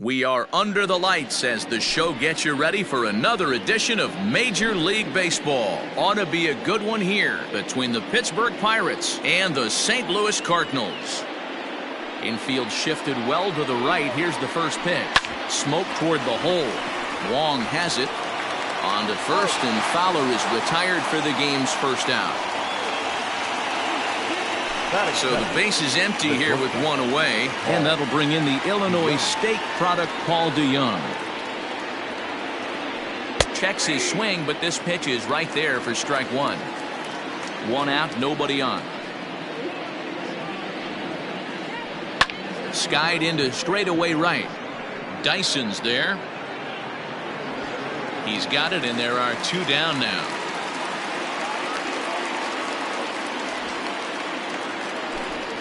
We are under the lights as the show gets you ready for another edition of Major League Baseball. Ought to be a good one here between the Pittsburgh Pirates and the St. Louis Cardinals. Infield shifted well to the right. Here's the first pitch. Smoke toward the hole. Wong has it. On to first, and Fowler is retired for the game's first out. So the base is empty here with one away, and that'll bring in the Illinois State product Paul DeYoung. Checks his swing, but this pitch is right there for strike one. One out, nobody on. Skied into straightaway right. Dyson's there. He's got it, and there are two down now.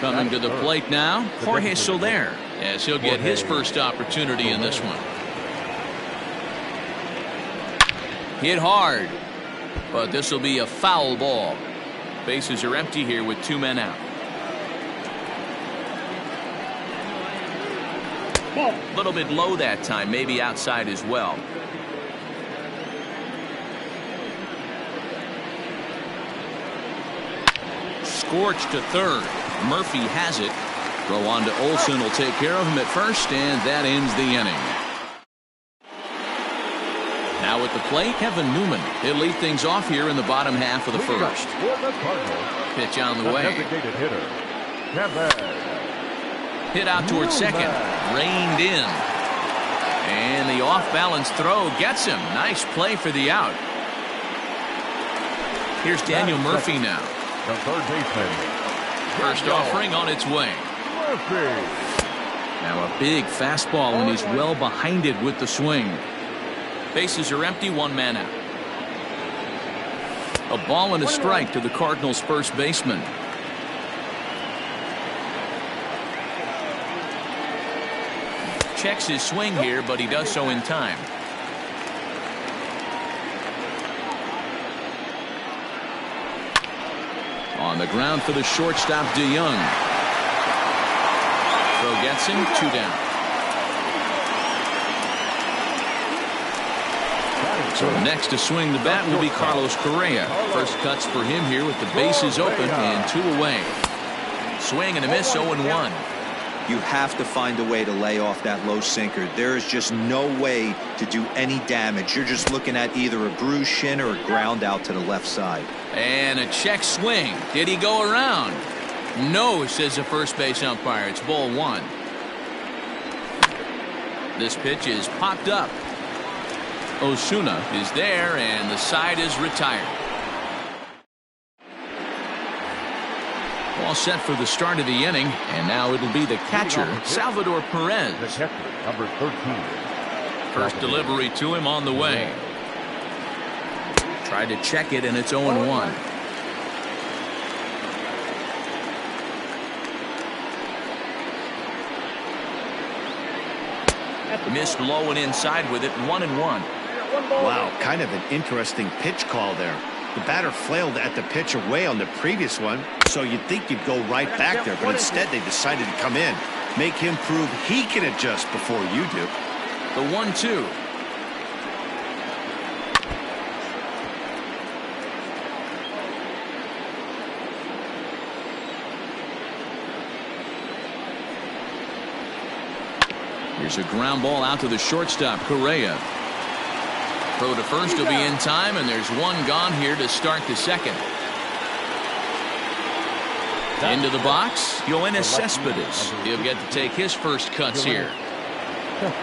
Coming to the plate now, Jorge Soler, as he'll get his first opportunity in this one. Hit hard, but this will be a foul ball. Bases are empty here with two men out. A little bit low that time, maybe outside as well. Scorched to third. Murphy has it. Throw on to Olsen will take care of him at first, and that ends the inning. Now at the plate, Kevin Newman. He'll lead things off here in the bottom half of the first. Pitch on the way. Hit out towards second. Reined in. And the off-balance throw gets him. Nice play for the out. Here's Daniel Murphy now. The third baseman. First offering on its way. Now a big fastball, and he's well behind it with the swing. Bases are empty, one man out. A ball and a strike to the Cardinals' first baseman. Checks his swing here, but he does so in time. On the ground for the shortstop, DeYoung. Throw gets him, two down. So next to swing the bat will be Carlos Correa. First cuts for him here with the bases open and two away. Swing and a miss, 0-1. You have to find a way to lay off that low sinker. There is just no way to do any damage. You're just looking at either a bruised shin or a ground out to the left side. And a check swing. Did he go around? No, says the first base umpire. It's ball one. This pitch is popped up. Osuna is there, and the side is retired. All set for the start of the inning, and now it'll be the catcher, Salvador Perez. The catcher, number 13. First delivery to him on the way. Tried to check it, and it's 0-1. Missed low and inside with it, 1-1. Wow, kind of an interesting pitch call there. The batter flailed at the pitch away on the previous one, so you'd think you'd go right back there, but instead they decided to come in, make him prove he can adjust before you do. The 1-2. Here's a ground ball out to the shortstop, Correa. Throw to first will be in time, and there's one gone here to start the second. Into the box, Yoenis Cespedes. He'll get to take his first cuts here.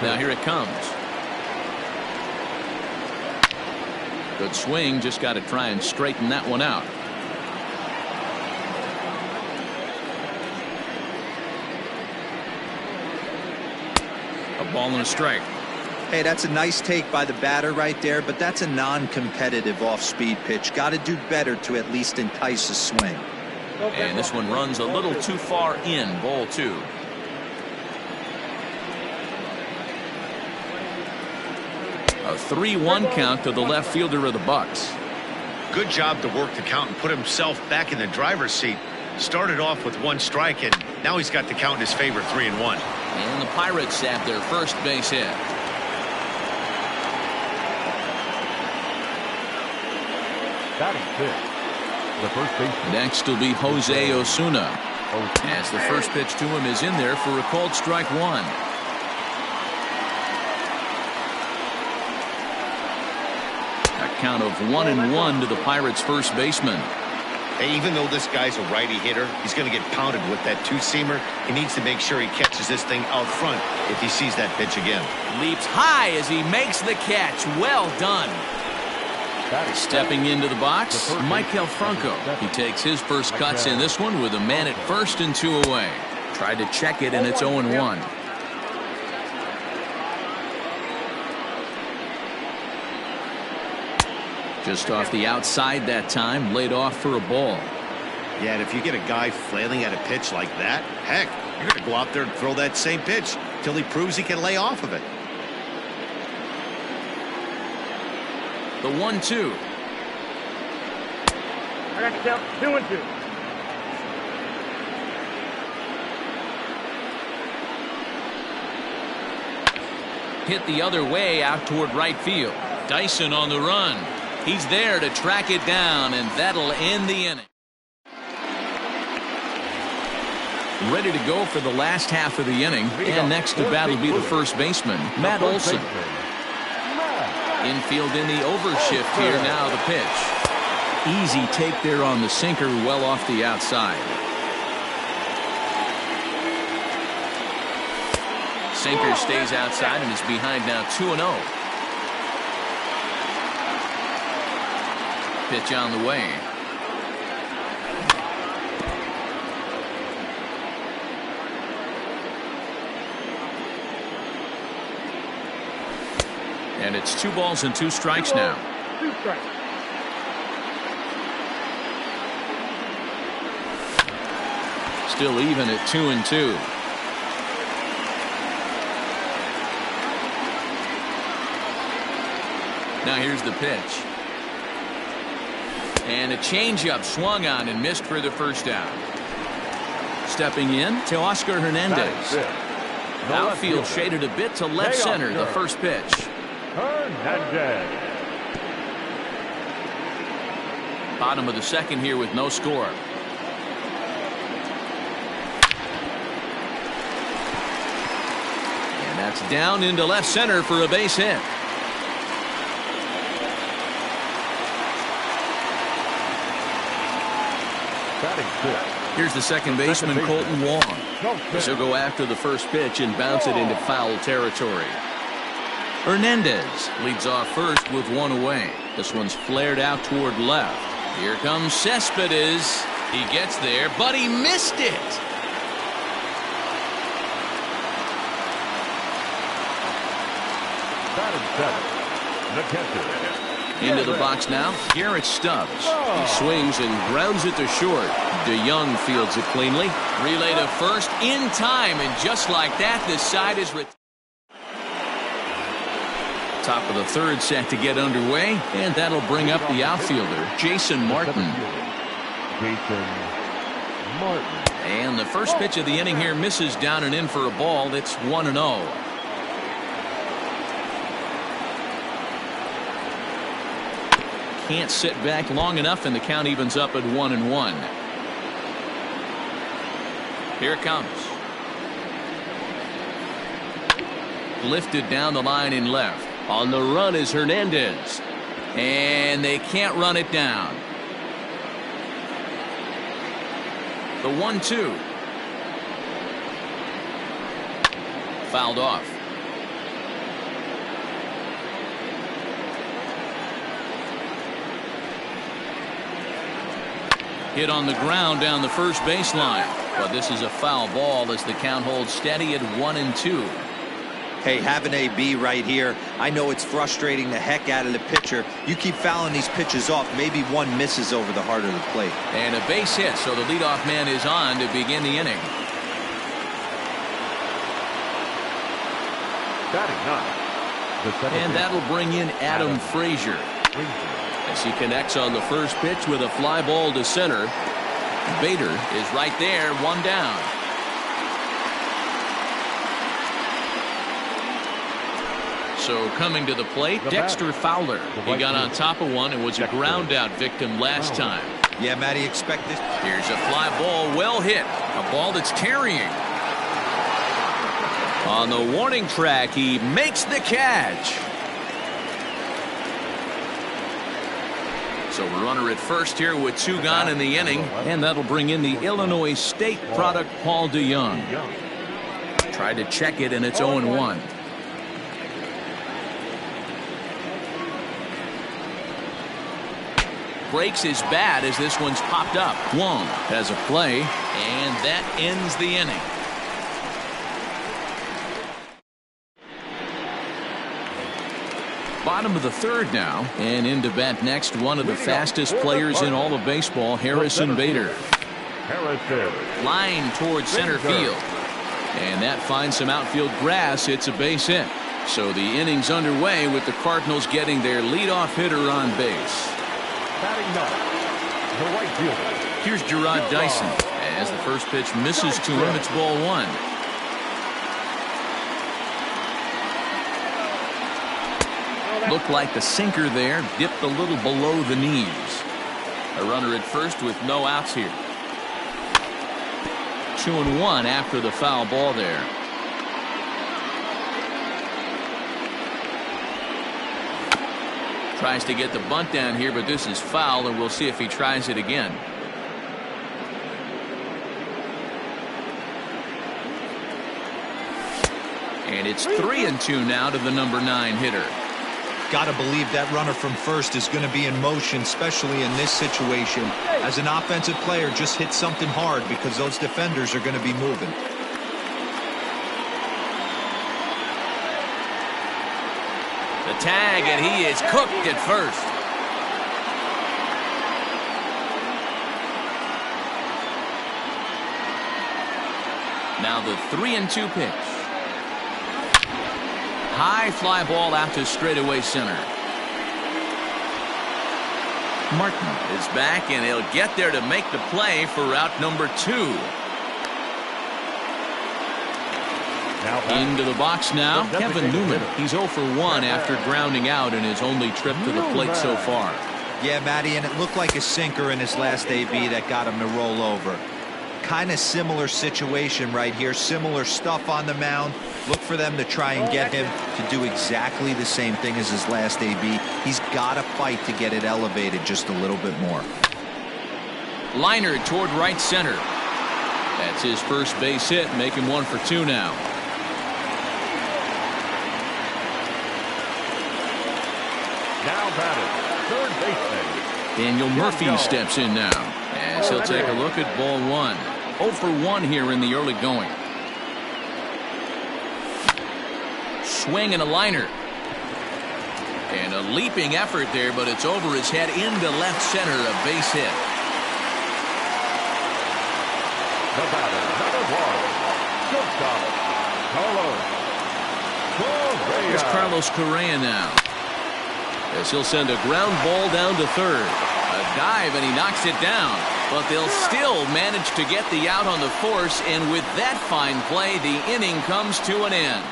Now here it comes. Good swing, just got to try and straighten that one out. A ball and a strike. Hey, that's a nice take by the batter right there, but that's a non-competitive off-speed pitch. Got to do better to at least entice a swing. And this one runs a little too far in, ball two. A 3-1 count to the left fielder of the Bucks. Good job to work the count and put himself back in the driver's seat. Started off with one strike, and now he's got the count in his favor, 3-1. And the Pirates have their first base hit. Batting fifth, the first baseman. Next will be Jose Osuna, as the first pitch to him is in there for a called strike one. A count of 1-1 to the Pirates' first baseman. Hey, even though this guy's a righty hitter, he's going to get pounded with that two-seamer. He needs to make sure he catches this thing out front if he sees that pitch again. Leaps high as he makes the catch. Well done. Stepping into the box, Michael Franco. He takes his first cuts in this one with a man at first and 2 away. Tried to check it, and it's 0-1. Just off the outside that time, laid off for a ball. Yeah, and if you get a guy flailing at a pitch like that, heck, you're going to go out there and throw that same pitch till he proves he can lay off of it. The 1-2. I got to count 2-2. Hit the other way out toward right field. Dyson on the run. He's there to track it down, and that'll end the inning. Ready to go for the last half of the inning. And next to bat will be the first baseman, Matt Olson. Infield in the overshift here. Now the pitch. Easy take there on the sinker, well off the outside. Sinker stays outside and is behind now 2-0. Pitch on the way. And it's 2 balls and 2 strikes now. 2 strikes. Still even at 2-2. Now here's the pitch. And a changeup swung on and missed for the first out. Stepping in, Teoscar Hernandez. Outfield shaded a bit to left center, the first pitch. Hernandez. Bottom of the second here with no score. And that's down into left center for a base hit. Here's the second baseman, Colton Wong. He'll go after the first pitch and bounce it into foul territory. Hernandez leads off first with 1 away. This one's flared out toward left. Here comes Cespedes. He gets there, but he missed it. Batting seventh, the catcher. Into the box now, Garrett Stubbs. He swings and grounds it to short. DeYoung fields it cleanly. Relay to first in time, and just like that, this side is top of the third set to get underway, and that'll bring up the outfielder, Jason Martin. And the first pitch of the inning here misses down and in for a ball. It's 1-0. Can't sit back long enough, and the count evens up at 1-1. Here it comes. Lifted down the line in left. On the run is Hernandez. And they can't run it down. The 1-2. Fouled off. Hit on the ground down the first baseline. But this is a foul ball as the count holds steady at 1-2. Hey, have an AB right here. I know it's frustrating the heck out of the pitcher. You keep fouling these pitches off, maybe one misses over the heart of the plate. And a base hit, so the leadoff man is on to begin the inning. Batting ninth, and that'll bring in Adam Frazier. As he connects on the first pitch with a fly ball to center. Bader is right there, 1 down. So coming to the plate, Dexter Fowler. He got on top of one and was a ground out victim last time. Yeah, Matty, expect this. Here's a fly ball, well hit. A ball that's carrying. On the warning track, he makes the catch. So runner at first here with 2 gone in the inning, and that'll bring in the Illinois State product, Paul DeYoung. Tried to check it, and it's 0-1. Breaks his bat as this one's popped up. Wong has a play, and that ends the inning. Bottom of the third now, and in to bat next, one of the fastest players in all of baseball, Harrison Bader. Line towards center field, and that finds some outfield grass. It's a base hit. So the inning's underway with the Cardinals getting their leadoff hitter on base. The right fielder. Here's Gerard Dyson. As the first pitch misses to him, it's ball 1. Looked like the sinker there, dipped a little below the knees. A runner at first with no outs here. 2-1 after the foul ball there. Tries to get the bunt down here, but this is foul, and we'll see if he tries it again. And it's 3-2 now to the number 9 hitter. Got to believe that runner from first is going to be in motion, especially in this situation. As an offensive player, just hit something hard because those defenders are going to be moving. The tag, and he is cooked at first. Now the 3-2 pitch. High fly ball out to straightaway center. Martin is back, and he'll get there to make the play for out number 2. Into the box now, Kevin Newman. He's 0 for 1 after grounding out in his only trip to the plate so far. Yeah, Matty, and it looked like a sinker in his last AB that got him to roll over. Kind of similar situation right here. Similar stuff on the mound. Look for them to try and get him to do exactly the same thing as his last AB. He's got to fight to get it elevated just a little bit more. Liner toward right center. That's his first base hit, making 1 for 2 now. Now batted, third baseman Daniel Murphy steps in now, as he'll take a look at ball 1. 0 for 1 here in the early going. Swing and a liner. And a leaping effort there, but it's over his head into left center, a base hit. The batter, number 1, shortstop, Carlos. Here's Carlos Correa now, as he'll send a ground ball down to third. A dive, and he knocks it down. But they'll still manage to get the out on the force, and with that fine play, the inning comes to an end.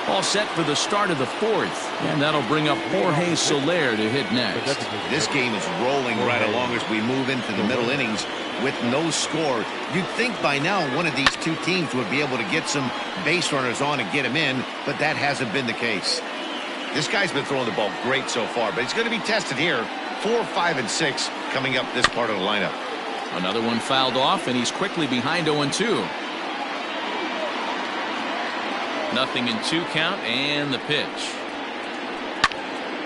All set for the start of the 4th, and that'll bring up Jorge Soler to hit next. This game is rolling right along as we move into the middle innings with no score. You'd think by now one of these two teams would be able to get some base runners on and get them in, but that hasn't been the case. This guy's been throwing the ball great so far, but he's going to be tested here. 4, 5, and 6 coming up this part of the lineup. Another one fouled off, and he's quickly behind 0-2. Nothing in 2 count, and the pitch.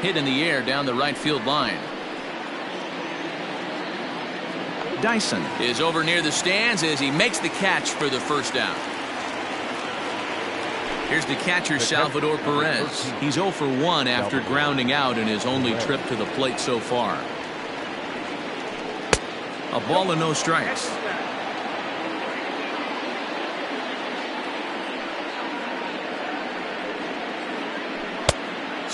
Hit in the air down the right field line. Dyson is over near the stands as he makes the catch for the first down. Here's the catcher, Salvador Perez. He's 0 for 1 after grounding out in his only trip to the plate so far. A ball and no strikes.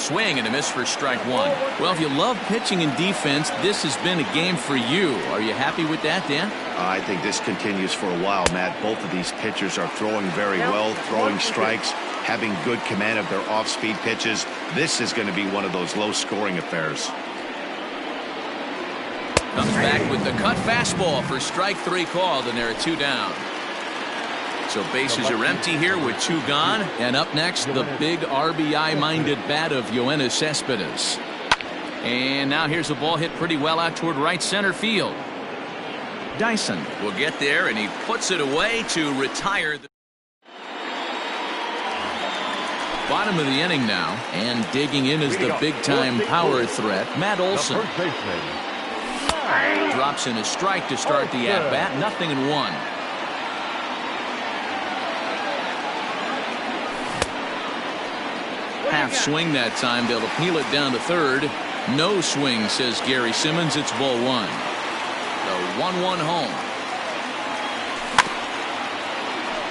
Swing and a miss for strike one. Well, if you love pitching and defense, this has been a game for you. Are you happy with that, Dan? I think this continues for a while, Matt. Both of these pitchers are throwing very well, throwing strikes, having good command of their off-speed pitches. This is going to be one of those low-scoring affairs. Comes back with the cut fastball for strike three called, and there are two down. So bases are empty here with two gone. And up next, the big RBI-minded bat of Yoenis Cespedes. And now here's a ball hit pretty well out toward right center field. Dyson will get there, and he puts it away to retire. Bottom of the inning now, and digging in is the big-time power threat, Matt Olson. Drops in a strike to start the at-bat, 0-1. Half swing that time. They'll appeal it down to third. No swing, says Gary Simmons. It's ball one. The 1-1 home.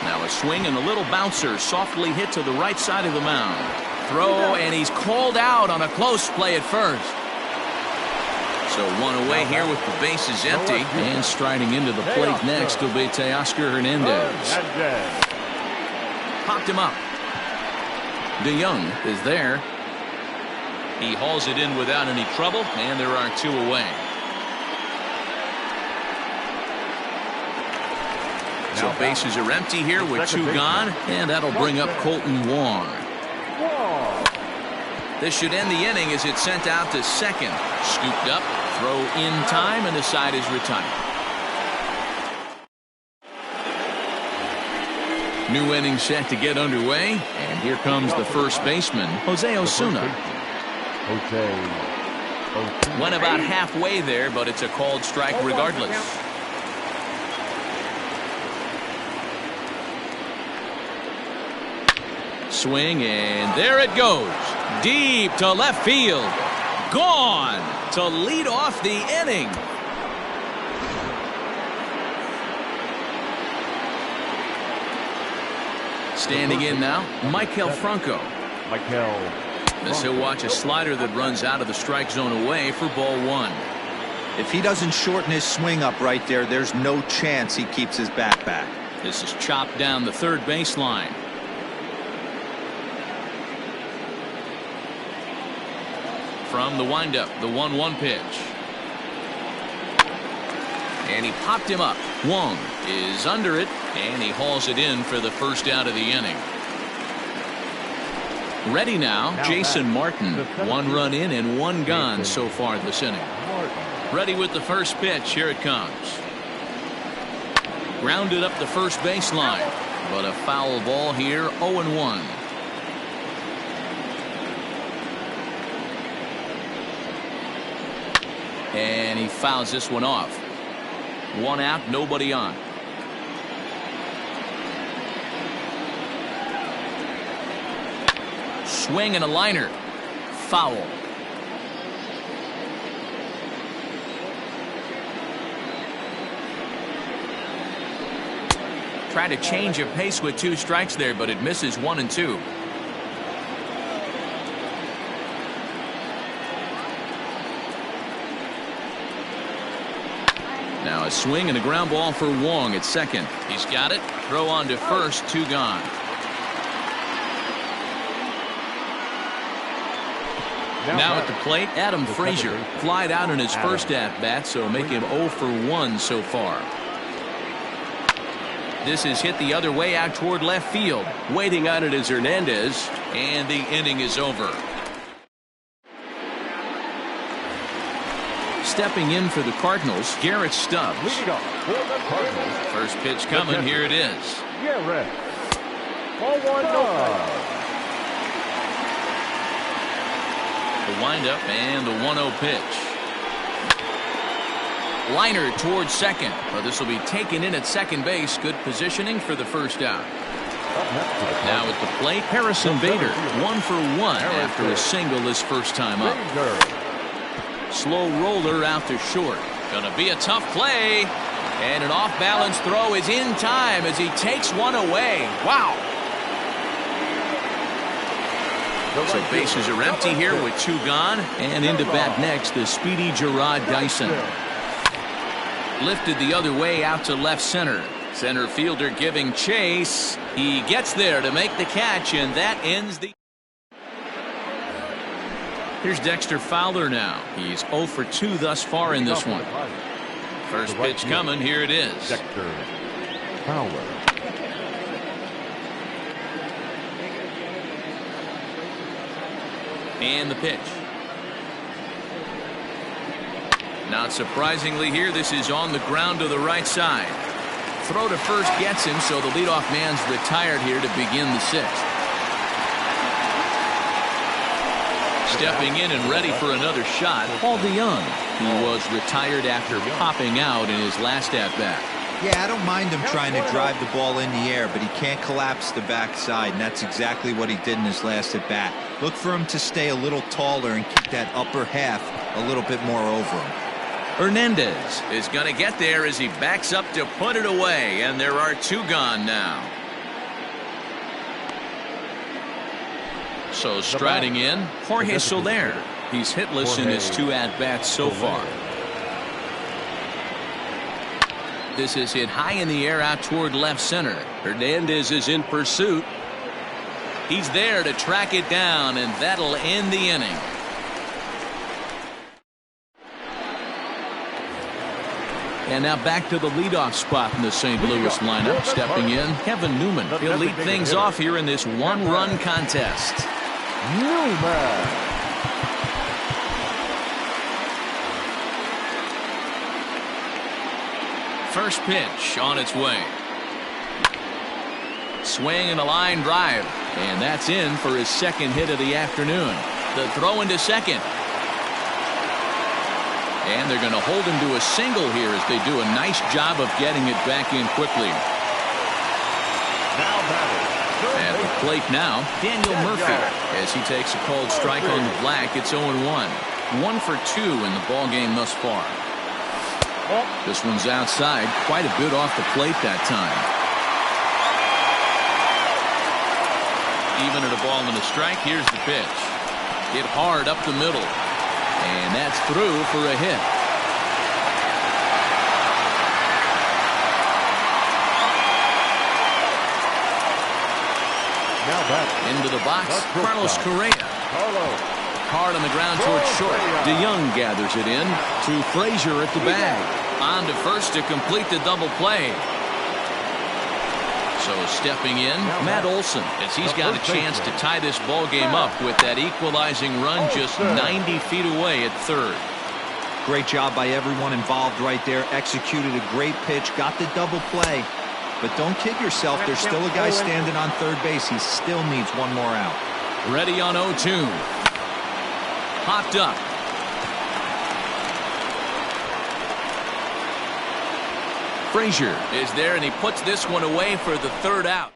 Now a swing and a little bouncer softly hit to the right side of the mound. Throw, and he's called out on a close play at first. So one away here with the bases empty. And striding into the plate next will be Teoscar Hernandez. Popped him up. DeYoung is there. He hauls it in without any trouble, and there are two away. So bases are empty here with two gone, and that'll bring up Colton Wong. This should end the inning as it's sent out to second. Scooped up, throw in time, and the side is retired. New inning set to get underway, and here comes the first baseman, Jose Osuna. Went about halfway there, but it's a called strike regardless. Swing, and there it goes. Deep to left field. Gone to lead off the inning. Standing in now, Michael Franco. This he'll watch a slider that runs out of the strike zone away for ball one. If he doesn't shorten his swing up right there, there's no chance he keeps his bat back. This is chopped down the third baseline. From the windup, the 1-1 pitch. And he popped him up. Wong is under it, and he hauls it in for the first out of the inning. Ready now, Jason Martin. One run in and one gone so far this inning. Ready with the first pitch. Here it comes. Grounded up the first baseline, but a foul ball here, 0-1. And he fouls this one off. One out, nobody on. Swing and a liner. Foul. Try to change a pace with two strikes there, but it misses 1 and 2. Now a swing and a ground ball for Wong at second. He's got it. Throw on to first, 2 gone. Now at the plate, Adam Frazier flied out in his first at-bat, so make him 0 for 1 so far. This is hit the other way out toward left field. Waiting on it is Hernandez, and the inning is over. Stepping in for the Cardinals, Garrett Stubbs. First pitch coming, here it is. Garrett. 0-1, no. The windup and the 1-0 pitch. Liner towards second, but this will be taken in at second base. Good positioning for the first out. Now at the plate, Harrison Bader, 1 for 1 after a single his first time up. Slow roller out to short. Gonna be a tough play, and an off-balance throw is in time as he takes one away. Wow. So bases are empty here with 2 gone. And into bat next, the speedy Gerard Dyson. Lifted the other way out to left center. Center fielder giving chase. He gets there to make the catch, and that ends the... Here's Dexter Fowler now. He's 0 for 2 thus far in this one. First pitch coming. Here it is. Dexter Fowler. And the pitch. Not surprisingly here, this is on the ground to the right side. Throw to first gets him, so the leadoff man's retired here to begin the 6th. Stepping in and ready for another shot, Paul DeYoung. He was retired after popping out in his last at-bat. Yeah, I don't mind him trying to drive the ball in the air, but he can't collapse the backside, and that's exactly what he did in his last at-bat. Look for him to stay a little taller and keep that upper half a little bit more over him. Hernandez is going to get there as he backs up to put it away, and there are 2 gone now. So striding in, Jorge Soler. He's hitless in his 2 at-bats so far. This is hit high in the air out toward left center. Hernandez is in pursuit. He's there to track it down, and that'll end the inning. And now back to the leadoff spot in the St. Louis lineup. Stepping in, Kevin Newman. He'll lead things off here in this 1-run contest. Newman. First pitch on its way. Swing and a line drive. And that's in for his 2nd hit of the afternoon. The throw into second. And they're going to hold him to a single here as they do a nice job of getting it back in quickly. At the plate now, Daniel Murphy. As he takes a called strike on the black, it's 0-1. 1 for 2 in the ball game thus far. This one's outside, quite a bit off the plate that time. Even at a ball and a strike, here's the pitch. Hit hard up the middle. And that's through for a hit. Now back. Into the box, Carlos Correa. Hard on the ground towards short. DeYoung gathers it in to Frazier at the bag. On to first to complete the double play. So stepping in, Matt Olson, as he's got a chance to tie this ball game up with that equalizing run just 90 feet away at third. Great job by everyone involved right there. Executed a great pitch, got the double play. But don't kid yourself, there's still a guy standing on third base. He still needs one more out. Ready on 0-2. Popped up. Frazier is there, and he puts this one away for the 3rd out.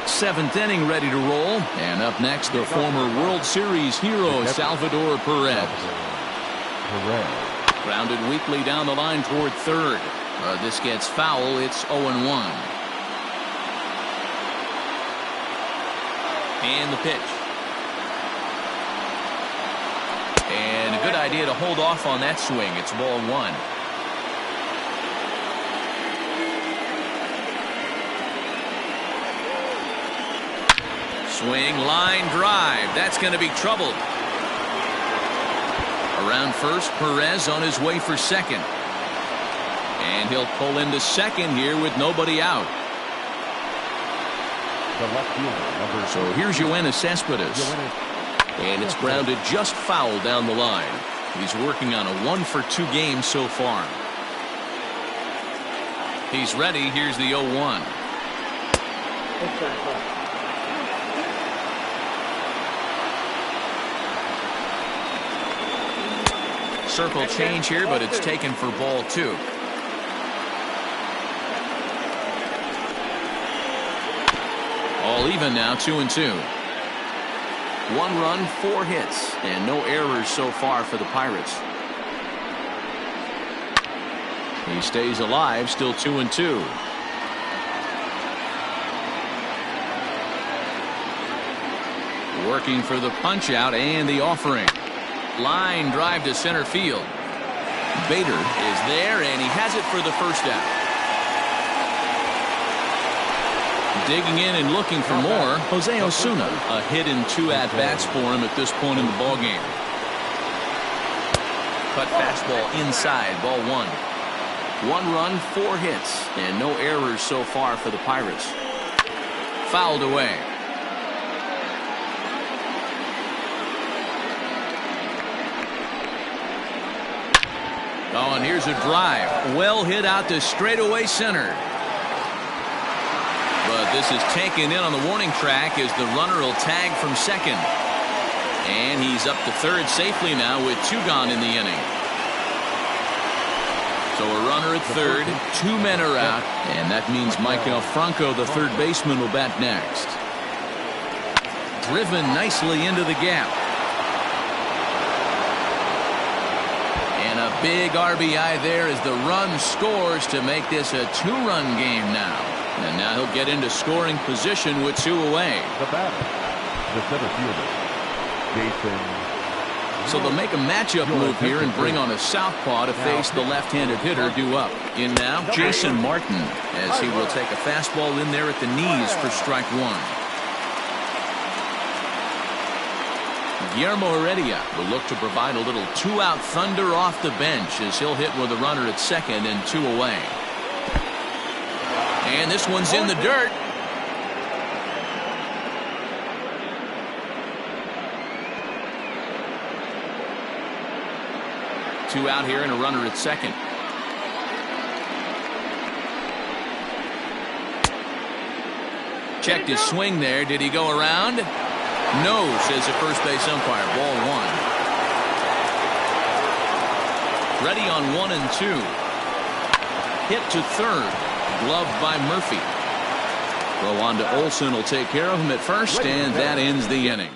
7th inning ready to roll. And up next, the former World Series hero, Salvador Perez. Grounded weakly down the line toward third. This gets foul. It's 0-1. And the pitch. And a good idea to hold off on that swing. It's ball 1. Swing, line drive. That's going to be trouble. Around first, Perez on his way for second. And he'll pull into second here with nobody out. So here's Yoenis Cespedes. And it's grounded just foul down the line. He's working on a 1 for 2 game so far. He's ready. Here's the 0-1. Circle change here, but it's taken for ball 2. All even now, 2-2. 1 run, 4 hits, and no errors so far for the Pirates. He stays alive, still 2-2. Working for the punch out and the offering. Line drive to center field. Bader is there, and he has it for the first out. Digging in and looking for more, Jose Osuna. A hit and 2 at-bats for him at this point in the ballgame. Cut fastball inside, ball 1. 1 run, 4 hits, and no errors so far for the Pirates. Fouled away. Oh, and here's a drive. Well hit out to straightaway center. But this is taken in on the warning track as the runner will tag from second. And he's up to third safely now with 2 gone in the inning. So a runner at third, 2 men are out, and that means Michael Franco, the third baseman, will bat next. Driven nicely into the gap. And a big RBI there as the run scores to make this a 2-run game now. And now he'll get into scoring position with 2 away. The batter, the center fielder, Jason. So they'll make a matchup move here and bring on a southpaw to face the left-handed hitter due up. In now, Jason Martin, as he will take a fastball in there at the knees for strike 1. Guillermo Heredia will look to provide a little 2-out thunder off the bench as he'll hit with a runner at second and 2 away. And this one's in the dirt. Two out here and a runner at second. Checked his swing there. Did he go around? No, says the first base umpire. Ball 1. Ready on 1 and 2. Hit to third. Gloved by Murphy. Throw on to Olsen will take care of him at first, and that ends the inning.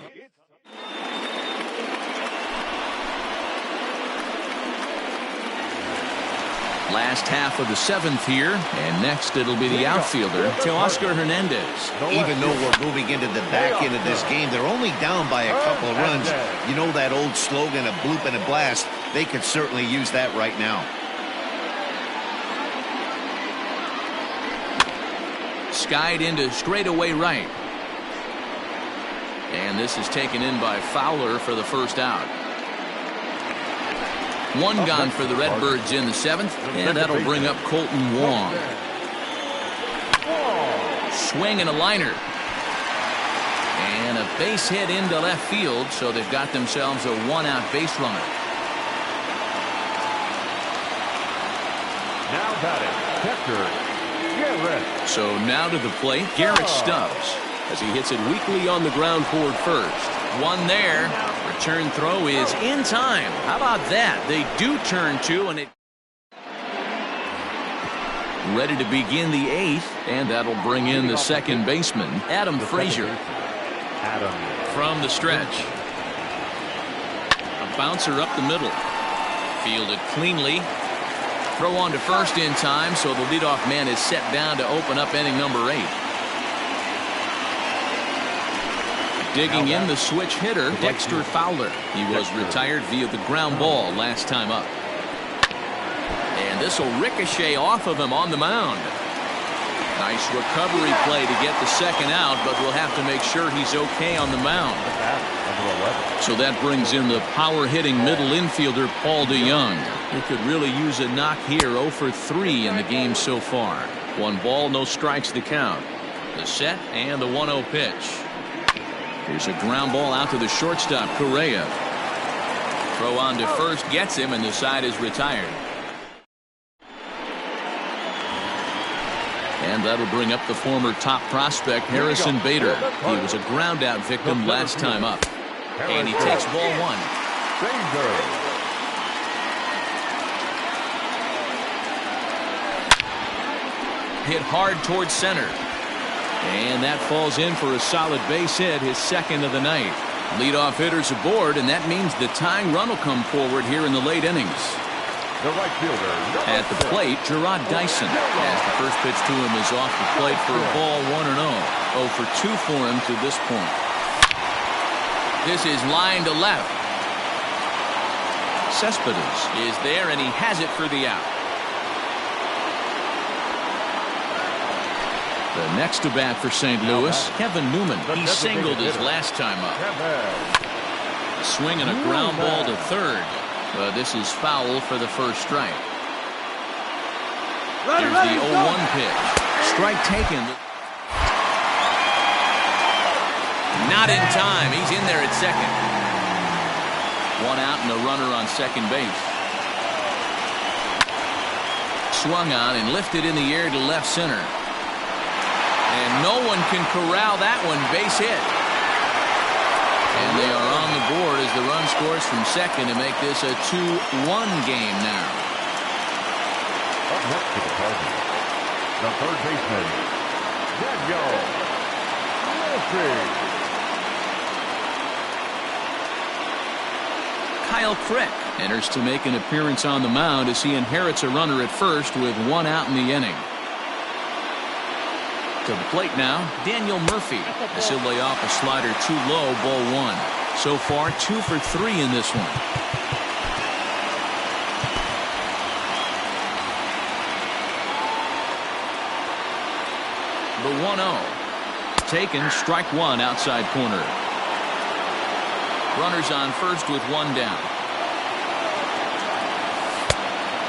Last half of the 7th here, and next it'll be the outfielder, Teoscar Hernandez. Even though we're moving into the back end of this game, they're only down by a couple of runs. You know that old slogan, a bloop and a blast. They could certainly use that right now. Skied into straightaway right. And this is taken in by Fowler for the first out. 1 gone for the Redbirds in the 7th, and that'll bring up Colton Wong. Swing and a liner. And a base hit into left field, so they've got themselves a 1-out base runner. Now batting, catcher, Garrett. So now to the plate, Garrett Stubbs, as he hits it weakly on the ground toward first. 1 there. Return throw is in time. How about that? They do turn 2, and it ready to begin the 8th, and that'll bring in the second baseman, Adam Frazier. From the stretch. A bouncer up the middle. Fielded cleanly. Throw on to first in time, so the leadoff man is set down to open up inning number 8. Digging in the switch hitter, Dexter Fowler. He was retired via the ground ball last time up. And this will ricochet off of him on the mound. Nice recovery play to get the second out, but we'll have to make sure he's okay on the mound. So that brings in the power-hitting middle infielder, Paul DeYoung. He could really use a knock here. 0 for 3 in the game so far. 1 ball, no strikes to count. The set and the 1-0 pitch. Here's a ground ball out to the shortstop, Correa. Throw on to first, gets him, and the side is retired. And that'll bring up the former top prospect, Harrison Bader. He was a ground out victim last time up. And he takes ball 1. Hit hard towards center. And that falls in for a solid base hit, his second of the night. Leadoff hitters aboard, and that means the tying run will come forward here in the late innings. The right fielder. At the plate, Gerard Dyson, as the first pitch to him is off the plate for a ball 1-0. 0 for 2 for him to this point. This is line to left. Cespedes is there, and he has it for the out. The next to bat for St. Louis, Kevin Newman. He singled his last time up. Swinging a ground ball to third. But this is foul for the first strike. Here's the 0-1 pitch. Strike taken. Not in time. He's in there at second. One out and a runner on second base. Swung on and lifted in the air to left center. And no one can corral that one. Base hit. And they are on the board as the run scores from second to make this a 2-1 game now. Up next to the Cardinals, the third baseman, Daniel Murphy. Kyle Crick enters to make an appearance on the mound as he inherits a runner at first with one out in the inning. To the plate now, Daniel Murphy, as he'll lay off a slider too low, ball one. So far, 2 for 3 in this one. The 1-0. Taken, strike one, outside corner. Runners on first with one down.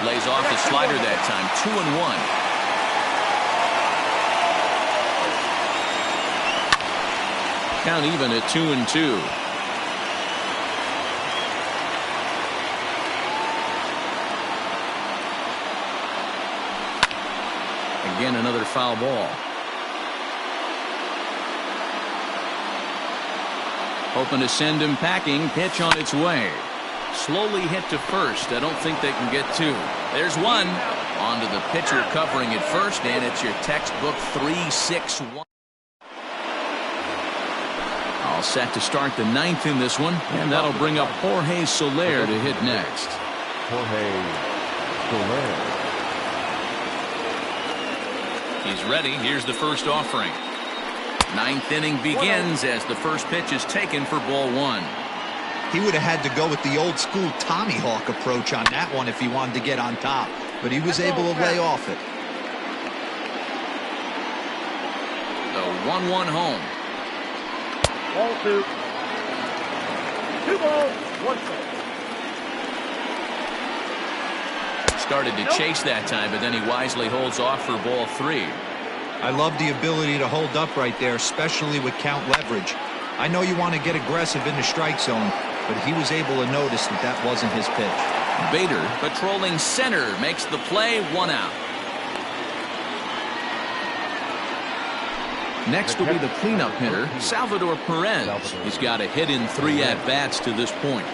Lays off the slider that time, 2-1. Count even at 2-2. Again, another foul ball. Hoping to send him packing. Pitch on its way. Slowly hit to first. I don't think they can get two. There's one. On to the pitcher covering at first, and it's your textbook 3-6-1. All set to start the ninth in this one, and that'll bring up Jorge Soler to hit next. Jorge Soler. He's ready. Here's the first offering. Ninth inning begins as the first pitch is taken for ball one. He would have had to go with the old school Tommy Hawk approach on that one if he wanted to get on top, but he was able to lay off it. The 1-1 home. Ball two. 2 balls, 1 strike. Started to chase that time, but then he wisely holds off for ball three. I love the ability to hold up right there, especially with count leverage. I know you want to get aggressive in the strike zone, but he was able to notice that that wasn't his pitch. Bader patrolling center makes the play, 1 out. Next will be the cleanup hitter, Salvador Perez. He's got a hit in 3 at-bats to this point.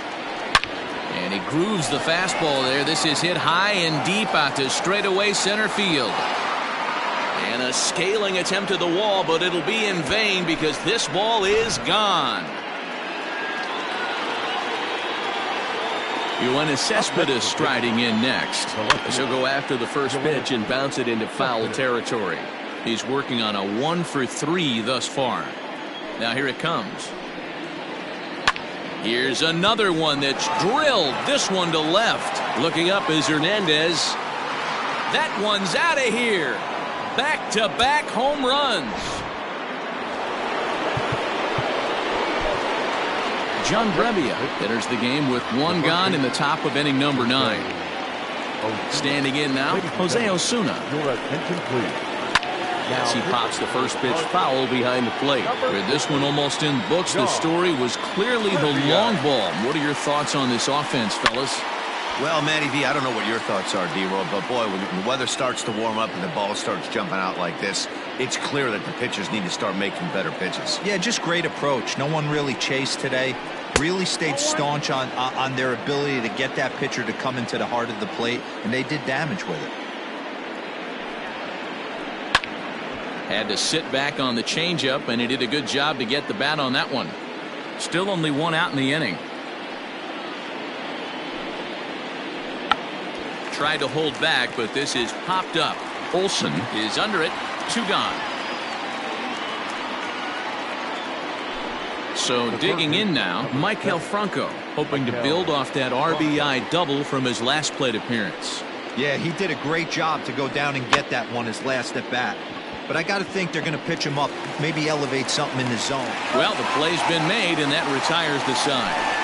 And he grooves the fastball there. This is hit high and deep out to straightaway center field. And a scaling attempt to the wall, but it'll be in vain because this ball is gone. Yoenis Cespedes striding in next. He'll go after the first pitch and bounce it into foul territory. He's working on a 1 for 3 thus far. Now here it comes. Here's another one that's drilled. This one to left. Looking up is Hernandez. That one's out of here. Back-to-back home runs. John Brebbia enters the game with 1 gone in the top of inning number 9. Standing in now, Jose Osuna. Your attention, please. As he pops the first pitch foul behind the plate. Where this one almost in books, the story was clearly the long ball. What are your thoughts on this offense, fellas? Well, Matty V, I don't know what your thoughts are, D-Roll, but boy, when the weather starts to warm up and the ball starts jumping out like this, it's clear that the pitchers need to start making better pitches. Yeah, just great approach. No one really chased today. Really stayed staunch on their ability to get that pitcher to come into the heart of the plate, and they did damage with it. Had to sit back on the changeup, and he did a good job to get the bat on that one. Still only 1 out in the inning. Tried to hold back, but this is popped up. Olsen is under it. 2 gone. So digging in now, Michael Franco, hoping to build off that RBI double from his last plate appearance. Yeah, he did a great job to go down and get that one his last at bat. But I got to think they're going to pitch him up, maybe elevate something in the zone. Well, the play's been made, and that retires the side.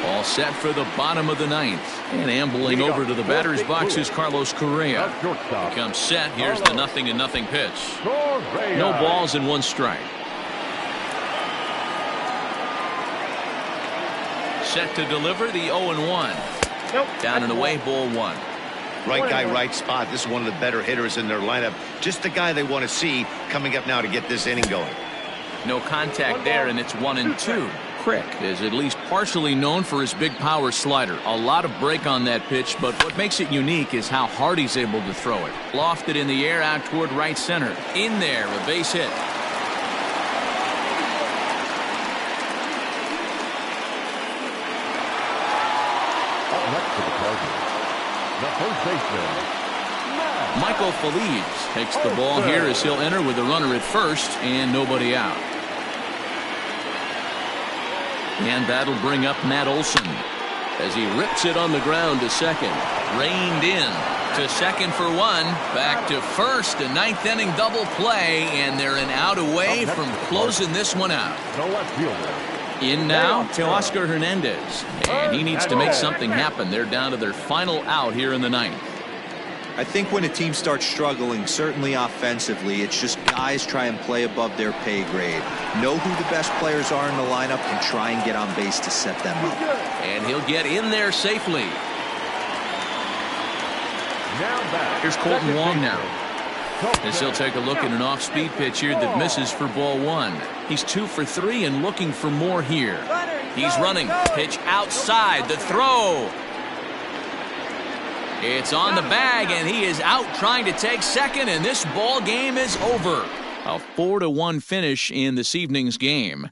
All set for the bottom of the ninth. And ambling over to the batter's box is Carlos Correa. Comes set. Here's the 0-0 pitch. No balls and 1 strike. Set to deliver the 0-1. Down and away, ball 1. Right guy, right spot. This is one of the better hitters in their lineup. Just the guy they want to see coming up now to get this inning going. No contact there, and it's 1-2. Crick is at least partially known for his big power slider. A lot of break on that pitch, but what makes it unique is how hard he's able to throw it. Lofted in the air out toward right center. In there, a base hit. Up next to the Cardinals, the first baseman, Michael Feliz takes the ball here as he'll enter with a runner at first and nobody out. And that'll bring up Matt Olson as he rips it on the ground to second. Reined in to second for 1. Back to first. A 9th inning double play, and they're an out away from closing this one out. no left fielder. In now to Oscar Hernandez. And he needs to make something happen. They're down to their final out here in the 9th. I think when a team starts struggling, certainly offensively, it's just guys try and play above their pay grade. Know who the best players are in the lineup and try and get on base to set them up. And he'll get in there safely. Now back. Here's Colton Wong now. As he'll take a look at an off-speed pitch here that misses for ball 1. He's 2 for 3 and looking for more here. He's running. Pitch outside. The throw. It's on the bag, and he is out trying to take second, and this ball game is over. A 4-1 finish in this evening's game.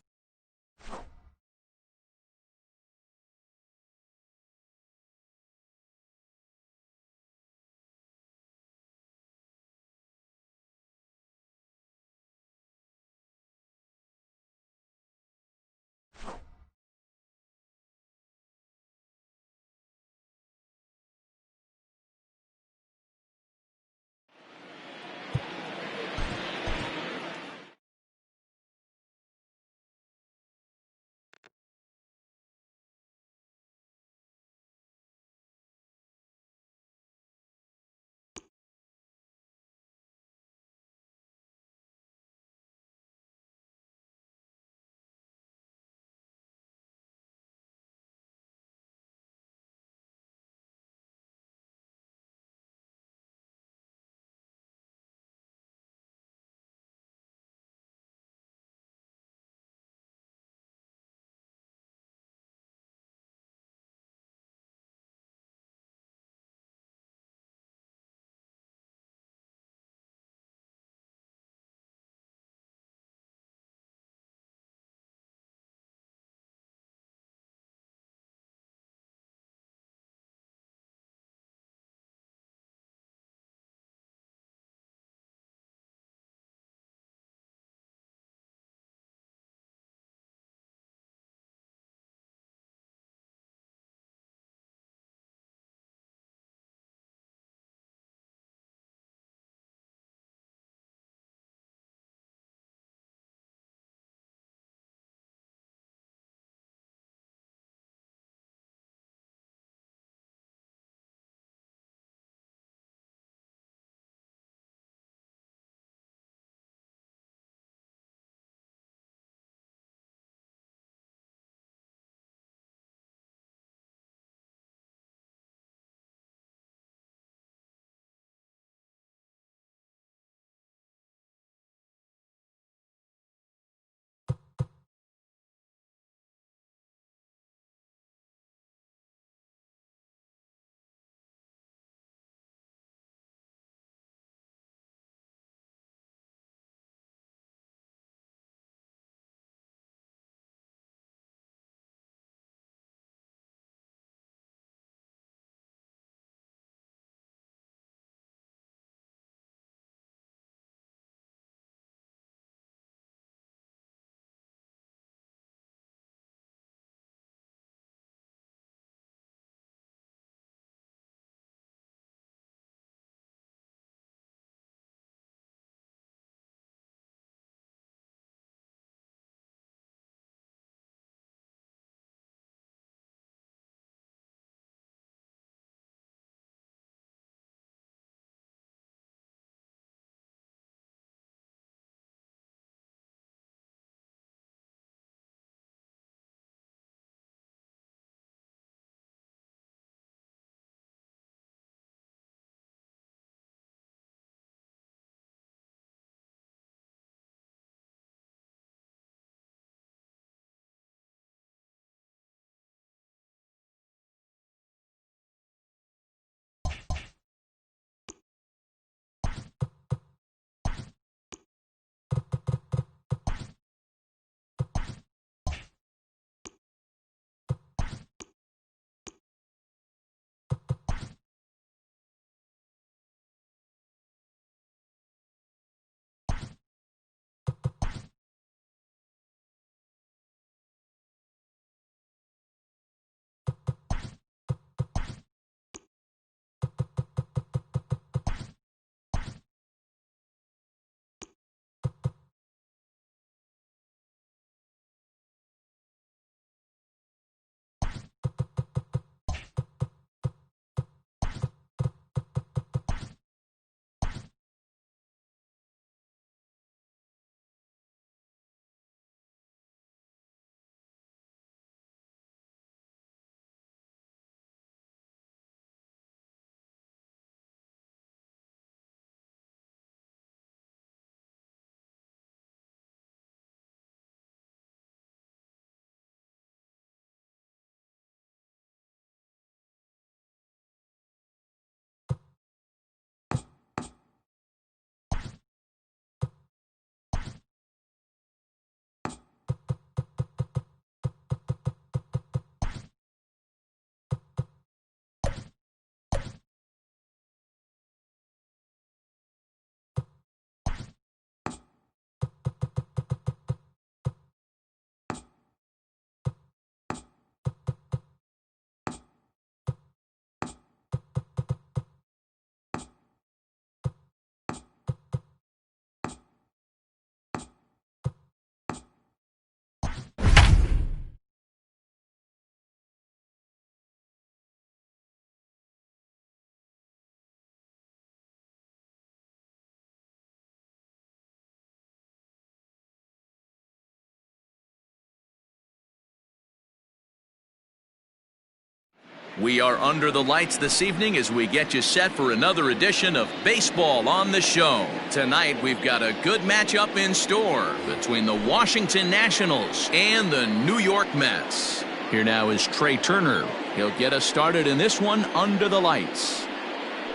We are under the lights this evening as we get you set for another edition of Baseball on the Show. Tonight, we've got a good matchup in store between the Washington Nationals and the New York Mets. Here now is Trey Turner. He'll get us started in this one under the lights.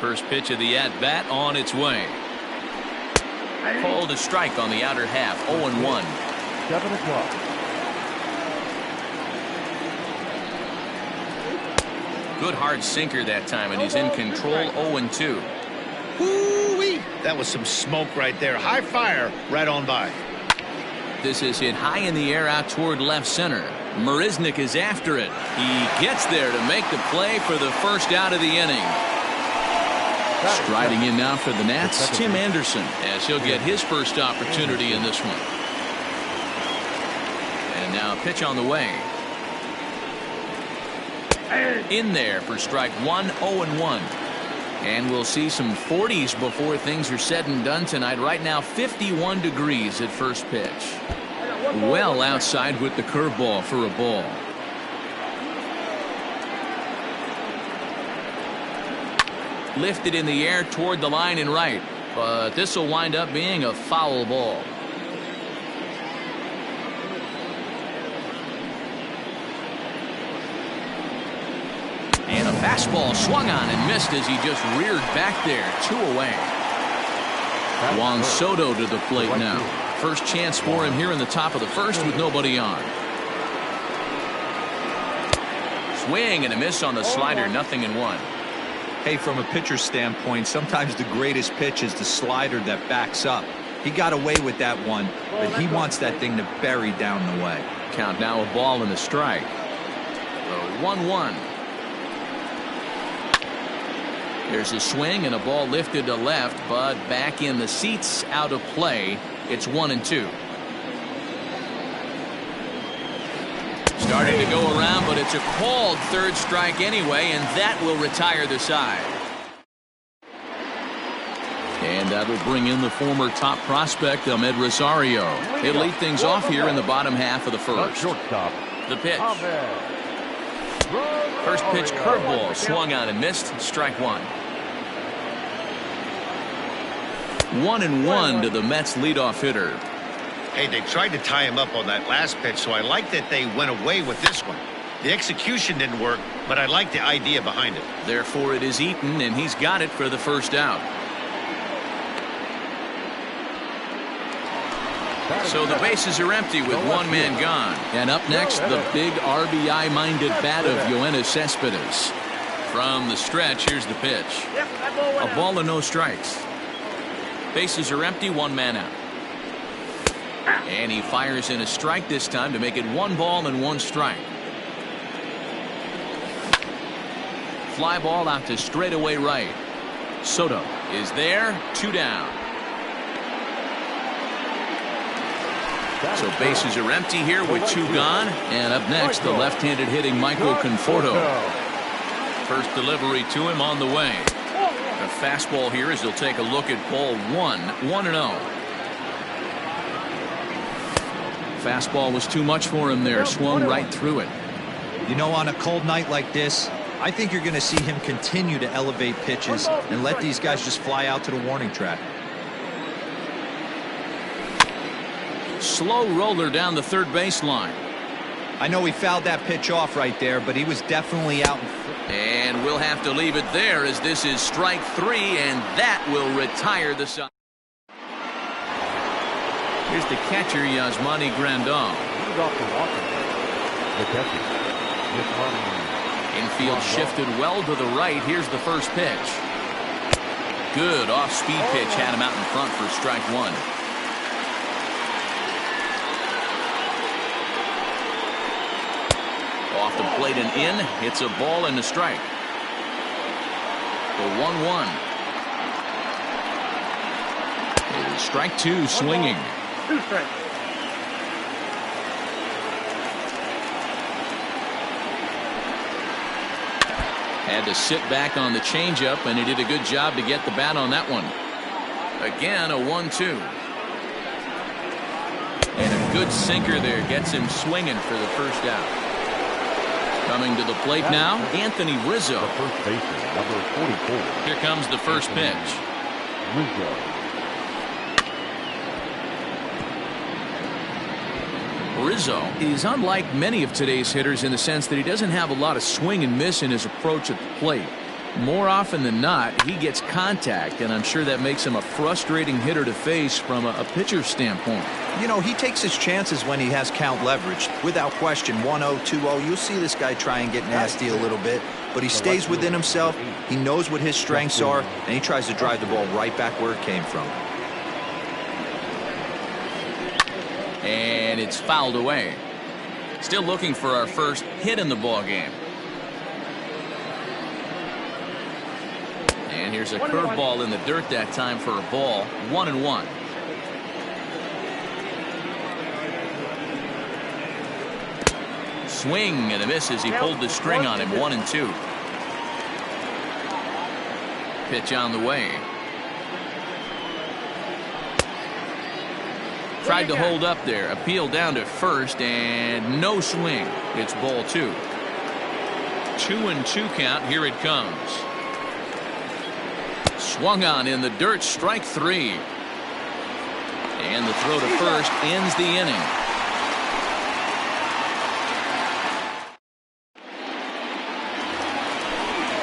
First pitch of the at-bat on its way. Called a strike on the outer half, 0-1. 7 o'clock. Good hard sinker that time, and he's in control, 0-2. Woo-wee! That was some smoke right there. High fire right on by. This is hit high in the air out toward left center. Marisnick is after it. He gets there to make the play for the first out of the inning. Striding in now for the Nats, Tim Anderson, as he'll get his first opportunity in this one. And now a pitch on the way. In there for strike one, 0-1. And we'll see some 40s before things are said and done tonight. Right now, 51 degrees at first pitch. Well outside with the curveball for a ball. Lifted in the air toward the line and right. But this will wind up being a foul ball. And a fastball swung on and missed as he just reared back there. 2 away. Juan Soto to the plate now. First chance for him here in the top of the first with nobody on. Swing and a miss on the slider, 0-1. Hey, from a pitcher's standpoint, sometimes the greatest pitch is the slider that backs up. He got away with that one, but he wants that thing to bury down the way. Count now, a ball and a strike. The 1-1. There's a swing and a ball lifted to left, but back in the seats, out of play. It's 1-2. Starting to go around, but it's a called third strike anyway, and that will retire the side. And that'll bring in the former top prospect, Ahmed Rosario. He'll lead things off here in the bottom half of the first. The pitch. First pitch curveball swung on and missed. Strike one. 1-1 to the Mets leadoff hitter. Hey, they tried to tie him up on that last pitch, so I like that they went away with this one. The execution didn't work, but I like the idea behind it. Therefore, it is Eaton, and he's got it for the first out. So the bases are empty with one man gone. And up next, the big RBI-minded bat of Yoenis Cespedes. From the stretch, here's the pitch. A ball and no strikes. Bases are empty, one man out. And he fires in a strike this time to make it 1 ball and 1 strike. Fly ball out to straightaway right. Soto is there, 2 down. So bases are empty here with 2 gone. And up next, the left-handed hitting Michael Conforto. First delivery to him on the way. A fastball here as he'll take a look at ball 1, 1-0. Fastball was too much for him there. Swung right through it. You know, on a cold night like this, I think you're going to see him continue to elevate pitches and let these guys just fly out to the warning track. Slow roller down the third baseline. I know he fouled that pitch off right there, but he was definitely out. And we'll have to leave it there as this is strike 3, and that will retire the side. Here's the catcher, Yasmani Grandal. Infield shifted well to the right. Here's the first pitch. Good off-speed pitch had him out in front for strike 1. Off the plate and in. It's a ball and a strike. The 1-1. It is strike 2 swinging. 2 strikes. Had to sit back on the changeup, and he did a good job to get the bat on that one. Again, a 1-2. And a good sinker there gets him swinging for the first out. Coming to the plate now, Anthony Rizzo. The first baseman, number 44. Here comes the first pitch. Rizzo. Rizzo is unlike many of today's hitters in the sense that he doesn't have a lot of swing and miss in his approach at the plate. More often than not, he gets contact, and I'm sure that makes him a frustrating hitter to face from a pitcher's standpoint. You know, he takes his chances when he has count leverage. Without question, 1-0, 2-0, you'll see this guy try and get nasty a little bit, but he stays within himself. He knows what his strengths are, and he tries to drive the ball right back where it came from. And it's fouled away. Still looking for our first hit in the ball game. And here's a curveball in the dirt that time for a ball. 1-1. Swing and a miss as he pulled the string on him. 1-2. Pitch on the way. Tried to hold up there. Appeal down to first and no swing. It's ball 2. 2-2 count. Here it comes. Swung on in the dirt. Strike 3. And the throw to first ends the inning.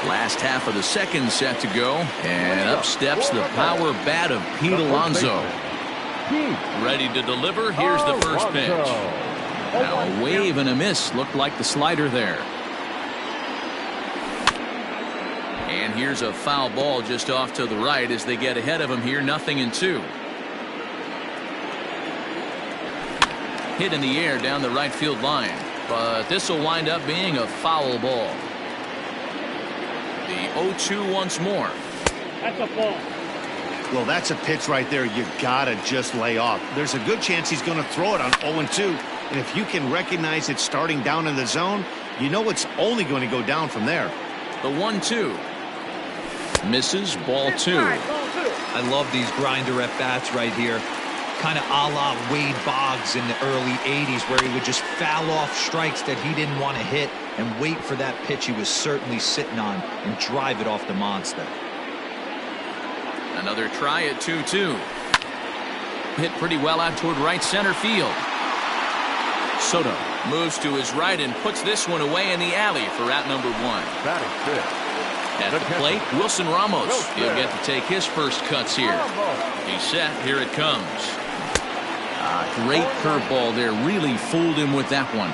Last half of the second set to go. And up steps the power bat of Pete Alonso. Ready to deliver. Here's the first pitch. Now a wave and a miss. Looked like the slider there. And here's a foul ball just off to the right as they get ahead of him here. 0-2. Hit in the air down the right field line. But this will wind up being a foul ball. The 0-2 once more. That's a ball. Well, that's a pitch right there you gotta just lay off. There's a good chance he's going to throw it on 0-2. And if you can recognize it starting down in the zone, you know it's only going to go down from there. The 1-2. Misses. Ball 2. I love these grinder at bats right here. Kind of a la Wade Boggs in the early 80s, where he would just foul off strikes that he didn't want to hit and wait for that pitch he was certainly sitting on and drive it off the monster. Another try at 2-2. Hit pretty well out toward right center field. Soto moves to his right and puts this one away in the alley for out number 1. Batting fifth. At the plate, Wilson Ramos. He'll get to take his first cuts here. He's set. Here it comes. Great curveball there. Really fooled him with that one.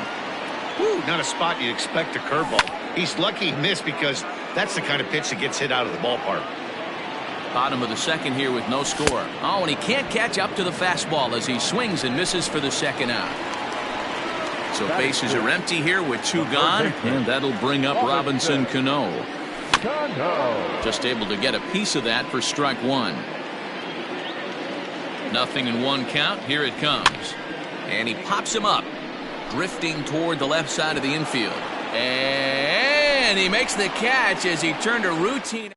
Woo, not a spot you'd expect a curveball. He's lucky he missed because that's the kind of pitch that gets hit out of the ballpark. Bottom of the second here with no score. Oh, and he can't catch up to the fastball as he swings and misses for the second out. So bases are empty here with 2 gone, and that'll bring up Robinson Cano. Just able to get a piece of that for strike 1. 0-1 count. Here it comes. And he pops him up, drifting toward the left side of the infield. And he makes the catch as he turned a routine.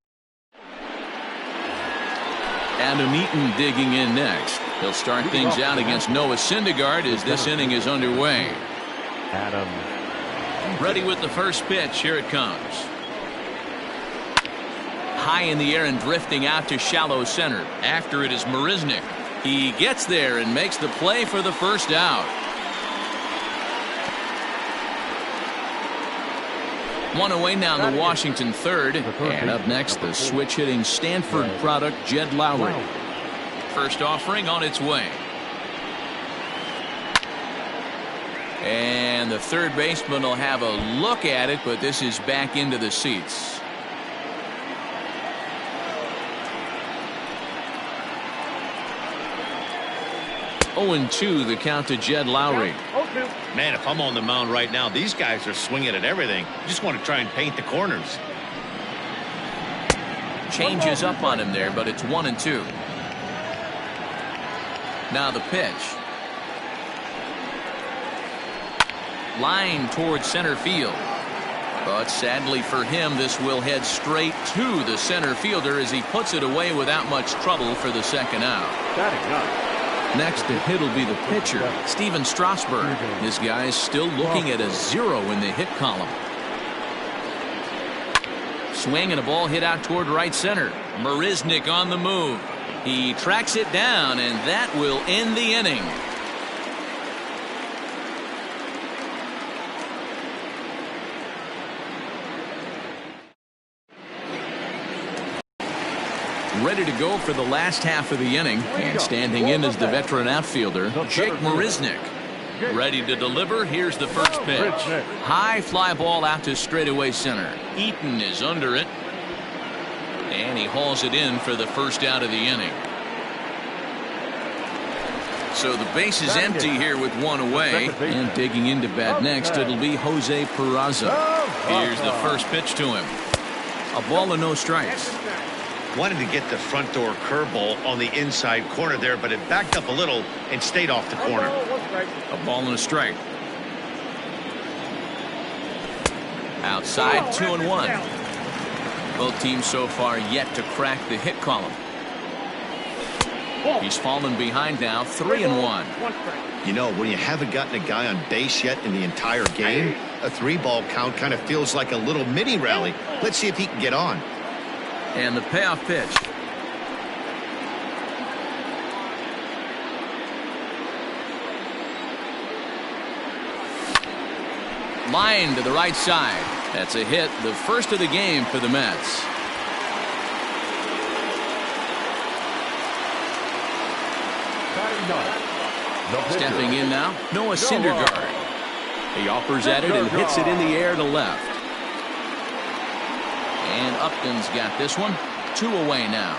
Adam Eaton digging in next. He'll start things out against Noah Syndergaard as this inning is underway. Adam. Ready with the first pitch. Here it comes. High in the air and drifting out to shallow center. After it is Marisnick. He gets there and makes the play for the first out. 1 away now in the Washington third. And up next, the switch-hitting Stanford product, Jed Lowry. First offering on its way. And the third baseman will have a look at it, but this is back into the seats. Oh, 2 the count to Jed Lowry. Man, if I'm on the mound right now, these guys are swinging at everything. Just want to try and paint the corners. Changes up on him there, but it's 1-2. Now the pitch. Line towards center field. But sadly for him, this will head straight to the center fielder as he puts it away without much trouble for the second out. Next to hit will be the pitcher, Steven Strasburg. This guy is still looking at a 0 in the hit column. swing and a ball hit out toward right center. Marisnick on the move. He tracks it down, and that will end the inning. Ready to go for the last half of the inning, and standing in is the veteran outfielder, Jake Marisnick. Ready to deliver. Here's the first pitch. High fly ball out to straightaway center. Eaton is under it, and he hauls it in for the first out of the inning. So the base is empty here with one away, and digging into bat next, it'll be Jose Peraza. Here's the first pitch to him. A ball and no strikes. Wanted to get the front door curveball on the inside corner there, but it backed up a little and stayed off the corner. A ball and a strike. Outside, 2-1. Both teams so far yet to crack the hit column. He's fallen behind now, 3-1. You know, when you haven't gotten a guy on base yet in the entire game, a 3-ball count kind of feels like a little mini rally. Let's see if he can get on. And the payoff pitch. Line to the right side. That's a hit, the first of the game for the Mets. Stepping in now, Noah Syndergaard. He offers at it and hits it in the air to left. And Upton's got this one. 2 away now.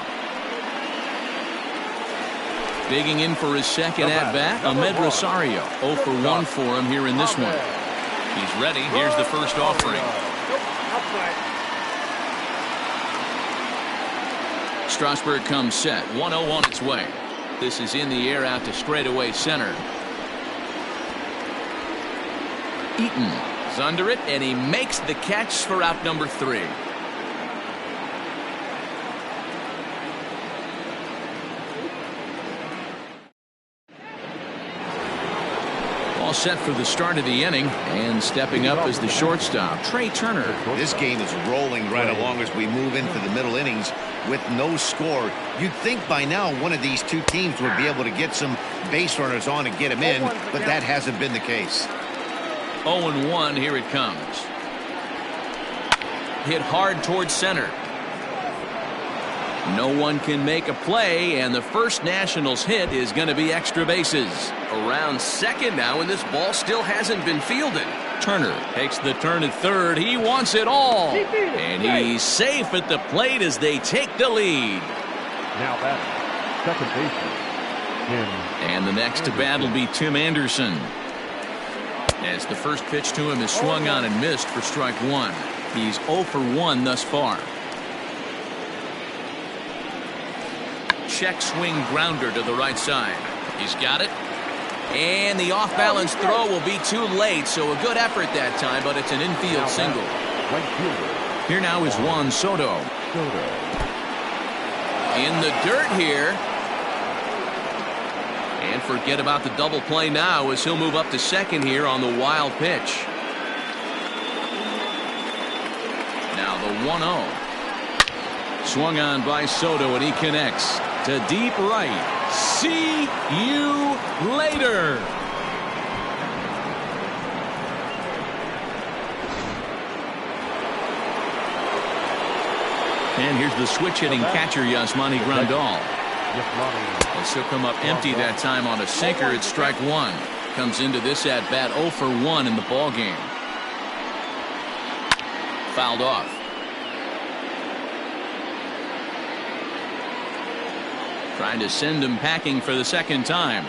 Digging in for his second at-bat, Ahmed Rosario. 0 for 1 for him here in this one. He's ready. Here's the first offering. Strasburg comes set. 1-0 on its way. This is in the air out to straightaway center. Eaton is under it, and he makes the catch for out number 3. All set for the start of the inning, and stepping up is the shortstop, Trey Turner. This game is rolling right along as we move into the middle innings with no score. You'd think by now one of these two teams would be able to get some base runners on and get them in, but that hasn't been the case. 0-1, here it comes. Hit hard towards center. No one can make a play, and the first Nationals hit is going to be extra bases. Around second now, and this ball still hasn't been fielded. Turner takes the turn at third. He wants it all. And he's safe at the plate as they take the lead. Now batting, second baseman. And the next to bat will be Tim Anderson. As the first pitch to him is swung on and missed for strike 1. He's 0 for 1 thus far. Check swing grounder to the right side. He's got it. And the off-balance throw will be too late, so a good effort that time, but it's an infield single. Here now is Juan Soto. In the dirt here. And forget about the double play now as he'll move up to second here on the wild pitch. Now the 1-0. Swung on by Soto, and he connects to deep right. See you later. And here's the switch hitting catcher, Yasmani Grandal. As he'll come up empty that time on a sinker. It's strike 1. Comes into this at bat 0 for 1 in the ball game. Fouled off. Trying to send him packing for the second time.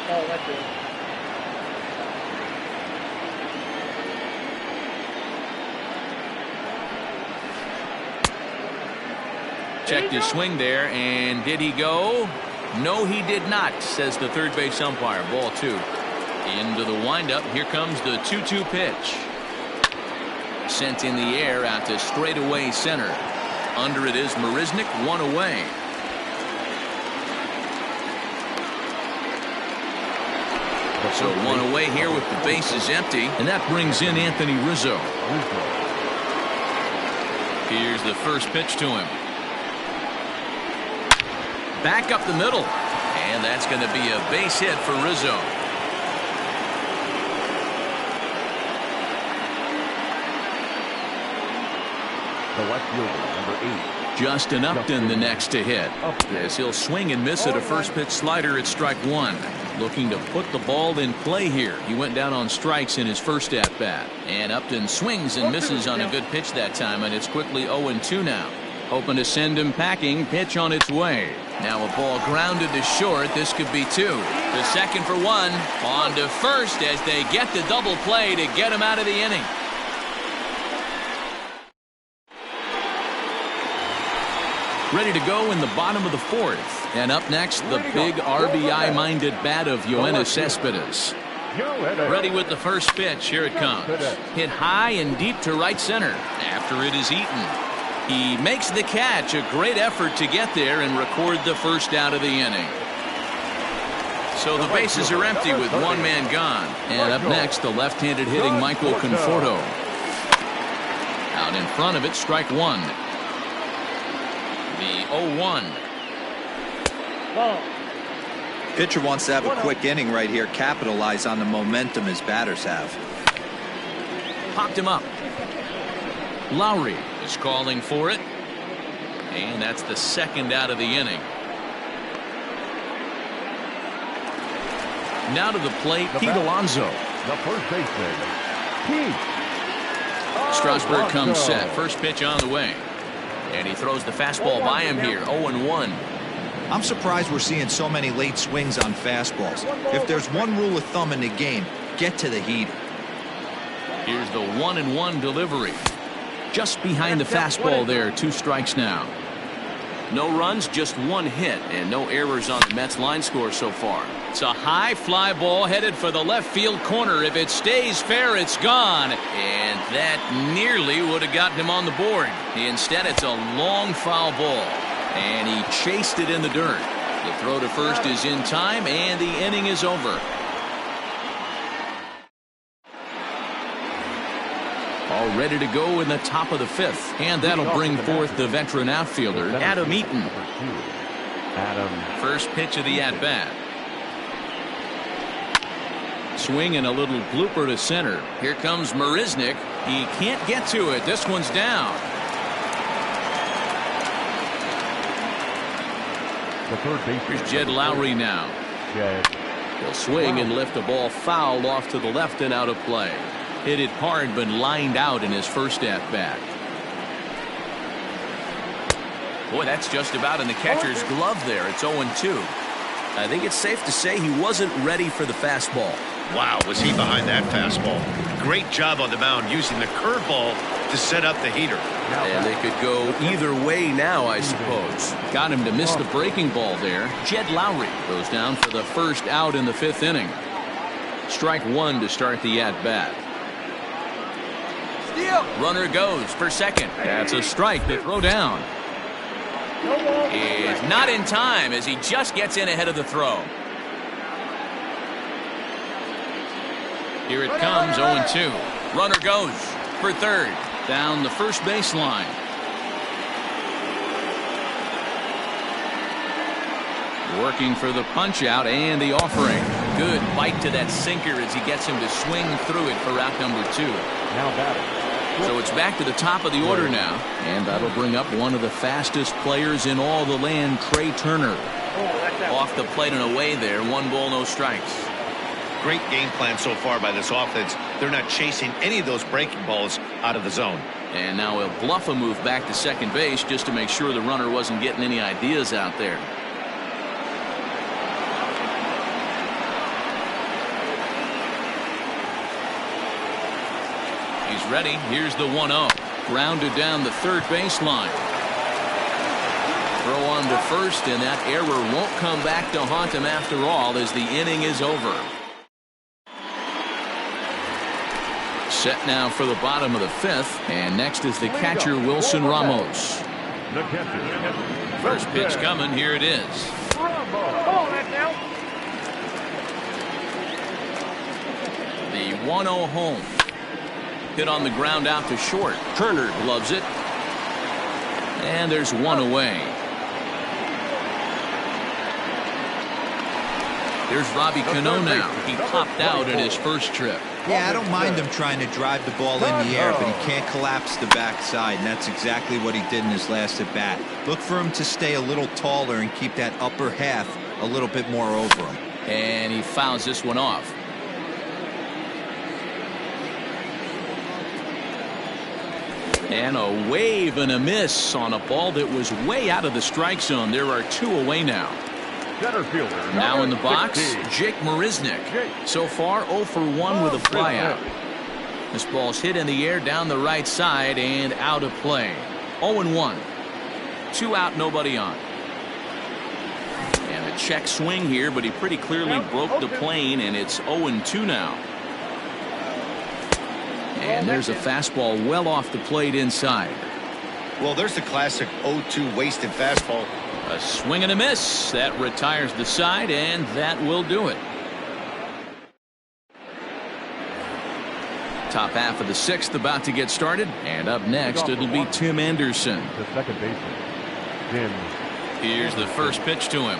Oh, that's it. Checked his swing there, and did he go? No, he did not, says the third base umpire. Ball 2. Into the windup. Here comes the 2-2 pitch. Sent in the air out to straightaway center. Under it is Marisnick, 1 away. So 1 away here with the bases empty, and that brings in Anthony Rizzo. Here's the first pitch to him. Back up the middle. And that's going to be a base hit for Rizzo. The left fielder, number 8. Justin Upton the next to hit, as he'll swing and miss at a first pitch slider at strike one. Looking to put the ball in play here. He went down on strikes in his first at bat, and Upton swings and misses on a good pitch that time, and it's quickly 0-2 now. Hoping to send him packing. Pitch on its way. Now a ball grounded to short. This could be two. To second for one. On to first as they get the double play to get him out of the inning. Ready to go in the bottom of the fourth. And up next, the big RBI-minded bat of Yoenis Cespedes. Ready with the first pitch. Here it comes. Hit high and deep to right center after it is eaten. He makes the catch. A great effort to get there and record the first out of the inning. So the bases are empty with one man gone. And up next, the left-handed hitting Michael Conforto. Out in front of it, strike one. The 0-1. Pitcher wants to have a quick inning right here. Capitalize on the momentum his batters have. Popped him up. Lowry is calling for it. And that's the second out of the inning. Now to the plate, Pete Alonso. The first baseman, Pete. Strasburg comes set. First pitch on the way. And he throws the fastball by him here. 0-1. I'm surprised we're seeing so many late swings on fastballs. If there's one rule of thumb in the game, get to the heater. Here's the 1-1 delivery. Just behind the fastball there. 2 strikes now. No runs, just 1 hit, and no errors on the Mets line score so far. It's a high fly ball headed for the left field corner. If it stays fair, it's gone. And that nearly would have gotten him on the board. Instead, it's a long foul ball. And he chased it in the dirt. The throw to first is in time, and the inning is over. All ready to go in the top of the 5th. And that'll bring forth the veteran outfielder, Adam Eaton. First pitch of the at-bat. Swing and a little blooper to center. Here comes Marisnik. He can't get to it. This one's down. The third baseman. Here's Jed Lowry now. He'll swing and lift the ball foul off to the left and out of play. Hit it hard but lined out in his first at-bat. Boy, that's just about in the catcher's glove there. It's 0-2. I think it's safe to say he wasn't ready for the fastball. Wow, was he behind that fastball. Great job on the mound using the curveball to set up the heater. And they could go either way now, I suppose. Got him to miss the breaking ball there. Jed Lowry goes down for the first out in the 5th inning. Strike one to start the at-bat. Runner goes for second. That's a strike to throw down. Is not in time as he just gets in ahead of the throw. Here it comes, 0-2. Runner goes for third. Down the first baseline. Working for the punch out and the offering. Good bite to that sinker as he gets him to swing through it for out number 2. Now batting. So it's back to the top of the order now. And that'll bring up one of the fastest players in all the land, Trey Turner. Off the plate and away there. 1 ball, no strikes. Great game plan so far by this offense. They're not chasing any of those breaking balls out of the zone. And now he'll bluff a move back to second base just to make sure the runner wasn't getting any ideas out there. He's ready. Here's the 1-0. Grounded down the third baseline. Throw on to first, and that error won't come back to haunt him after all as the inning is over. Set now for the bottom of the 5th, and next is the catcher Wilson Ramos. The catcher. First pitch coming. Here it is. The 1-0 home. Hit on the ground out to short. Turner gloves it. And there's one away. Here's Robbie Cano now. He popped out in his first trip. Yeah, I don't mind him trying to drive the ball in the air, but he can't collapse the backside, and that's exactly what he did in his last at-bat. Look for him to stay a little taller and keep that upper half a little bit more over him. And he fouls this one off. And a wave and a miss on a ball that was way out of the strike zone. There are two away now. Center fielder. Now in the box, Jake Marisnick. So far, 0 for 1 with a flyout. This ball's hit in the air down the right side and out of play. 0-1. 2 out, nobody on. And a check swing here, but he pretty clearly broke the plane, and it's 0-2 now. And there's a fastball well off the plate inside. Well, there's the classic 0-2 wasted fastball. A swing and a miss. That retires the side, and that will do it. Top half of the 6th about to get started, and up next it'll be Tim Anderson. The second baseman, Tim. Here's the first pitch to him.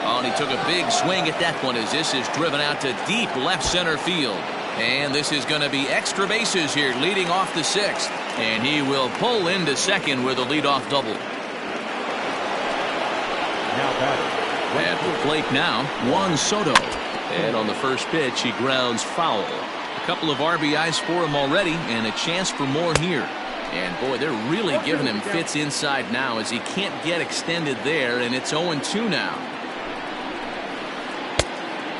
Oh, and he took a big swing at that one as this is driven out to deep left center field. And this is going to be extra bases here leading off the 6th. And he will pull into second with a leadoff double. Now batting. At the plate now, Juan Soto. And on the first pitch, he grounds foul. A couple of RBIs for him already, and a chance for more here. And boy, they're really giving him fits inside now as he can't get extended there, and it's 0-2 now.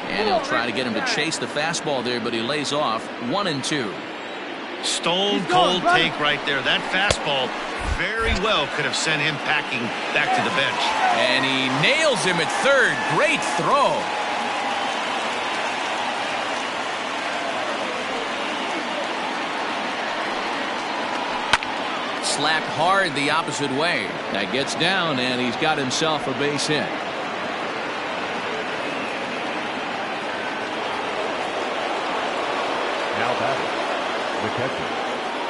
And he'll try to get him to chase the fastball there, but he lays off. 1-2. Stone cold take right there. That fastball very well could have sent him packing back to the bench. And he nails him at third. Great throw. Slapped hard the opposite way. That gets down, and he's got himself a base hit. Now batting. The catcher,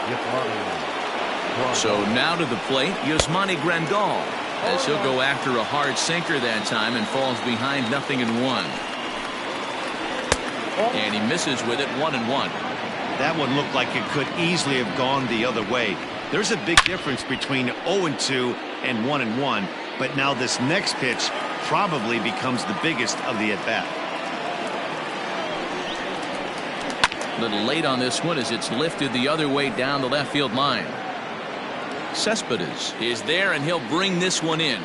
Yasmani. So now to the plate, Yasmani Grandal, as he'll go after a hard sinker that time and falls behind 0-1. And he misses with it 1-1. That one looked like it could easily have gone the other way. There's a big difference between 0-2 and 1-1, but now this next pitch probably becomes the biggest of the at-bat. A little late on this one as it's lifted the other way down the left field line. Cespedes is there, and he'll bring this one in.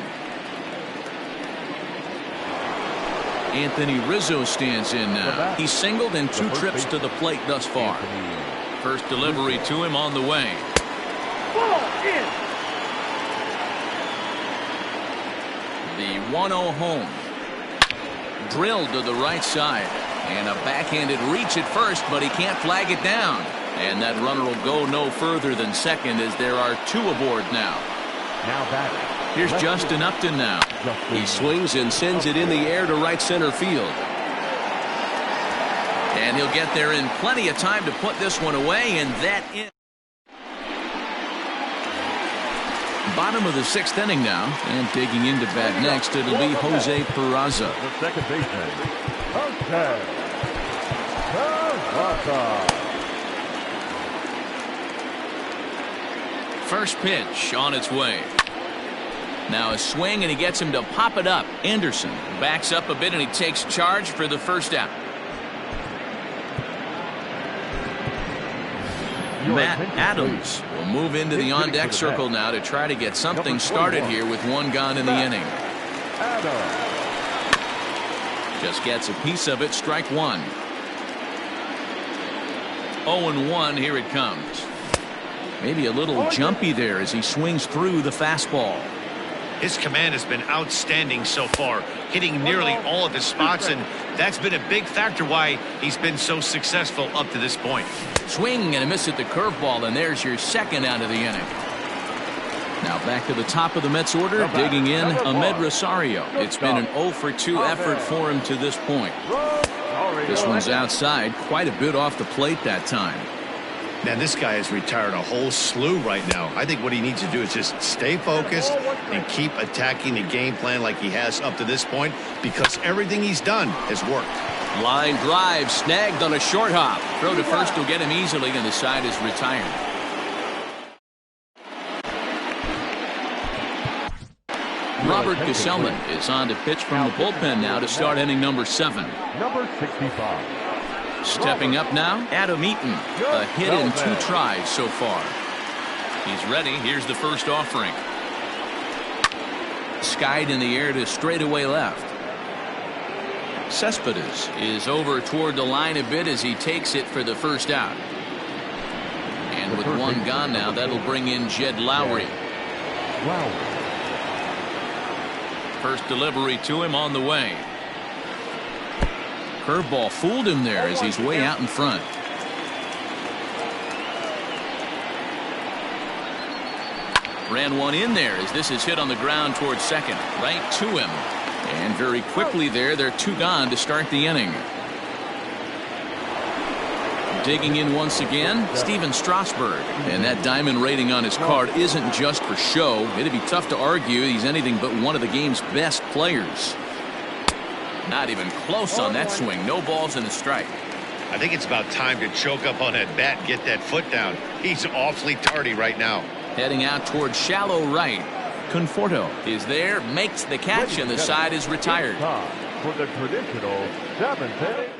Anthony Rizzo stands in now. He's singled in 2 trips to the plate thus far. First delivery to him on the way. The 1-0 home. Drilled to the right side. And a backhanded reach at first, but he can't flag it down. And that runner will go no further than second as there are 2 aboard now. Now batting. Here's Justin Upton now. He swings and sends it in the air to right center field. And he'll get there in plenty of time to put this one away, and that in. Bottom of the 6th inning now, and digging into bat next, it'll be Jose Peraza. The second baseman, Jose Peraza. First pitch on its way. Now a swing, and he gets him to pop it up. Anderson backs up a bit, and he takes charge for the first out. Matt Adams will move into the on-deck circle now to try to get something started here with 1 gone in the inning. Just gets a piece of it, strike 1. 0-1, here it comes. Maybe a little jumpy there as he swings through the fastball. His command has been outstanding so far, hitting nearly all of his spots, and that's been a big factor why he's been so successful up to this point. Swing and a miss at the curveball, and there's your second out of the inning. Now back to the top of the Mets order, digging in Ahmed Rosario. It's been an 0 for 2 effort for him to this point. This one's outside, quite a bit off the plate that time. Man, this guy has retired a whole slew right now. I think what he needs to do is just stay focused and keep attacking the game plan like he has up to this point, because everything he's done has worked. Line drive snagged on a short hop. Throw to first will get him easily, and the side is retired. Robert Gesellman is on to pitch from the bullpen now to start inning number 7. Number 65. Stepping up now, Adam Eaton. A hit in 2 tries so far. He's ready. Here's the first offering. Skied in the air to straightaway left. Cespedes is over toward the line a bit as he takes it for the first out. And with one gone now, that'll bring in Jed Lowry. First delivery to him on the way. Curveball fooled him there as he's way out in front. Ran one in there as this is hit on the ground towards second. Right to him. And very quickly there, they're 2 gone to start the inning. Digging in once again, Steven Strasburg. And that diamond rating on his card isn't just for show. It'd be tough to argue he's anything but one of the game's best players. Not even close on that swing. No balls and a strike. I think it's about time to choke up on that bat and get that foot down. He's awfully tardy right now. Heading out towards shallow right. Conforto is there, makes the catch, and the side is retired. For the traditional 7th inning.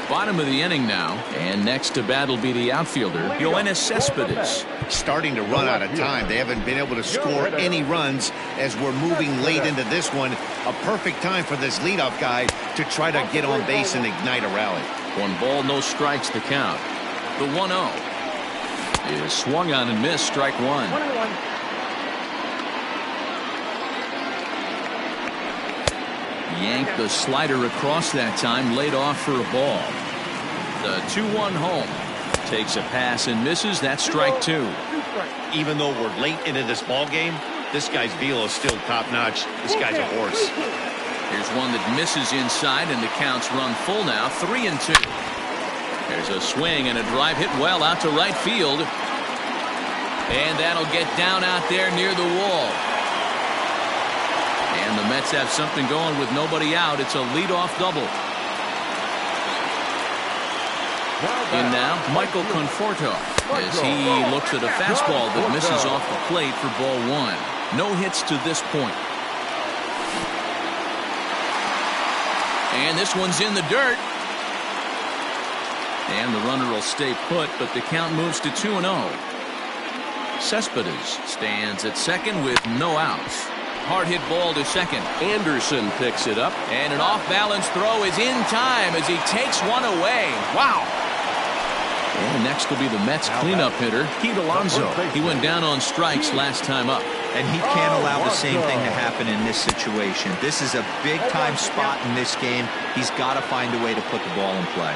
Bottom of the inning now, and next to bat will be the outfielder, Yoenis Cespedes. Starting to run out of time. They haven't been able to score any runs as we're moving late into this one. A perfect time for this leadoff guy to try to get on base and ignite a rally. 1 ball, no strikes to count. The 1-0 is swung on and missed, strike 1. Yanked the slider across that time, laid off for a ball. The 2-1 home. Takes a pass and misses. That's strike 2. Even though we're late into this ball game, this guy's velo is still top-notch. This guy's a horse. Here's one that misses inside, and the count's run full now, 3-2. There's a swing and a drive hit well out to right field. And that'll get down out there near the wall. And the Mets have something going with nobody out. It's a leadoff double. In now, Michael Conforto, as he looks at a fastball that misses off the plate for ball 1. No hits to this point. And this one's in the dirt. And the runner will stay put, but the count moves to 2-0. Cespedes stands at second with no outs. Hard hit ball to second. Anderson picks it up, and an off-balance throw is in time as he takes one away. Wow. And next will be the Mets cleanup hitter, Pete Alonso. He went down on strikes last time up. And he can't allow the same thing to happen in this situation. This is a big-time spot in this game. He's got to find a way to put the ball in play.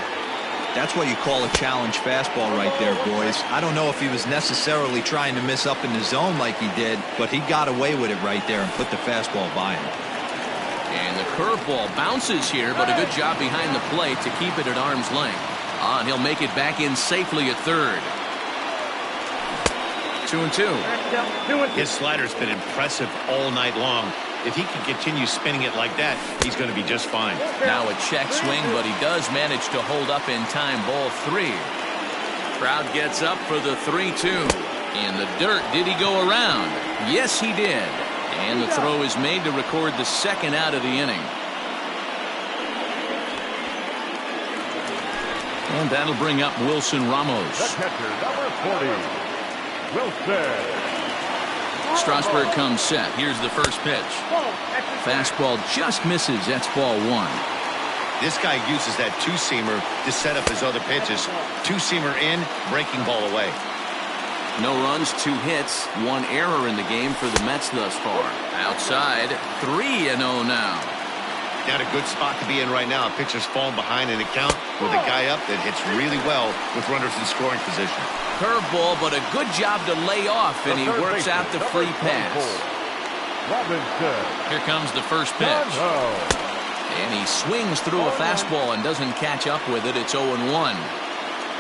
That's what you call a challenge fastball right there, boys. I don't know if he was necessarily trying to miss up in the zone like he did, but he got away with it right there and put the fastball by him. And the curveball bounces here, but a good job behind the plate to keep it at arm's length. And he'll make it back in safely at third. 2-2. His slider's been impressive all night long. If he can continue spinning it like that, he's going to be just fine. Now a check swing, but he does manage to hold up in time. Ball 3. Crowd gets up for the 3-2. In the dirt, did he go around? Yes, he did. And the throw is made to record the second out of the inning. And that'll bring up Wilson Ramos. The catcher, number 40, Wilson. Strasburg comes set. Here's the first pitch. Fastball just misses. That's ball 1. This guy uses that two-seamer to set up his other pitches. Two-seamer in, breaking ball away. No runs, 2 hits, 1 error in the game for the Mets thus far. Outside, 3-0 now. Not a good spot to be in right now. A pitcher's falling behind in the count with a guy up that hits really well with runners in scoring position. Curveball, but a good job to lay off, and he works out the free pass. Here comes the first pitch. And he swings through a fastball and doesn't catch up with it. It's 0-1.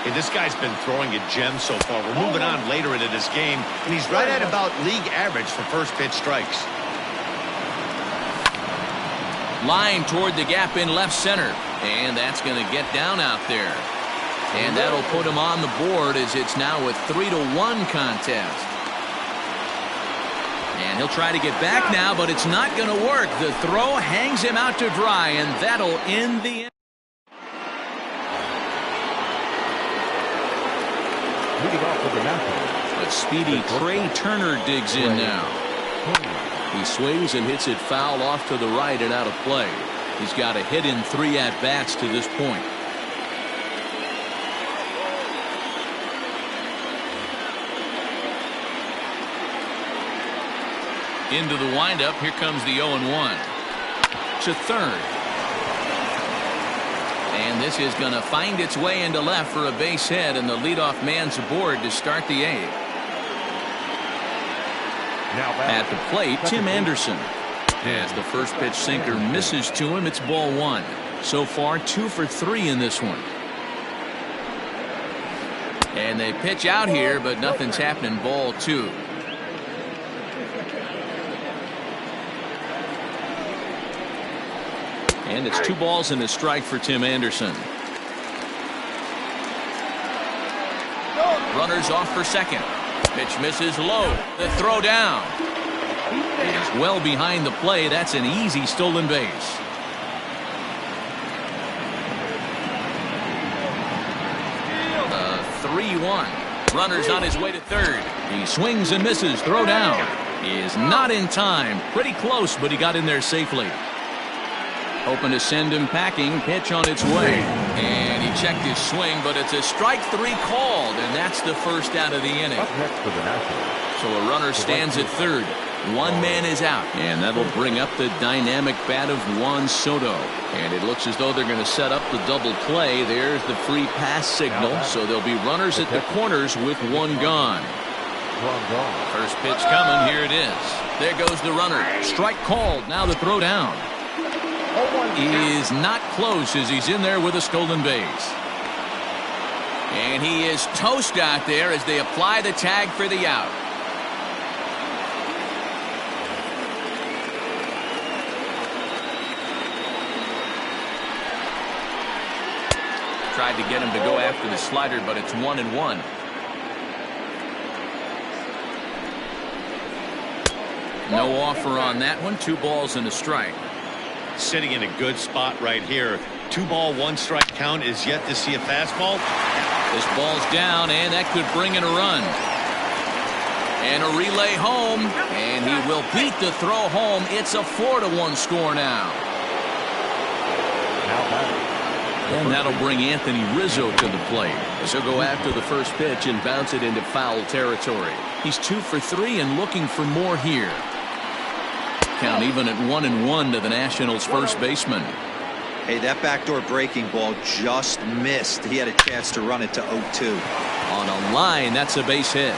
Hey, this guy's been throwing a gem so far. We're moving on later into this game, and he's right at about league average for first pitch strikes. Line toward the gap in left center. And that's going to get down out there. And that'll put him on the board as it's now a 3-1 contest. And he'll try to get back now, but it's not going to work. The throw hangs him out to dry, and that'll end the inning. Leading off with the Nationals. But speedy Trey Turner digs in now. He swings and hits it foul off to the right and out of play. He's got a hit in 3 at-bats to this point. Into the windup. Here comes the 0-1. To third. And this is going to find its way into left for a base hit, and the leadoff man's aboard to start the 8th. At the plate, Tim Anderson. As the first pitch sinker misses to him, it's ball 1. So far, 2 for 3 in this one. And they pitch out here, but nothing's happening. Ball 2. And it's 2 balls and a strike for Tim Anderson. Runners off for second. Pitch misses low. The throw down. He's well behind the play. That's an easy stolen base. A 3-1. Runners on his way to third. He swings and misses. Throw down. He is not in time. Pretty close, but he got in there safely. Hoping to send him packing. Pitch on its way. And he checked his swing, but it's a strike 3 called, and that's the first out of the inning. Up next for the Nationals. So a runner stands at third. 1 man is out, and that'll bring up the dynamic bat of Juan Soto. And it looks as though they're going to set up the double play. There's the free pass signal, so there'll be runners at the corners with 1 gone. First pitch coming. Here it is. There goes the runner. Strike called. Now the throw down. He is not close as he's in there with a stolen base. And he is toast out there as they apply the tag for the out. Tried to get him to go after the slider, but it's 1-1. No offer on that one. 2 balls and a strike. Sitting in a good spot right here. 2 ball, 1 strike count is yet to see a fastball. This ball's down, and that could bring in a run. And a relay home, and he will beat the throw home. It's a 4-1 score now. And that'll bring Anthony Rizzo to the plate. So go after the first pitch and bounce it into foul territory. He's 2 for 3 and looking for more here. Count even at 1-1 to the Nationals' first baseman. Hey, that backdoor breaking ball just missed. He had a chance to run it to 0-2. On a line, that's a base hit.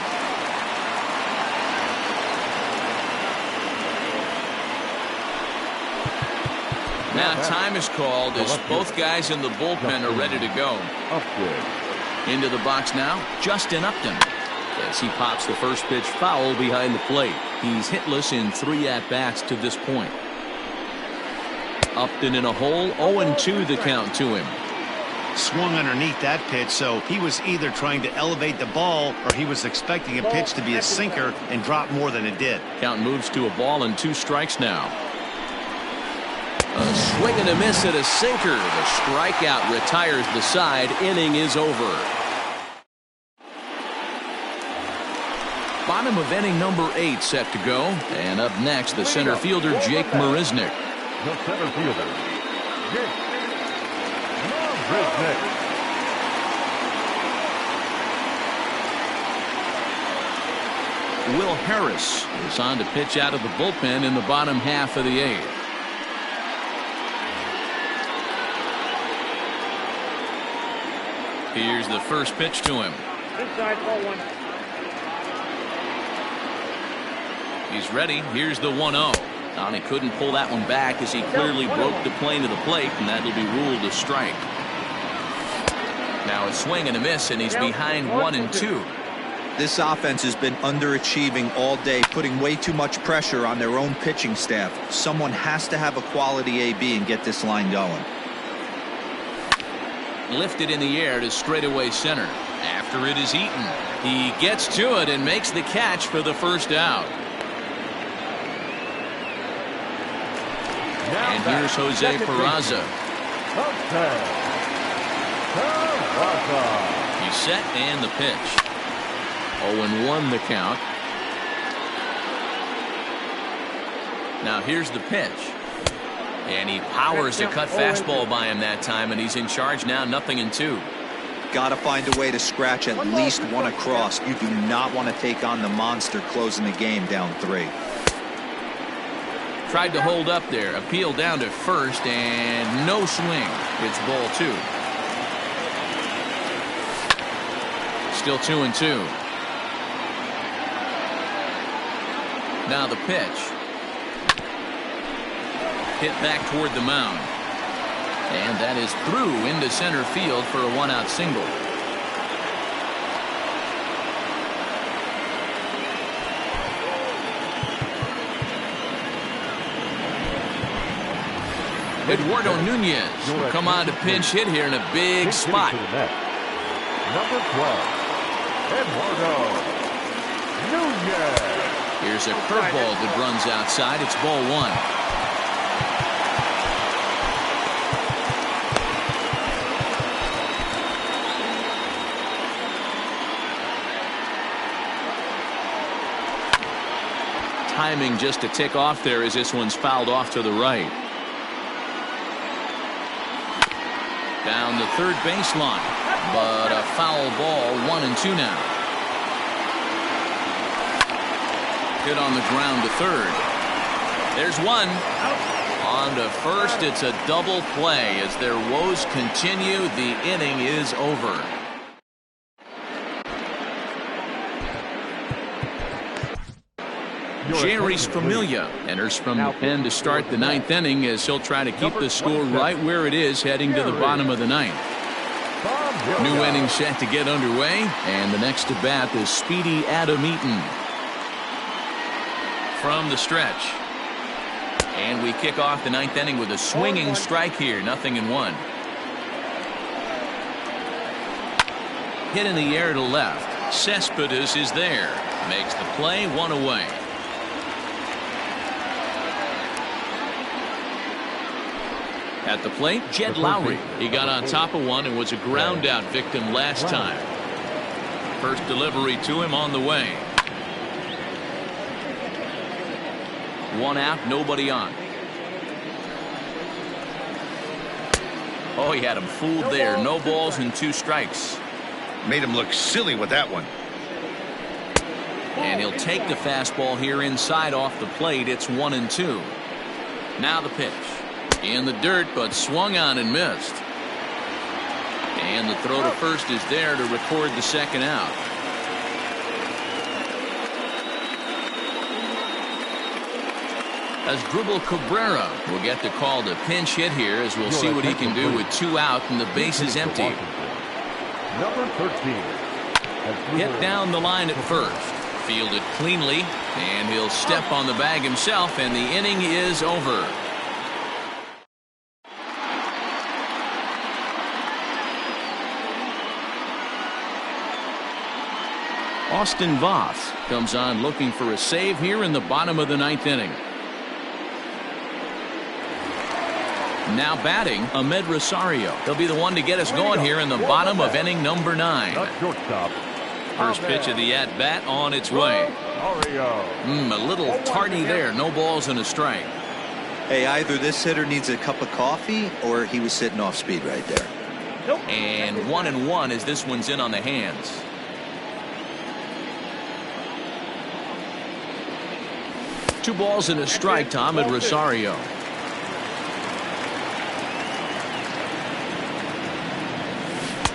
Now time is called as both guys in the bullpen are ready to go. Into the box now, Justin Upton. As he pops the first pitch foul behind the plate. He's hitless in 3 at-bats to this point. Upton in a hole, 0-2 the count to him. Swung underneath that pitch, so he was either trying to elevate the ball or he was expecting a pitch to be a sinker and drop more than it did. Count moves to a ball and 2 strikes now. A swing and a miss at a sinker. The strikeout retires the side. Inning is over. Bottom of inning number 8 set to go. And up next, the center fielder, Jake Marisnick. The center fielder, Jake Marisnick. Will Harris is on to pitch out of the bullpen in the bottom half of the 8th. Here's the first pitch to him. Inside, ball 1. He's ready. Here's the 1-0. And he couldn't pull that one back as he clearly broke the plane to the plate, and that'll be ruled a strike. Now a swing and a miss, and he's behind 1-2. This offense has been underachieving all day, putting way too much pressure on their own pitching staff. Someone has to have a quality AB and get this line going. Lifted in the air to straightaway center. After it is Eaton, he gets to it and makes the catch for the first out. And here's Jose Peraza. He's set and the pitch. 0-1 the count. Now here's the pitch. And he powers a cut fastball by him that time, and he's in charge now, 0-2. Got to find a way to scratch at least one across. You do not want to take on the monster closing the game down 3. Tried to hold up there. Appeal down to first, and no swing. It's ball 2. Still 2-2. Now the pitch. Hit back toward the mound. And that is through into center field for a 1-out single. Eduardo Nunez will come on to pinch hit here in a big spot. Number 12, Eduardo Nunez. Here's a curveball that runs outside. It's ball 1. Timing just a tick off there as this one's fouled off to the right. Down the third baseline, but a foul ball. 1-2 now. Hit on the ground to third. There's one. On to first. It's a double play as their woes continue. The inning is over. Jerry's Familia enters from the pen to start the 9th inning as he'll try to keep the score right where it is heading to the bottom of the 9th. New inning set to get underway, and the next to bat is Speedy Adam Eaton. From the stretch. And we kick off the 9th inning with a swinging strike here, 0-1. Hit in the air to left. Cespedes is there. Makes the play, 1 away. At the plate, Jed Lowry. He got on top of one and was a ground out victim last time. First delivery to him on the way. 1 out, nobody on. Oh, he had him fooled there. No balls and 2 strikes. Made him look silly with that one. And he'll take the fastball here inside off the plate. It's 1-2. Now the pitch. In the dirt, but swung on and missed. And the throw to first is there to record the second out. Asdrubal Cabrera will get the call to pinch hit here as we'll see what he can do with 2 out and the base is empty. Number 13. Hit down the line at first. Fielded cleanly, and he'll step on the bag himself, and the inning is over. Austin Voth comes on looking for a save here in the bottom of the 9th inning. Now batting, Ahmed Rosario. He'll be the one to get us going here in the bottom of inning number 9. First pitch of the at-bat on its way. A little tardy there. No balls and a strike. Hey, either this hitter needs a cup of coffee or he was sitting off speed right there. And 1-1 as this one's in on the hands. Two balls and a strike to Ahmed Rosario.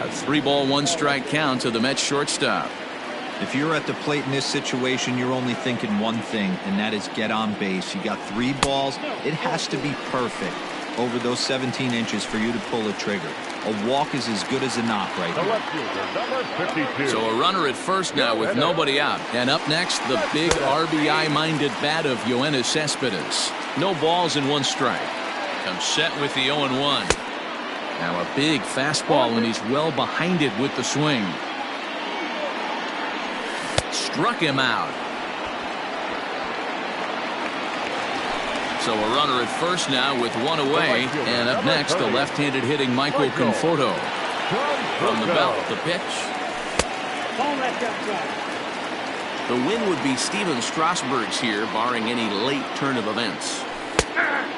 A 3-ball, 1-strike count to the Mets shortstop. If you're at the plate in this situation, you're only thinking one thing, and that is get on base. You got 3 balls. It has to be perfect over those 17 inches for you to pull a trigger. A walk is as good as a knock right The here. left fielder, number 52. So a runner at first now with nobody out. And up next, the big RBI-minded bat of Yoenis Cespedes. No balls and 1 strike. I'm set with the 0-1. Now a big fastball, and he's well behind it with the swing. Struck him out. So a runner at first now with 1 away. And up next, the left-handed hitting Michael Conforto. From the belt, the pitch. The win would be Steven Strasburg's here, barring any late turn of events.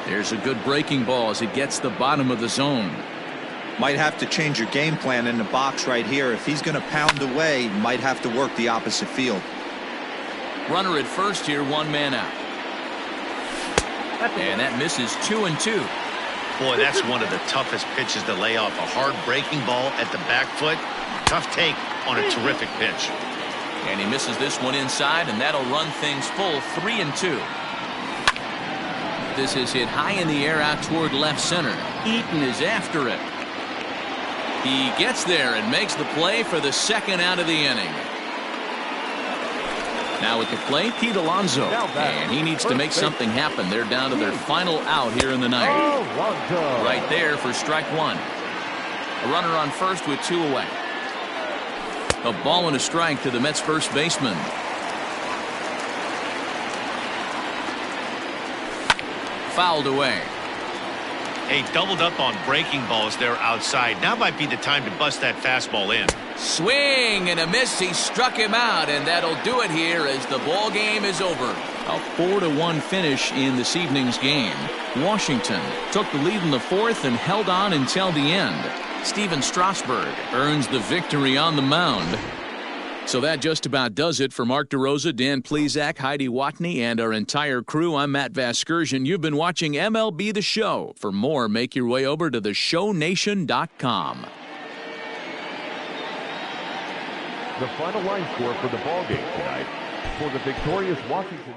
There's a good breaking ball as it gets the bottom of the zone. Might have to change your game plan in the box right here. If he's going to pound away, might have to work the opposite field. Runner at first here, 1 man out. And that misses 2-2. Boy, that's one of the toughest pitches to lay off. A hard breaking ball at the back foot. Tough take on a terrific pitch. And he misses this one inside, and that'll run things full 3-2. This is hit high in the air out toward left center. Eaton is after it. He gets there and makes the play for the 2nd out of the inning. Now at the plate, Pete Alonso, and he needs to make something happen. They're down to their final out here in the ninth. Right there for strike 1. A runner on first with 2 away. A ball and a strike to the Mets first baseman. Fouled away. Hey, doubled up on breaking balls there outside. Now might be the time to bust that fastball in. Swing and a miss. He struck him out, and that'll do it here as the ball game is over. A 4-1 finish in this evening's game. Washington took the lead in the 4th and held on until the end. Steven Strasburg earns the victory on the mound. So that just about does it for Mark DeRosa, Dan Plesac, Heidi Watney, and our entire crew. I'm Matt Vasgersian. You've been watching MLB The Show. For more, make your way over to theshownation.com. The final line score for the ballgame tonight for the victorious Washington.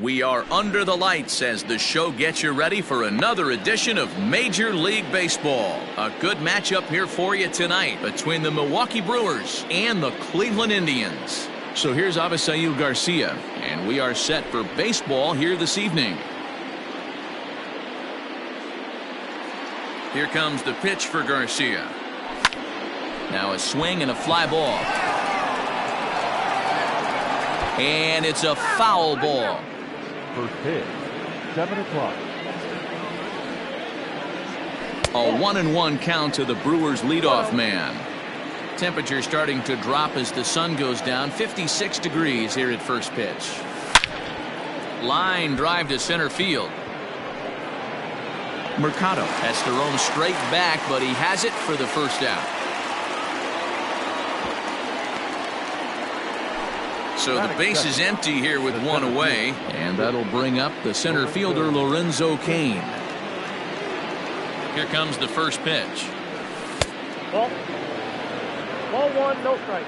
We are under the lights as the show gets you ready for another edition of Major League Baseball. A good matchup here for you tonight between the Milwaukee Brewers and the Cleveland Indians. So here's Avisail Garcia, and we are set for baseball here this evening. Here comes the pitch for Garcia. Now a swing and a fly ball. And it's a foul ball. First pitch, 7 o'clock. A 1-1 count to the Brewers leadoff man. Temperature starting to drop as the sun goes down. 56 degrees here at first pitch. Line drive to center field. Mercado has to roam straight back, but he has it for the first out. So the base is empty here with one away, and that'll bring up the center fielder Lorenzo Cain. Here comes the first pitch. Ball 1, no strike.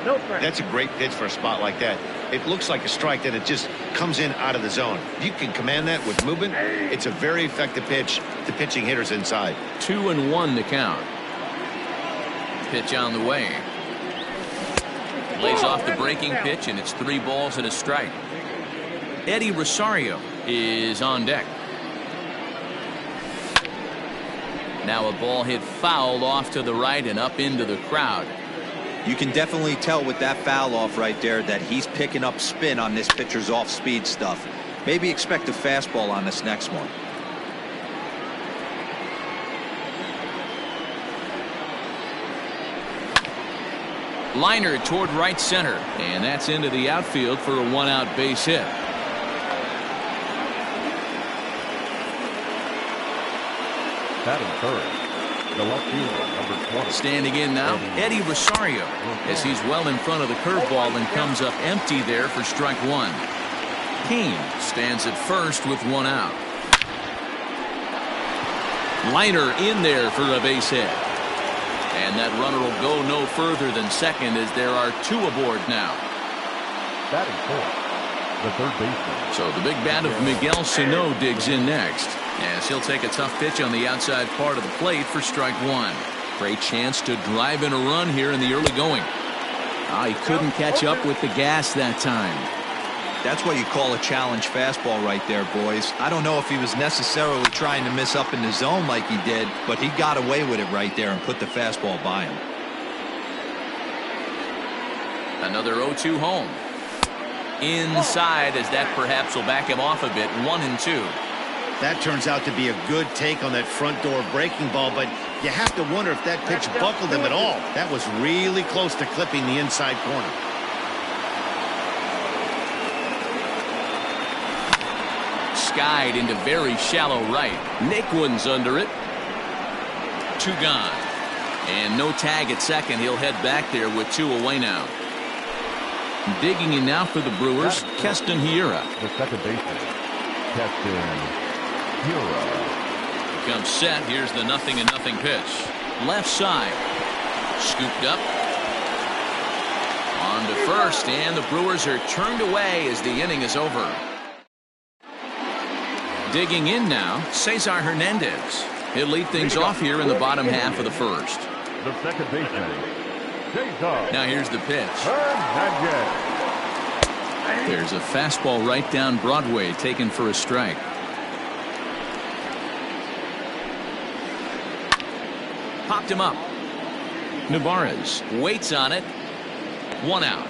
No strike. That's a great pitch for a spot like that. It looks like a strike that it just comes in out of the zone. If you can command that with movement, it's a very effective pitch to pitching hitters inside. 2-1 the count. Pitch on the way. Lays off the breaking pitch, and it's 3 balls and a strike. Eddie Rosario is on deck. Now a ball hit foul off to the right and up into the crowd. You can definitely tell with that foul off right there that he's picking up spin on this pitcher's off-speed stuff. Maybe expect a fastball on this next one. Liner toward right center, and that's into the outfield for a 1-out base hit. Batting third, the left fielder, number 20. Standing in now, Eddie Rosario, as he's well in front of the curveball and comes up empty there for strike 1. Cain stands at first with 1 out. Liner in there for a base hit. And that runner will go no further than second as there are 2 aboard now. Batting fourth, the third baseman. So the big bat of Miguel Sano digs in next, as he'll take a tough pitch on the outside part of the plate for strike 1. Great chance to drive in a run here in the early going. He couldn't catch up with the gas that time. That's what you call a challenge fastball right there, boys. I don't know if he was necessarily trying to miss up in the zone like he did, but he got away with it right there and put the fastball by him. Another 0-2 home. Inside, as that perhaps will back him off a bit. 1-2. That turns out to be a good take on that front door breaking ball, but you have to wonder if that pitch buckled him at all. That was really close to clipping the inside corner. Skied into very shallow right. Naquin's under it. 2 gone. And no tag at second. He'll head back there with 2 away now. Digging in now for the Brewers, Keston Hiura. The second baseman, Keston Hiura. Comes set. Here's the 0-0 pitch. Left side. Scooped up. On to first, and the Brewers are turned away as the inning is over. Digging in now, Cesar Hernandez. He'll lead things off here in the bottom half of the first. The second baseman, Cesar. Now here's the pitch. Hernandez. There's a fastball right down Broadway taken for a strike. Popped him up. Narvaez waits on it. 1 out.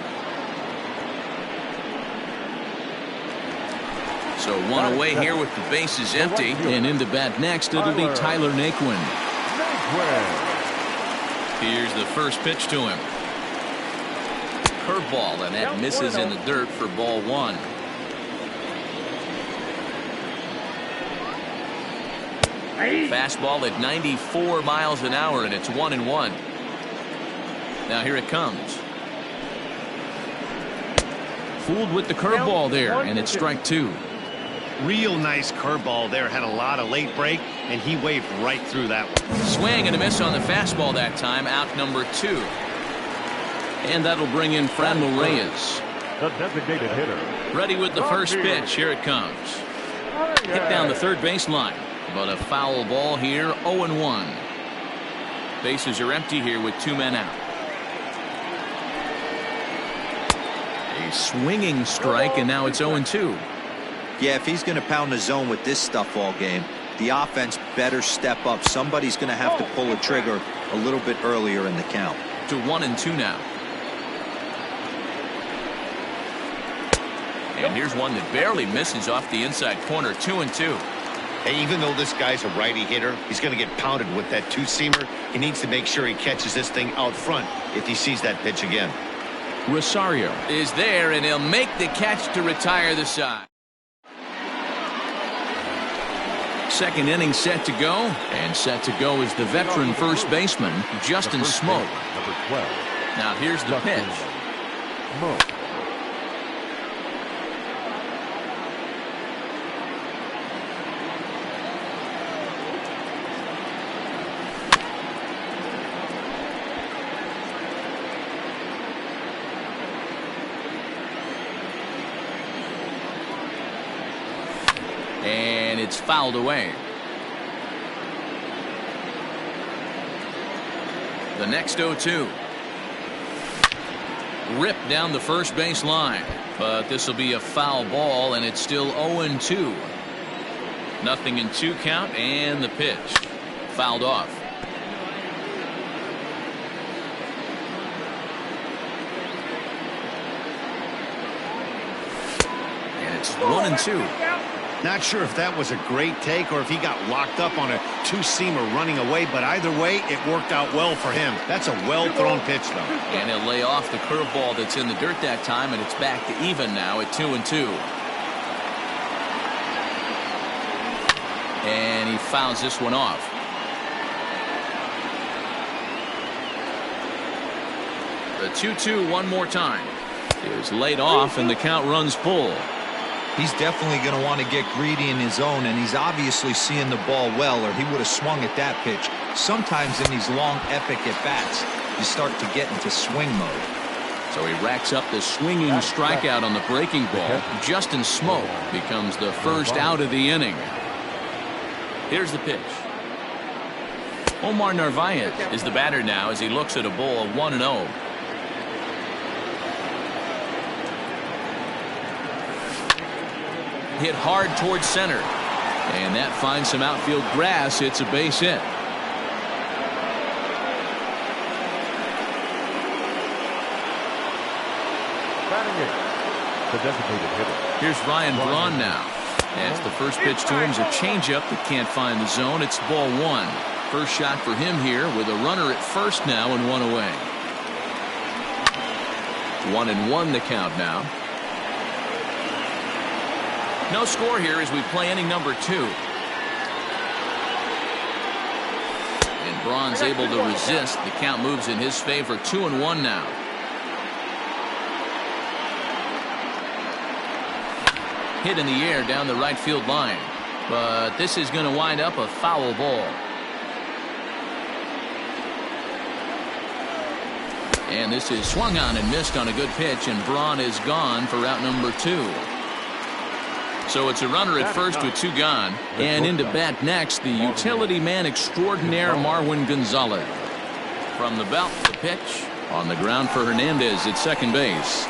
So 1 away here with the bases empty. And in to bat next, it'll be Tyler Naquin. Here's the first pitch to him. Curveball, and that misses in the dirt for ball 1. Fastball at 94 miles an hour, and it's 1-1. Now here it comes. Fooled with the curveball there, and it's strike 2. Real nice curveball there. Had a lot of late break. and he waved right through that one. Swing and a miss on the fastball that time, out number 2. And that'll bring in Franmil Reyes. The designated hitter. Ready with the first pitch. Here it comes. Hit down the third baseline, but a foul ball here, 0-1. Bases are empty here with 2 men out. A swinging strike, and now it's 0-2. Yeah, if he's going to pound the zone with this stuff all game, the offense better step up. Somebody's going to have to pull a trigger a little bit earlier in the count. To 1-2 now. And here's one that barely misses off the inside corner, 2-2. Hey, even though this guy's a righty hitter, he's going to get pounded with that two-seamer. He needs to make sure he catches this thing out front if he sees that pitch again. Rosario is there, and he'll make the catch to retire the side. Second inning set to go, and set to go is the veteran first baseman, Justin Smoke. Number 12. Now here's the pitch. Smoke. And it's fouled away. The next 0-2. Ripped down the first base line, but this will be a foul ball, and it's still 0-2. 0-2 count, and the pitch fouled off. And it's 1-2. Not sure if that was a great take or if he got locked up on a two-seamer running away, but either way, it worked out well for him. That's a well-thrown pitch, though. And he'll lay off the curveball that's in the dirt that time, and it's back to even now at 2-2. And he fouls this one off. The 2-2 one more time. Is laid off, and the count runs full. He's definitely going to want to get greedy in his zone, and he's obviously seeing the ball well, or he would have swung at that pitch. Sometimes in these long, epic at-bats, you start to get into swing mode. So he racks up the swinging strikeout on the breaking ball. Justin Smoke becomes the first out of the inning. Here's the pitch. Omar Narvaez is the batter now as he looks at a ball of 1-0. Hit hard towards center, and that finds some outfield grass. It's a base hit. Batting it. The designated hitter. Here's Ryan Braun now. As the first pitch to him is a changeup that can't find the zone. It's ball 1. First shot for him here with a runner at first now and 1 away. 1-1 the count now. No score here as we play inning number 2. And Braun's able to resist. The count moves in his favor, 2-1 now. Hit in the air down the right field line. But this is going to wind up a foul ball. And this is swung on and missed on a good pitch, and Braun is gone for out number 2. So it's a runner at first with 2 gone. And into bat next, the utility man extraordinaire, Marwin Gonzalez. From the belt, the pitch on the ground for Hernandez at second base.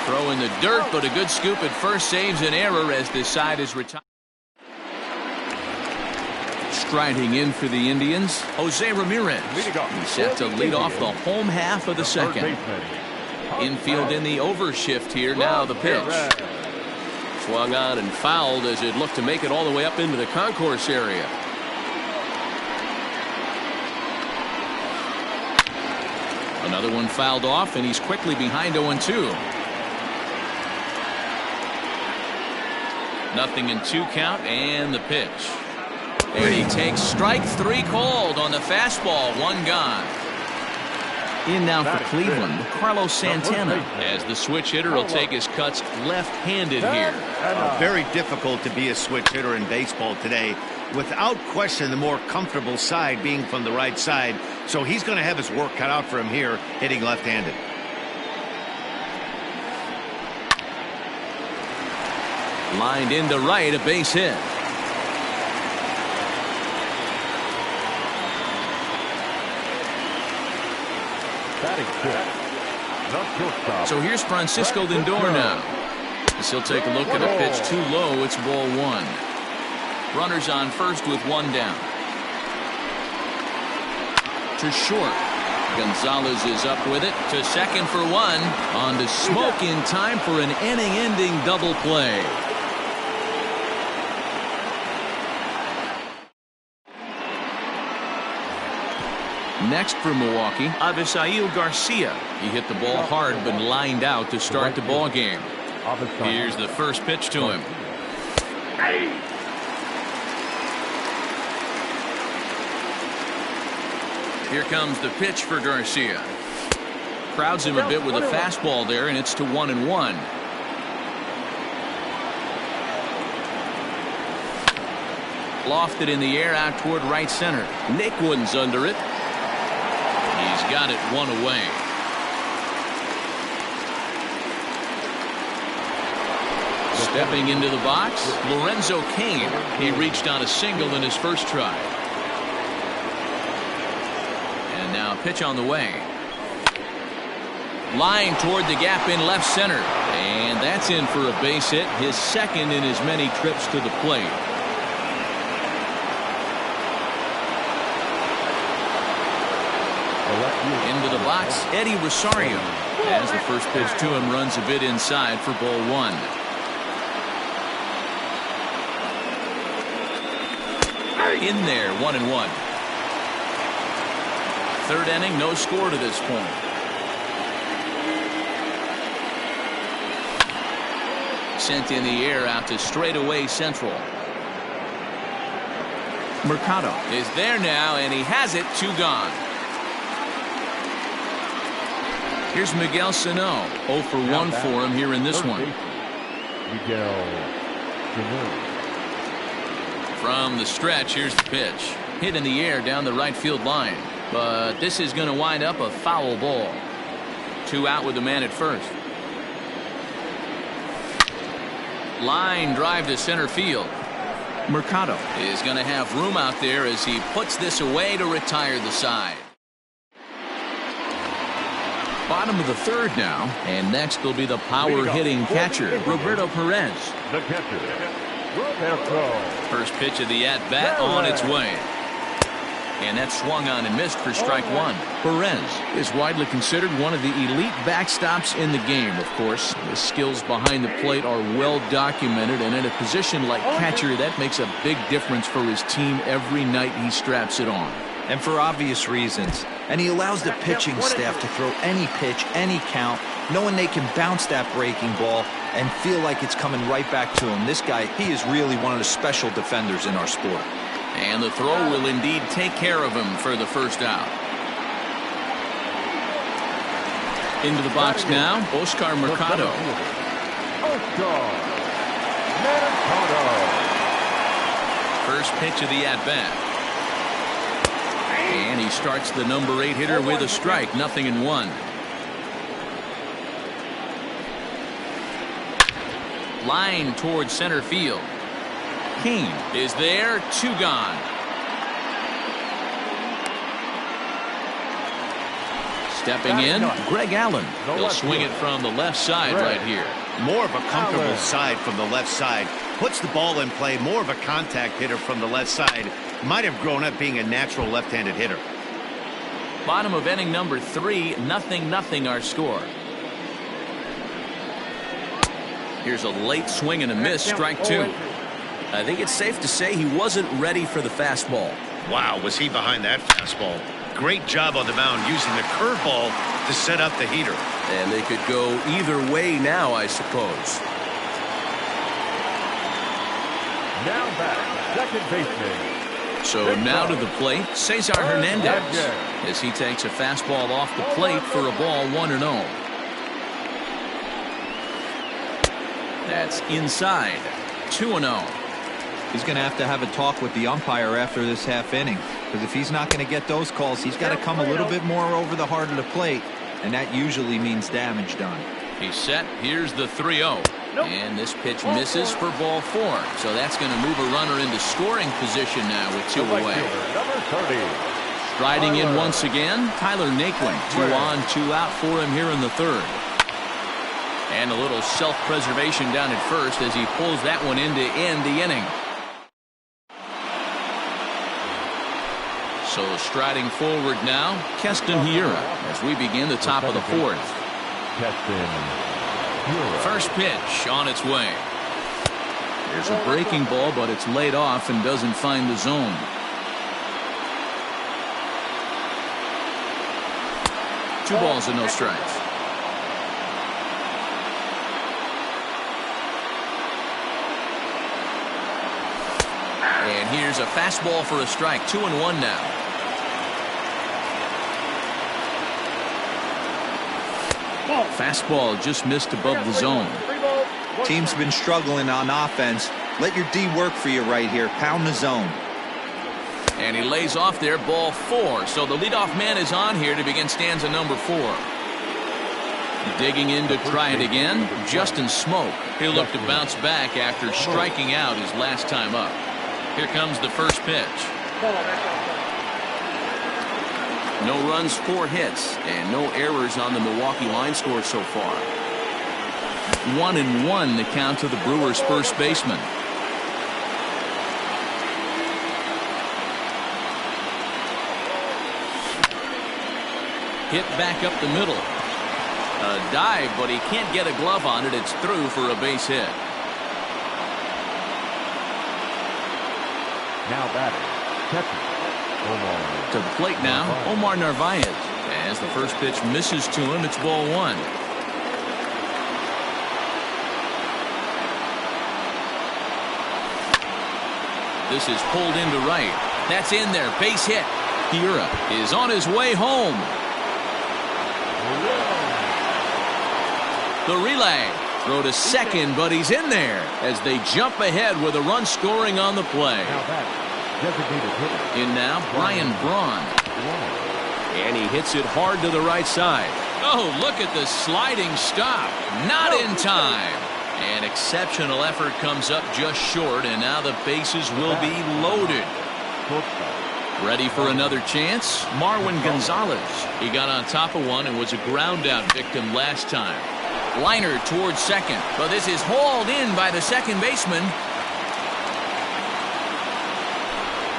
Throw in the dirt, but a good scoop at first saves an error as this side is retired. Striding in for the Indians, Jose Ramirez. He's set to lead off the home half of the second. Infield in the overshift here. Now the pitch. Swung on and fouled as it looked to make it all the way up into the concourse area. Another one fouled off, and he's quickly behind 0-2. 0-2 count, and the pitch. And he takes strike 3 called on the fastball. 1 gone. In now for Cleveland, Carlos Santana, as the switch hitter will take his cuts left-handed here. Very difficult to be a switch hitter in baseball today. Without question, the more comfortable side being from the right side. So he's going to have his work cut out for him here, hitting left-handed. Lined into right, a base hit. So here's Francisco Lindor now. As he'll take a look at a pitch too low. It's ball one. Runners on first with one down. To short. Gonzalez is up with it. To second for one. On to Smoke in time for an inning-ending double play. Next for Milwaukee, Avisail Garcia. He hit the ball hard but lined out to start the ball game. Here's the first pitch to him. Here comes the pitch for Garcia. Crowds him a bit with a fastball there, and it's to 1-1. Lofted in the air out toward right center. Nick Wooden's under it. He's got it one away. Stepping into the box, Lorenzo Cain. He reached on a single in his first try. And now pitch on the way. Line toward the gap in left center. And that's in for a base hit, his second in as many trips to the plate. Into the box, Eddie Rosario. As the first pitch to him runs a bit inside for ball one. In there, 1-1. Third inning, no score to this point. Sent in the air out to straightaway central. Mercado is there now, and he has it. 2 gone. Here's Miguel Sano. 0 for 1 for him here in this one. Miguel Sano. From the stretch, here's the pitch. Hit in the air down the right field line. But this is going to wind up a foul ball. 2 out with the man at first. Line drive to center field. Mercado is going to have room out there as he puts this away to retire the side. Bottom of the third now, and next will be the power-hitting catcher, Roberto Perez. The catcher, Roberto. First pitch of the at-bat on its way. And that swung on and missed for strike one. Perez is widely considered one of the elite backstops in the game, of course. The skills behind the plate are well documented, and in a position like catcher, that makes a big difference for his team every night he straps it on. And for obvious reasons. And he allows the pitching staff to throw any pitch, any count, knowing they can bounce that breaking ball and feel like it's coming right back to him. This guy, he is really one of the special defenders in our sport. And the throw will indeed take care of him for the first out. Into the box now, Oscar Mercado. Oscar Mercado. First pitch of the at-bat. And he starts the number 8 hitter with a strike, 0-1. Line towards center field. Cain is there, 2 gone. Stepping in, Greg Allen. He'll swing it from the left side right here. More of a comfortable side from the left side. Puts the ball in play. More of a contact hitter from the left side. Might have grown up being a natural left-handed hitter. Bottom of inning number 3, 0-0 our score. Here's a late swing and a miss, strike 2. I think it's safe to say he wasn't ready for the fastball. Wow, was he behind that fastball. Great job on the mound using the curveball to set up the heater. And they could go either way now, I suppose. Now back, second baseman. So now to the plate, Cesar Hernandez, as he takes a fastball off the plate for a ball, 1-0. That's inside, 2-0. He's going to have a talk with the umpire after this half inning, because if he's not going to get those calls, he's got to come a little bit more over the heart of the plate, and that usually means damage done. He's set. Here's the 3-0. And this pitch misses for ball 4. So that's going to move a runner into scoring position now with 2 away. Number 30. Striding in once again, Tyler Naquin. 2 on, 2 out for him here in the 3rd. And a little self-preservation down at first as he pulls that one in to end the inning. So striding forward now, Keston Hiura as we begin the top of the 4th. Keston Hiura. First pitch on its way. There's a breaking ball, but it's laid off and doesn't find the zone. Two balls and no strikes. And here's a fastball for a strike. 2-1 now. Fastball just missed above the zone. Team's been struggling on offense. Let your D work for you right here. Pound the zone. And he lays off there, ball 4. So the leadoff man is on here to begin stanza number 4. Digging in to try it again, Justin Smoke. He'll look to bounce back after striking out his last time up. Here comes the first pitch. No runs, 4 hits, and no errors on the Milwaukee line score so far. 1-1 the count to the Brewers' first baseman. Hit back up the middle. A dive, but he can't get a glove on it. It's through for a base hit. Now batting, catcher, Omar. To the plate now, Omar Narvaez. As the first pitch misses to him, it's ball 1. This is pulled into right. That's in there. Base hit. Hiura is on his way home. The relay. Throw to second, but he's in there as they jump ahead with a run scoring on the play. Now batting, designated hitter. In now, Brian Braun. And he hits it hard to the right side. Oh, look at the sliding stop. Not in time. An exceptional effort comes up just short, and now the bases will be loaded. Ready for another chance? Marwin Gonzalez. He got on top of one and was a ground out victim last time. Liner towards second, but this is hauled in by the second baseman.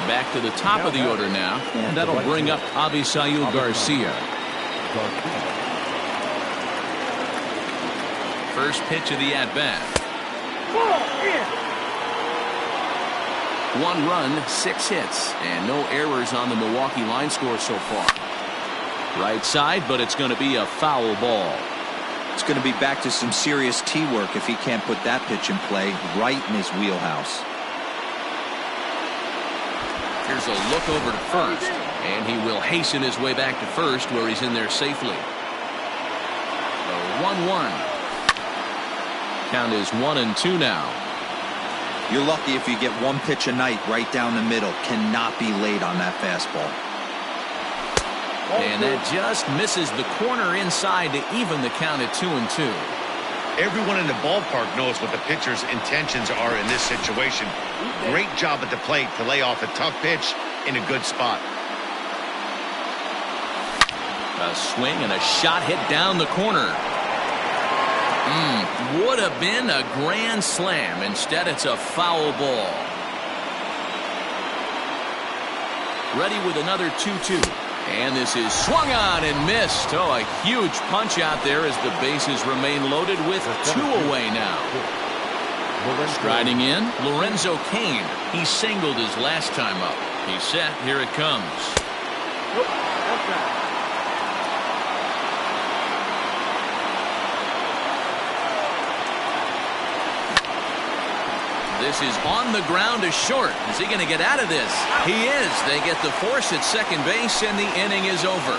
Back to the top of the order now, and that'll bring up Avisail Garcia. First pitch of the at-bat. 1 run, 6 hits, and no errors on the Milwaukee line score so far. Right side, but it's going to be a foul ball. It's going to be back to some serious tee work if he can't put that pitch in play right in his wheelhouse. Here's a look over to first, and he will hasten his way back to first where he's in there safely. 1-1. Count is 1-2 now. You're lucky if you get one pitch a night right down the middle. Cannot be late on that fastball. And that just misses the corner inside to even the count at 2-2. Everyone in the ballpark knows what the pitcher's intentions are in this situation. Great job at the plate to lay off a tough pitch in a good spot. A swing and a shot hit down the corner. Would have been a grand slam. Instead, it's a foul ball. Ready with another 2-2. And this is swung on and missed. Oh, a huge punch out there as the bases remain loaded with 2 away now. Striding in, Lorenzo Cain. He singled his last time up. He's set. Here it comes. This is on the ground to short. Is he going to get out of this? He is. They get the force at second base, and the inning is over.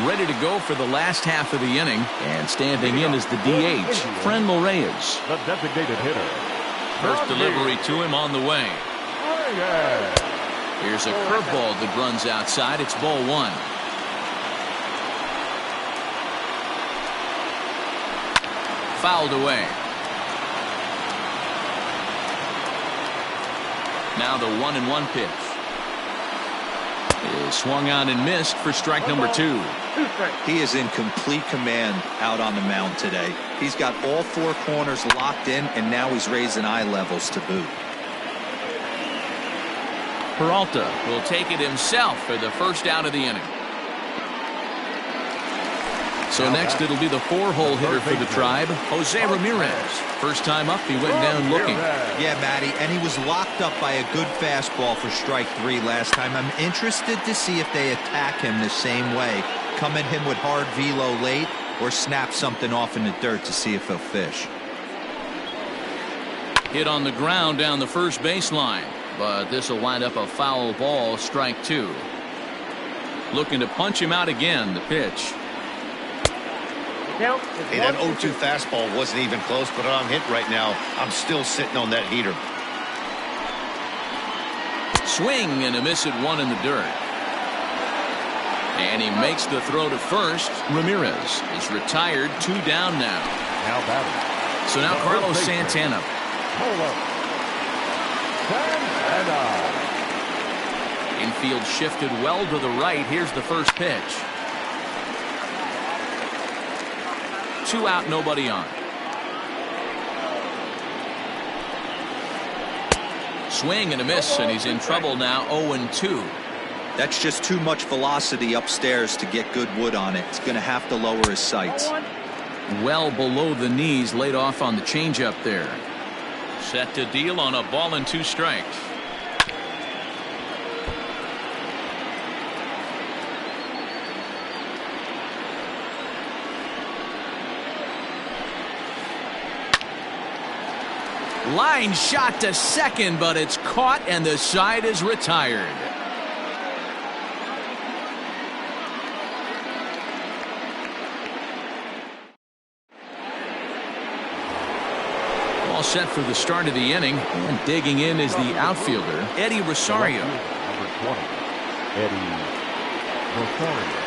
Ready to go for the last half of the inning. And standing in is the DH, Franmil Reyes. The designated hitter. First delivery to him on the way. Here's a curveball that runs outside. It's ball one. Fouled away. Now the 1-1 pitch is swung on and missed for strike number 2. He is in complete command out on the mound today. He's got all 4 corners locked in, and now he's raising eye levels to boot. Peralta will take it himself for the first out of the inning. So next it'll be the 4-hole hitter for the Tribe, Jose Ramirez. First time up, he went down looking. Yeah, Matty, and he was locked up by a good fastball for strike 3 last time. I'm interested to see if they attack him the same way. Come at him with hard velo late or snap something off in the dirt to see if he'll fish. Hit on the ground down the first baseline, but this will wind up a foul ball, strike 2. Looking to punch him out again, the pitch. Hey, that 0-2 fastball wasn't even close, but I'm hit right now. I'm still sitting on that heater. Swing and a miss at 1 in the dirt. And he makes the throw to first. Ramirez is retired, 2 down now. Now batting. So now Carlos Santana. Infield shifted well to the right. Here's the first pitch. 2 out, nobody on. Swing and a miss, and he's in trouble now, 0-2. That's just too much velocity upstairs to get good wood on it. It's going to have to lower his sights. Well below the knees, laid off on the changeup there. Set to deal on a ball and 2 strikes. Line shot to second, but it's caught and the side is retired. All set for the start of the inning, and digging in is the outfielder, Eddie Rosario. Number 20, Eddie Rosario.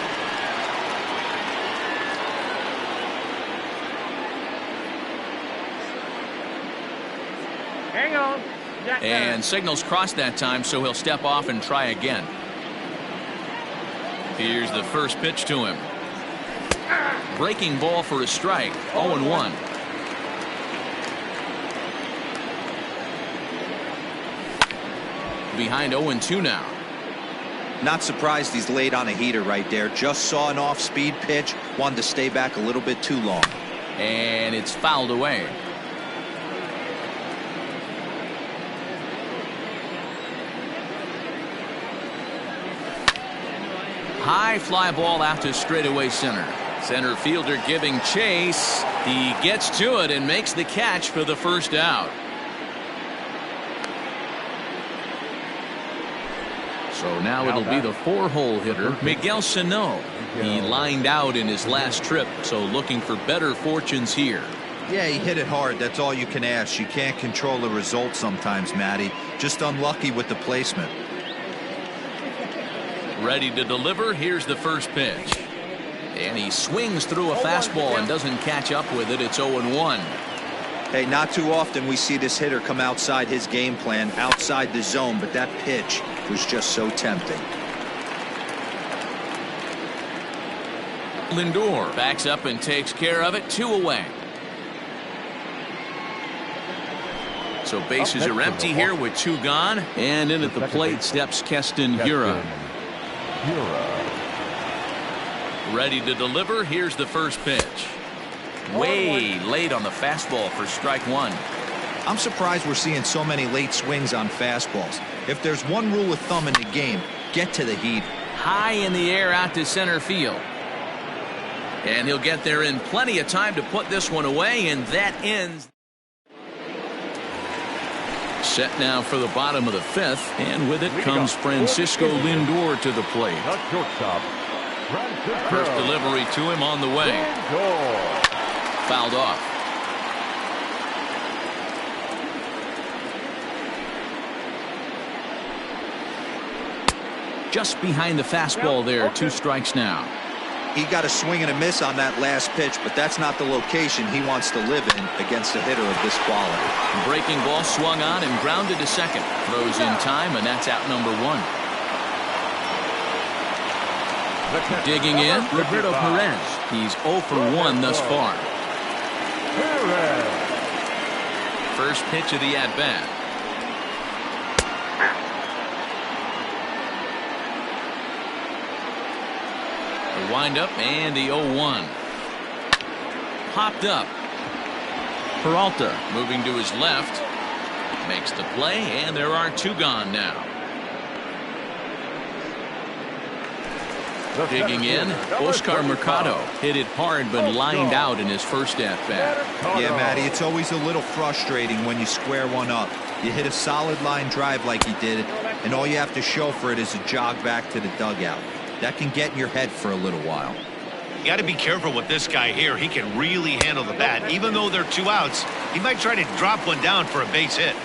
Hang on. And signals crossed that time, so he'll step off and try again. Here's the first pitch to him. Breaking ball for a strike, 0-1. Behind 0-2 now. Not surprised he's laid on a heater right there. Just saw an off-speed pitch. Wanted to stay back a little bit too long. And it's fouled away. High fly ball out to straightaway center. Center fielder giving chase. He gets to it and makes the catch for the first out. So now it'll be the 4-hole hitter, Miguel Sano. He lined out in his last trip, so looking for better fortunes here. Yeah, he hit it hard. That's all you can ask. You can't control the result sometimes, Matty. Just unlucky with the placement. Ready to deliver. Here's the first pitch. And he swings through a fastball and doesn't catch up with it. It's 0-1. Hey, not too often we see this hitter come outside his game plan, outside the zone, but that pitch was just so tempting. Lindor backs up and takes care of it. 2 away. So bases are empty here with 2 gone. And in at the plate steps Keston Hiura. Ready to deliver. Here's the first pitch. Way late on the fastball for strike 1. I'm surprised we're seeing so many late swings on fastballs. If there's one rule of thumb in the game, get to the heat. High in the air out to center field. And he'll get there in plenty of time to put this one away, and that ends. Set now for the bottom of the 5th, and with it comes Francisco Lindor to the plate. The shortstop, First delivery to him on the way. Fouled off. Just behind the fastball there. 2 strikes now. He got a swing and a miss on that last pitch, but that's not the location he wants to live in against a hitter of this quality. Breaking ball swung on and grounded to second. Throws in time, and that's out number 1. Digging in, Roberto Perez. He's 0 for 1 thus far. First pitch of the at-bat. The windup and the 0-1. Popped up. Peralta moving to his left. Makes the play, and there are 2 gone now. Digging in, Oscar Mercado hit it hard but lined out in his first at-bat. Yeah, Matty, it's always a little frustrating when you square one up. You hit a solid line drive like he did, and all you have to show for it is a jog back to the dugout. That can get in your head for a little while. You got to be careful with this guy here. He can really handle the bat. Even though they're 2 outs, he might try to drop one down for a base hit.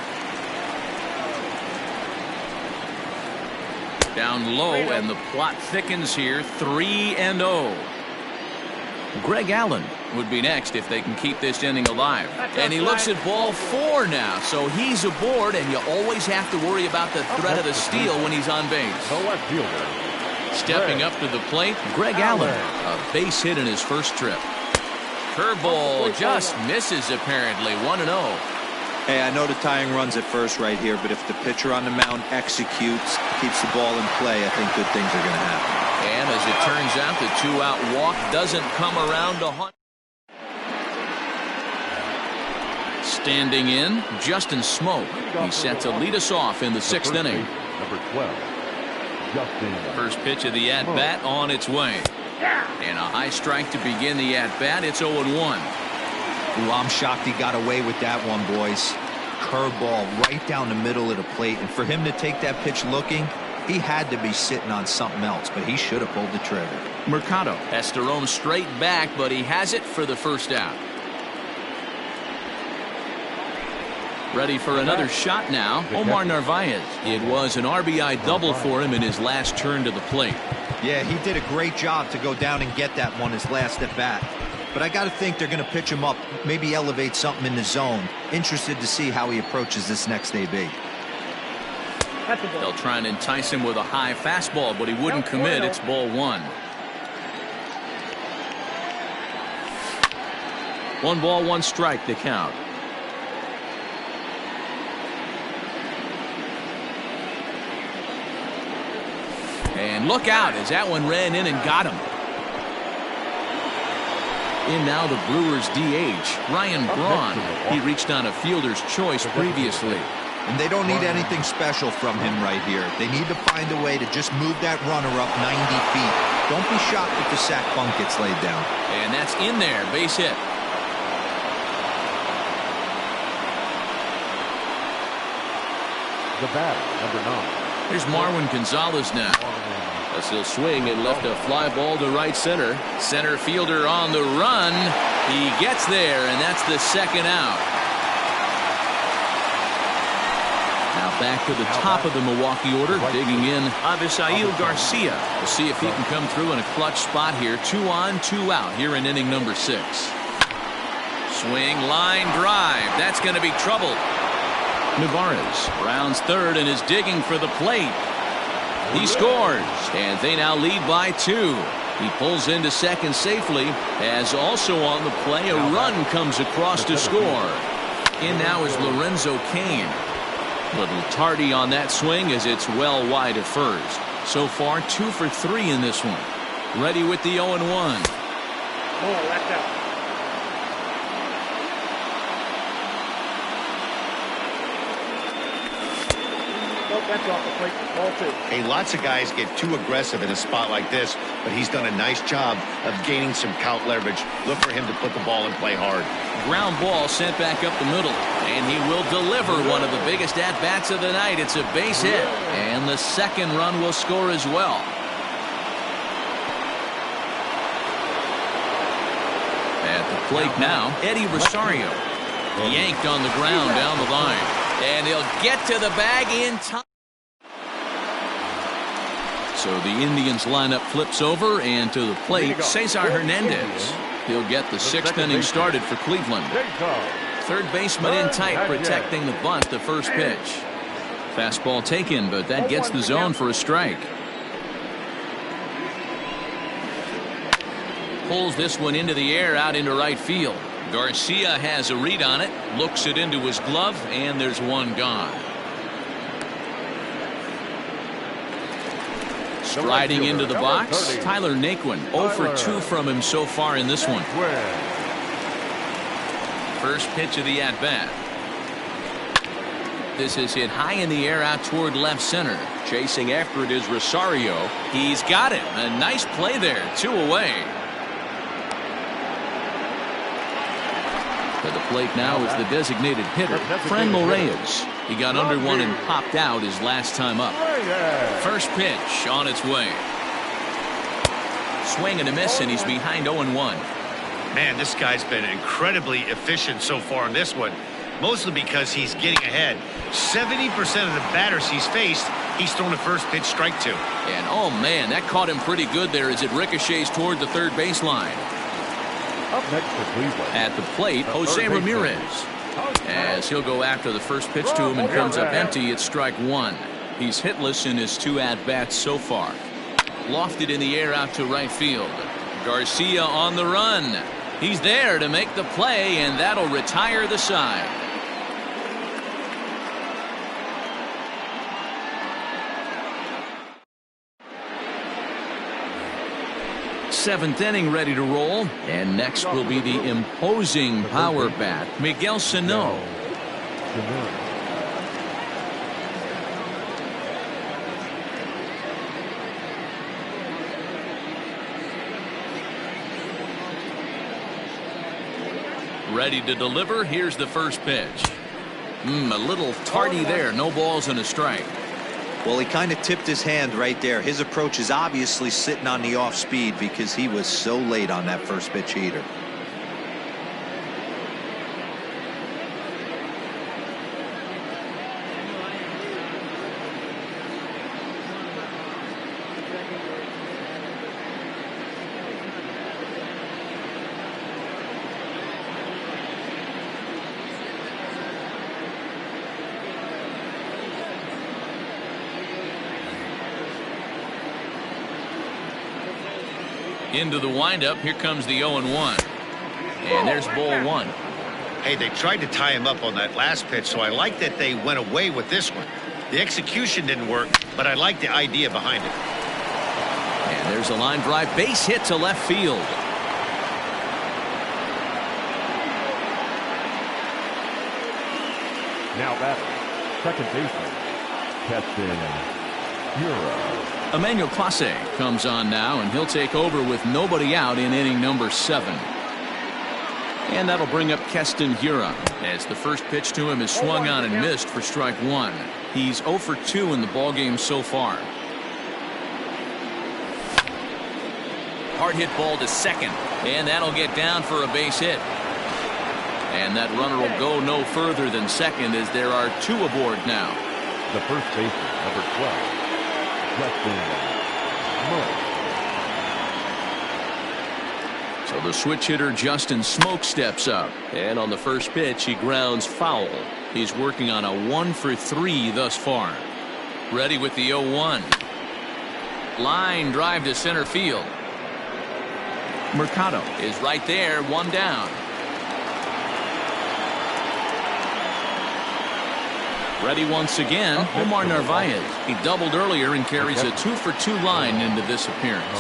Down low, and the plot thickens here. 3-0. Greg Allen would be next if they can keep this inning alive. And he looks at ball 4 now, so he's aboard, and you always have to worry about the threat of the steal when he's on base. Stepping up to the plate, Greg Allen. A base hit in his first trip. Curveball just misses apparently. 1-0. Hey, I know the tying run's at first right here, but if the pitcher on the mound executes, keeps the ball in play, I think good things are going to happen. And as it turns out, the 2-out walk doesn't come around to hunt. Standing in, Justin Smoak. He's set to lead us off in the 6th inning. Number 12, Justin. First pitch of the at-bat on its way. And a high strike to begin the at-bat. It's 0-1. Ooh, I'm shocked he got away with that one, boys. Curveball right down the middle of the plate, and for him to take that pitch looking, he had to be sitting on something else, but he should have pulled the trigger. Mercado has to roam straight back, but he has it for the first out. Ready for another shot now, Omar Narvaez. It was an RBI double for him in his last turn to the plate. Yeah, he did a great job to go down and get that one his last at bat. But I got to think they're going to pitch him up, maybe elevate something in the zone. Interested to see how he approaches this next AB. They'll try and entice him with a high fastball, but he wouldn't commit. It's ball 1. 1 ball, 1 strike, the count. And look out as that one ran in and got him. In now the Brewers DH, Ryan Braun. He reached on a fielder's choice previously. And they don't need anything special from him right here. They need to find a way to just move that runner up 90 feet. Don't be shocked if the sac bunt gets laid down. And that's in there, base hit. The batter, number 9. Here's Marwin Gonzalez now. As he'll swing and left a fly ball to right center. Center fielder on the run. He gets there, and that's the 2nd out. Now back to the top of the Milwaukee order, digging in Avisail Garcia. We'll see if he can come through in a clutch spot here. 2 on, 2 out here in inning number 6. Swing, line drive. That's going to be trouble. Navarez rounds third and is digging for the plate. He scores, and they now lead by 2. He pulls into second safely, as also on the play a run comes across to score. In now is Lorenzo Cain. Little tardy on that swing as it's well wide of first. So far 2 for 3 in this one. Ready with the 0-1. Oh, that's out. That's off the plate. Ball 2. Hey, lots of guys get too aggressive in a spot like this, but he's done a nice job of gaining some count leverage. Look for him to put the ball and play hard. Ground ball sent back up the middle, and he will deliver one of the biggest at-bats of the night. It's a base hit, and the 2nd run will score as well. plate now, Eddie Rosario. Yanked on the ground down the line. And he'll get to the bag in time. So the Indians lineup flips over, and to the plate, Cesar Hernandez. He'll get the sixth inning started for Cleveland. Third baseman in tight, protecting the bunt, the first pitch. Fastball taken, but that gets the zone for a strike. Pulls this one into the air out into right field. Garcia has a read on it, looks it into his glove, and there's one gone. Striding into the box, Tyler Naquin. 0 for 2 from him so far in this one. First pitch of the at-bat. This is hit high in the air out toward left center. Chasing after it is Rosario. He's got it. A nice play there. 2 away. To the plate now is the designated hitter, Franmil Reyes. He got under one and popped out his last time up. First pitch on its way. Swing and a miss, and he's behind 0-1. Man, this guy's been incredibly efficient so far in this one, mostly because he's getting ahead. 70% of the batters he's faced, he's thrown a first pitch strike to. And oh man, that caught him pretty good there as it ricochets toward the third baseline. Up next for Cleveland. At the plate, Jose Ramirez. As he'll go after the first pitch to him and comes up empty, it's strike 1. He's hitless in his 2 at-bats so far. Lofted in the air out to right field. Garcia on the run. He's there to make the play, and that'll retire the side. Seventh inning ready to roll, and next will be the imposing power bat, Miguel Sano. Ready to deliver. Here's the first pitch. A little tardy there. No balls and a strike. Well, he kind of tipped his hand right there. His approach is obviously sitting on the off speed because he was so late on that first pitch heater. Into the windup. Here comes the 0-1. And there's ball 1. Hey, they tried to tie him up on that last pitch, so I like that they went away with this one. The execution didn't work, but I like the idea behind it. And there's a line drive base hit to left field. Now batter, second baseman, Keston Hiura. Emmanuel Clase comes on now, and he'll take over with nobody out in inning number 7. And that'll bring up Keston Hiura as the first pitch to him is swung on and missed for strike 1. He's 0 for 2 in the ballgame so far. Hard hit ball to second, and that'll get down for a base hit. And that runner will go no further than second as there are 2 aboard now. The first baseman, number 12. So the switch hitter Justin Smoke steps up, and on the first pitch he grounds foul. He's working on a 1 for 3 thus far. Ready with the 0-1. Line drive to center field. Mercado is right there, 1 down. Ready once again, Omar Narvaez. He doubled earlier and carries a 2 for 2 line into this appearance.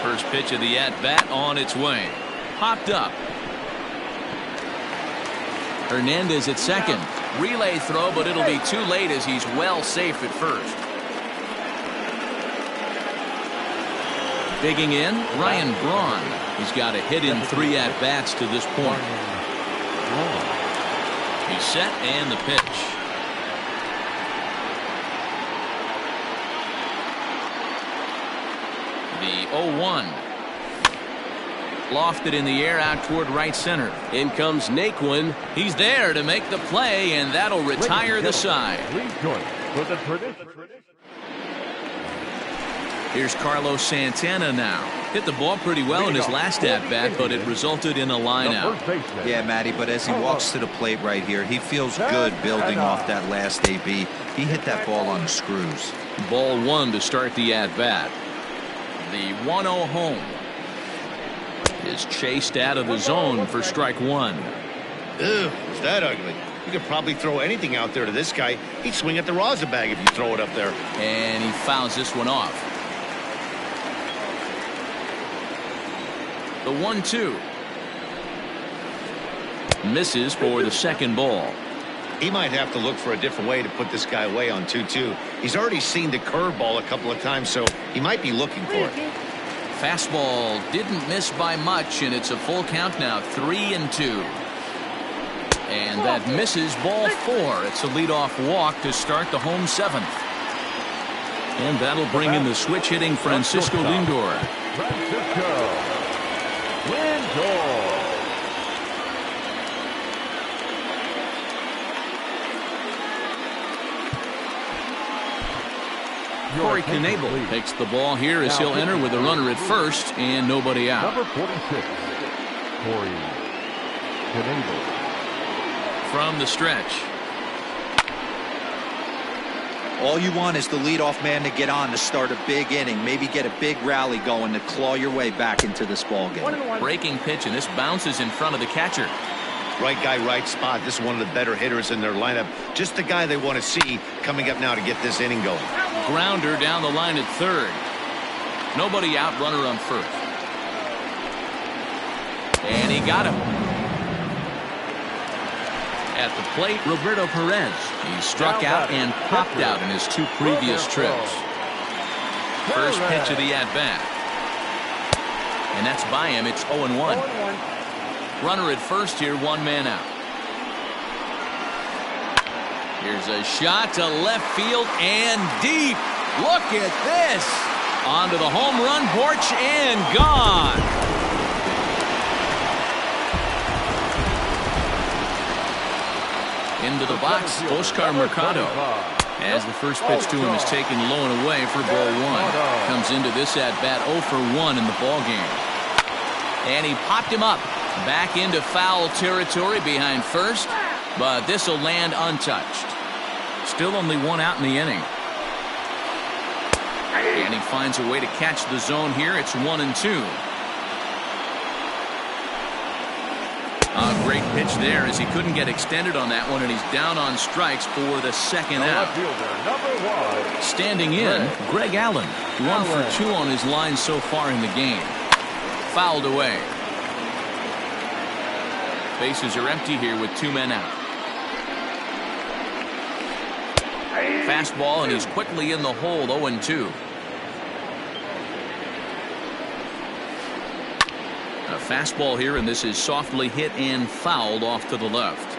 First pitch of the at-bat on its way. Popped up. Hernandez at second. Relay throw, but it'll be too late as he's well safe at first. Digging in, Ryan Braun. He's got a hit in 3 at-bats to this point. He's set, and the pitch. The 0-1. Lofted in the air out toward right center. In comes Naquin. He's there to make the play, and that'll retire the side. Please join for the tradition. Here's Carlos Santana now. Hit the ball pretty well in his last at-bat, but it resulted in a line out. Yeah, Matty, but as he walks to the plate right here, he feels good building off that last AB. He hit that ball on the screws. Ball one to start the at-bat. The 1-0 home is chased out of the zone for strike one. Ew, is that ugly? You could probably throw anything out there to this guy. He'd swing at the rosin bag if you throw it up there. And he fouls this one off. The 1-2. Misses for the second ball. He might have to look for a different way to put this guy away on 2-2. He's already seen the curveball a couple of times, so he might be looking for it. Fastball didn't miss by much, and it's a full count now, 3-2. And that misses ball four. It's a leadoff walk to start the home seventh. And that'll bring in the switch hitting Francisco Lindor. Francisco Lindor. Corey Knebel takes the ball here as he'll enter with a runner at first and nobody out. Number 46, Corey Knebel. From the stretch. All you want is the leadoff man to get on to start a big inning, maybe get a big rally going to claw your way back into this ball game. Breaking pitch, and this bounces in front of the catcher. Right guy, right spot. This is one of the better hitters in their lineup. Just the guy they want to see coming up now to get this inning going. Grounder down the line at third. Nobody out, runner on first. And he got him. At the plate, Roberto Perez. He struck out and popped out in his two previous trips. First pitch of the at-bat. And that's by him. It's 0-1. Runner at first here, one man out. Here's a shot to left field and deep. Look at this. Onto the home run porch and gone. Into the box, Oscar Mercado. As the first pitch to him is taken low and away for ball one. Comes into this at-bat 0 for 1 in the ball game. And he popped him up. Back into foul territory behind first. But this will land untouched. Still only one out in the inning. And he finds a way to catch the zone here. It's 1-2. A great pitch there as he couldn't get extended on that one, and he's down on strikes for the second out. Standing in, Greg Allen. 1 for 2 on his line so far in the game. Fouled away. Bases are empty here with 2 men out. Fastball, and he's quickly in the hole, 0-2. A fastball here, and this is softly hit and fouled off to the left.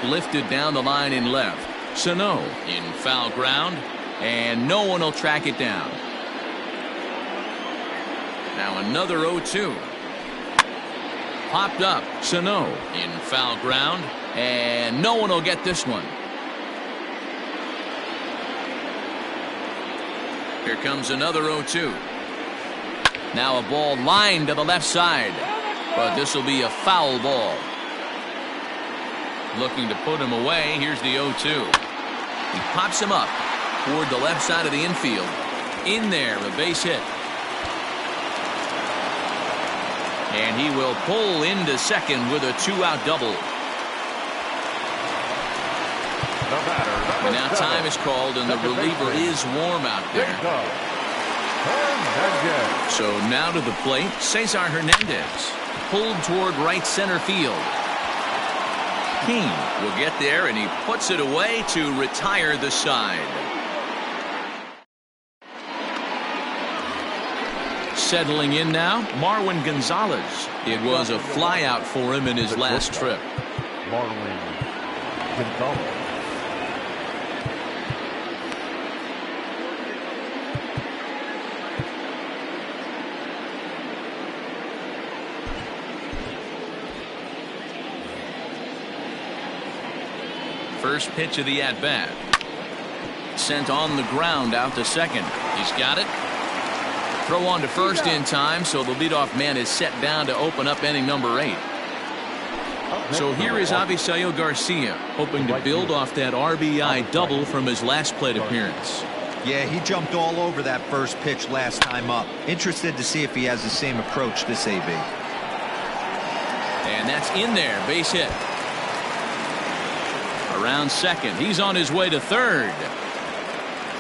Lifted down the line in left. Sano in foul ground, and no one will track it down. Now another 0-2. Popped up. Sano in foul ground, and no one will get this one. Here comes another 0-2. Now a ball lined to the left side, but this will be a foul ball. Looking to put him away. Here's the 0-2. He pops him up toward the left side of the infield. In there, a base hit. And he will pull into second with a 2-out double. And now time is called, and the reliever is warm out there. So now to the plate, Cesar Hernandez. Pulled toward right center field. King will get there, and he puts it away to retire the side. Settling in now, Marwin Gonzalez. It was a flyout for him in his last trip. Marwin Gonzalez. First pitch of the at-bat. Sent on the ground out to second. He's got it. Throw on to first in time, so the leadoff man is set down to open up inning number 8. So here is Avisail Garcia, hoping to build off that RBI double from his last plate appearance. Yeah, he jumped all over that first pitch last time up. Interested to see if he has the same approach this AB. And that's in there, base hit. Around second, he's on his way to third.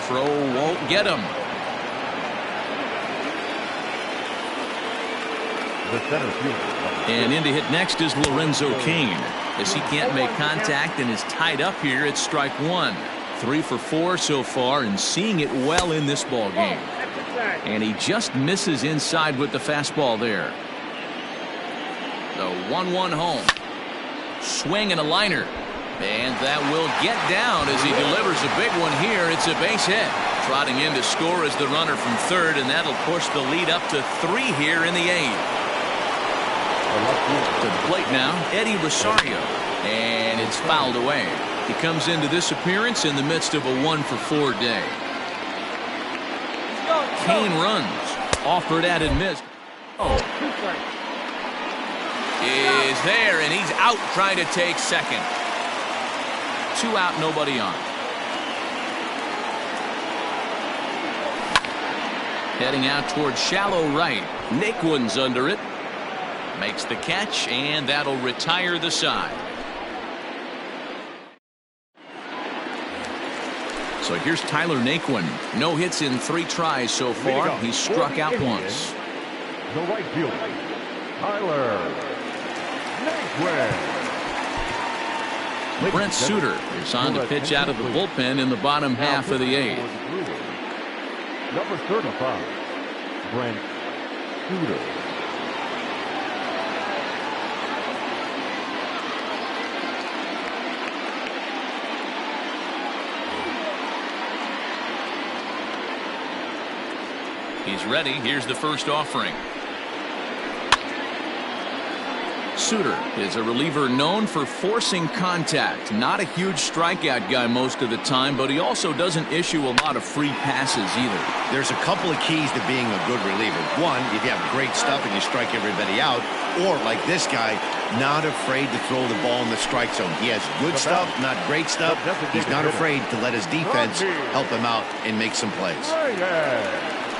Throw won't get him. And in to hit next is Lorenzo Cain. As he can't make contact and is tied up here, it's strike 1. 3 for 4 so far and seeing it well in this ball game. And he just misses inside with the fastball there. The 1-1 home. Swing and a liner. And that will get down as he delivers a big one here. It's a base hit. Trotting in to score is the runner from third, and that'll push the lead up to 3 here in the 8th. To the plate now, Eddie Rosario. And it's fouled away. He comes into this appearance in the midst of a 1-for-4 day. Cain runs. Offered at and missed. Is there, and he's out trying to take second. 2 out, nobody on. Heading out towards shallow right. Naquin's under it. Makes the catch, and that'll retire the side. So here's Tyler Naquin. No hits in 3 tries so far. He's struck out once. The right fielder, Tyler Naquin. Brent Suter is on to pitch out of the bullpen in the bottom half of the 8th. Number 35, Brent Suter. He's ready. Here's the first offering. Suter is a reliever known for forcing contact. Not a huge strikeout guy most of the time, but he also doesn't issue a lot of free passes either. There's a couple of keys to being a good reliever. One, if you have great stuff and you strike everybody out, or like this guy, not afraid to throw the ball in the strike zone. He has good stuff, not great stuff. He's not afraid to let his defense help him out and make some plays.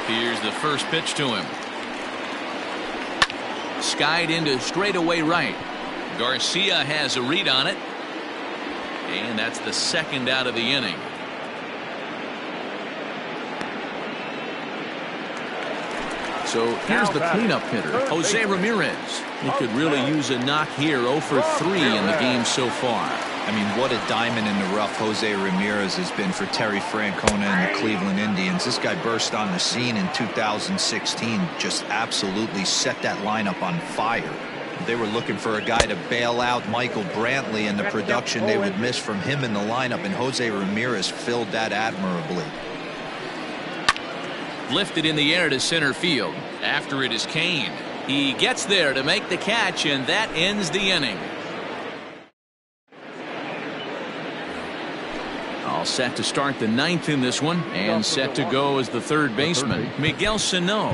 Here's the first pitch to him. Skied into straightaway right. Garcia has a read on it. And that's the second out of the inning. So here's the cleanup hitter, Jose Ramirez. He could really use a knock here. 0 for 3 in the game so far. I mean, what a diamond in the rough Jose Ramirez has been for Terry Francona and the Cleveland Indians. This guy burst on the scene in 2016, just absolutely set that lineup on fire. They were looking for a guy to bail out Michael Brantley and the production they would miss from him in the lineup, and Jose Ramirez filled that admirably. Lifted in the air to center field. After it is Cain. He gets there to make the catch, and that ends the inning. All set to start the 9th in this one, and set to go as the third baseman, Miguel Sano.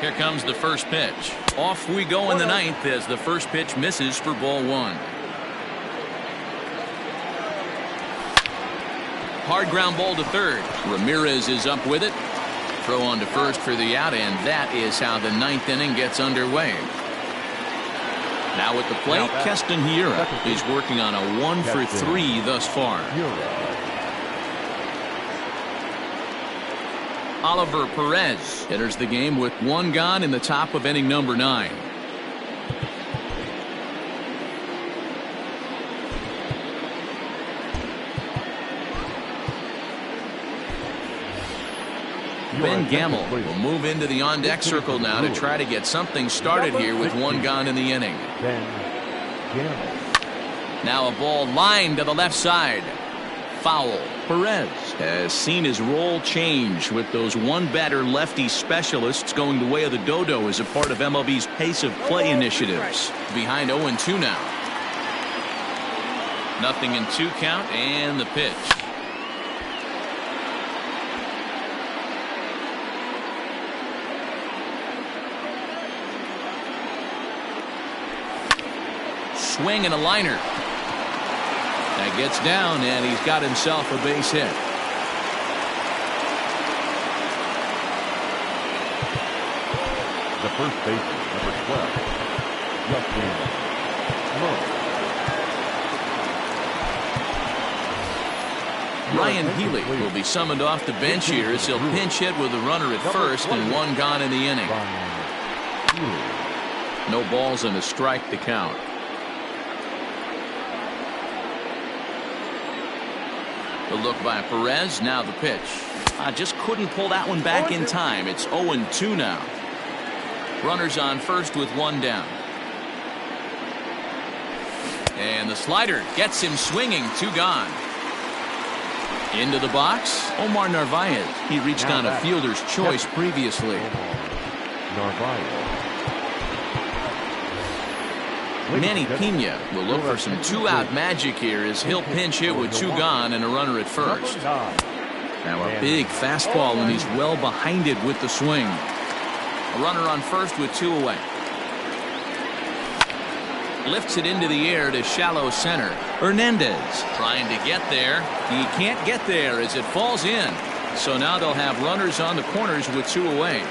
Here comes the first pitch. Off we go in the 9th as the first pitch misses for ball 1. Hard ground ball to third. Ramirez is up with it. Throw on to first for the out, and that is how the 9th inning gets underway. Now at the plate, Keston Hiura is working on a 1 for 3 thus far. Oliver Perez enters the game with 1 gone in the top of inning number 9. Ben Gamble will move into the on-deck circle now to try to get something started here with 1 gone in the inning. Now a ball lined to the left side. Foul. Perez has seen his role change with those one-batter lefty specialists going the way of the dodo as a part of MLB's pace of play initiatives. Behind 0-2 now. 0-2 count and the pitch. Swing and a liner. That gets down, and he's got himself a base hit. The first baseman, number 12, Justin Lowe. Ryan Healy will be summoned off the bench here as he'll pinch hit with a runner at first and one gone in the inning. No balls and a strike to count. The look by Perez, now the pitch. Just couldn't pull that one back in time. It's 0-2 now. Runners on first with one down. And the slider gets him swinging, two gone. Into the box, Omar Narvaez. He reached on a fielder's choice previously. Narvaez. Manny Pena will look for some two-out magic here as he'll pinch hit with two gone and a runner at first. Now a big fastball, and he's well behind it with the swing. A runner on first with two away. Lifts it into the air to shallow center. Hernandez trying to get there. He can't get there as it falls in. So now they'll have runners on the corners with two away.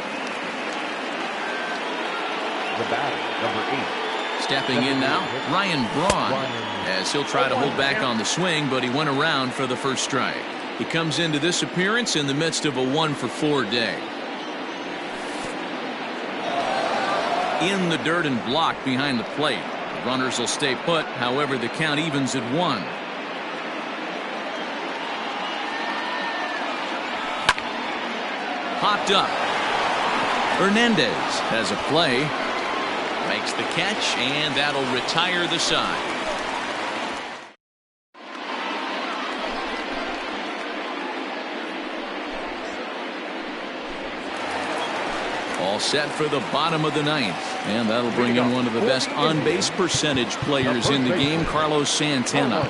The batter, number 8. Stepping in now, Ryan Braun, as he'll try to hold back on the swing, but he went around for the first strike. He comes into this appearance in the midst of a 1-for-4 day. In the dirt and blocked behind the plate. The runners will stay put, however the count evens at 1. Popped up. Hernandez has a play. Makes the catch, and that'll retire the side. All set for the bottom of the ninth, and that'll bring in one of the best on-base percentage players in the game, Carlos Santana.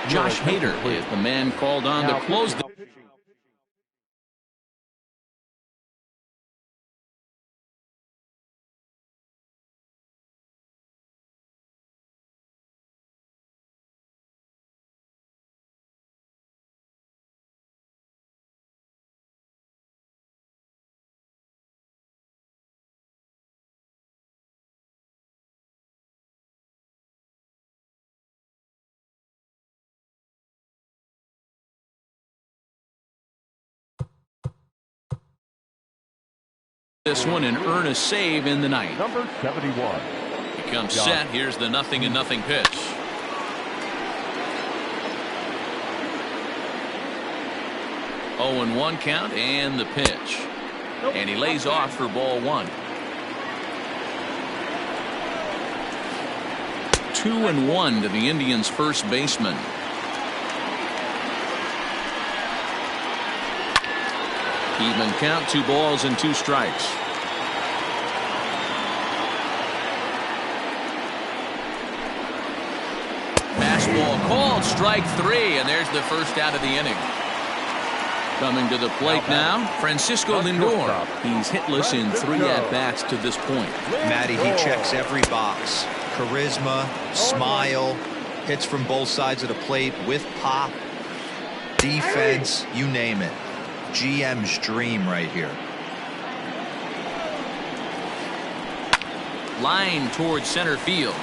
Josh Hader is the man called on to close the this one and earn a save in the ninth. Number 71. He comes set. Here's the 0-0 pitch. Oh, and 1 count and the pitch. And he lays off for ball 1. 2-1 to the Indians' first baseman. Even count, 2 balls and 2 strikes. Fastball called, strike 3, and there's the first out of the inning. Coming to the plate now, Francisco Lindor. He's hitless in 3 at-bats to this point. Matty, he checks every box. Charisma, smile, hits from both sides of the plate with pop, defense, you name it. GM's dream right here. Line towards center field.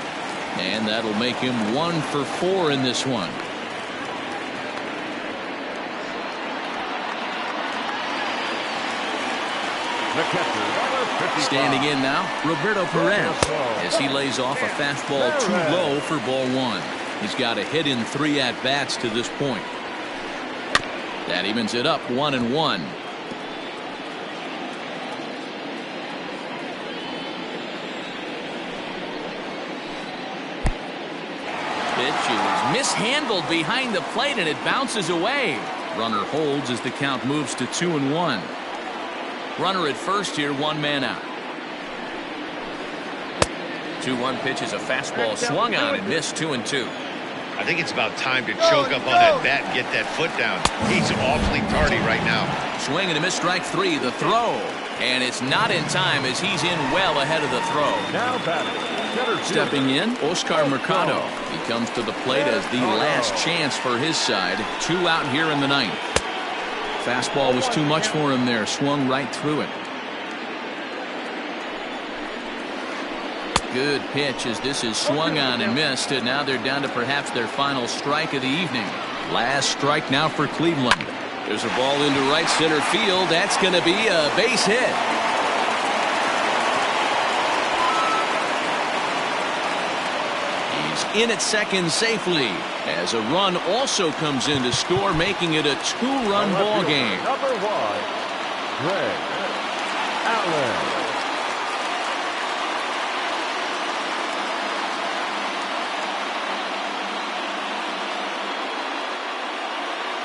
And that'll make him 1 for 4 in this one. Standing in now, Roberto Perez, as he lays off a fastball too low for ball 1. He's got a hit in 3 at-bats to this point. That evens it up 1-1. Pitch is mishandled behind the plate and it bounces away. Runner holds as the count moves to 2-1. Runner at first here, 1 man out. 2-1 pitch is a fastball swung on and missed. 2-2. I think it's about time to choke up on that bat and get that foot down. He's awfully tardy right now. Swing and a miss, strike 3. The throw. And it's not in time as he's in well ahead of the throw. Now batting, stepping in, Oscar Mercado. He comes to the plate as the last chance for his side. 2 out here in the 9th. Fastball was too much for him there. Swung right through it. Good pitch as this is swung on and missed, and now they're down to perhaps their final strike of the evening. Last strike now for Cleveland. There's a ball into right center field. That's going to be a base hit. He's in at second safely as a run also comes in to score, making it a 2-run ball game. Number 1, Greg Allen.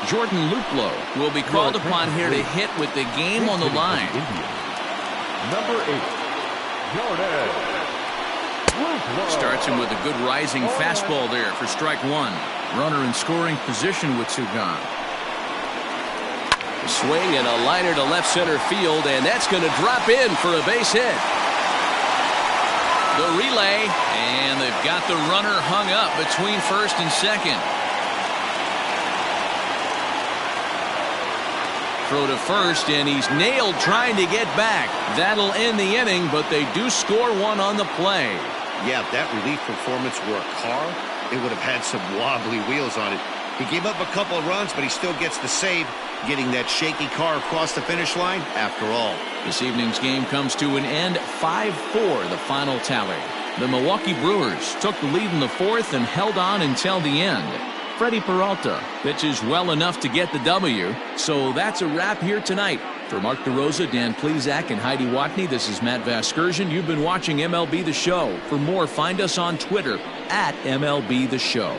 Jordan Luplow will be called upon here to hit with the game on the line. Number 8, Jordan Luplow. Starts him with a good rising fastball there for strike 1. Runner in scoring position with 2 gone. A swing and a liner to left center field, and that's going to drop in for a base hit. The relay, and they've got the runner hung up between first and second. Throw to first, and he's nailed trying to get back. That'll end the inning, but they do score 1 on the play. Yeah, if that relief performance were a car, it would have had some wobbly wheels on it. He gave up a couple of runs, but he still gets the save, getting that shaky car across the finish line after all. This evening's game comes to an end, 5-4 the final tally. The Milwaukee Brewers took the lead in the 4th and held on until the end. Freddie Peralta pitches well enough to get the W. So that's a wrap here tonight. For Mark DeRosa, Dan Plezak, and Heidi Watney, this is Matt Vasgersian. You've been watching MLB The Show. For more, find us on Twitter at MLB The Show.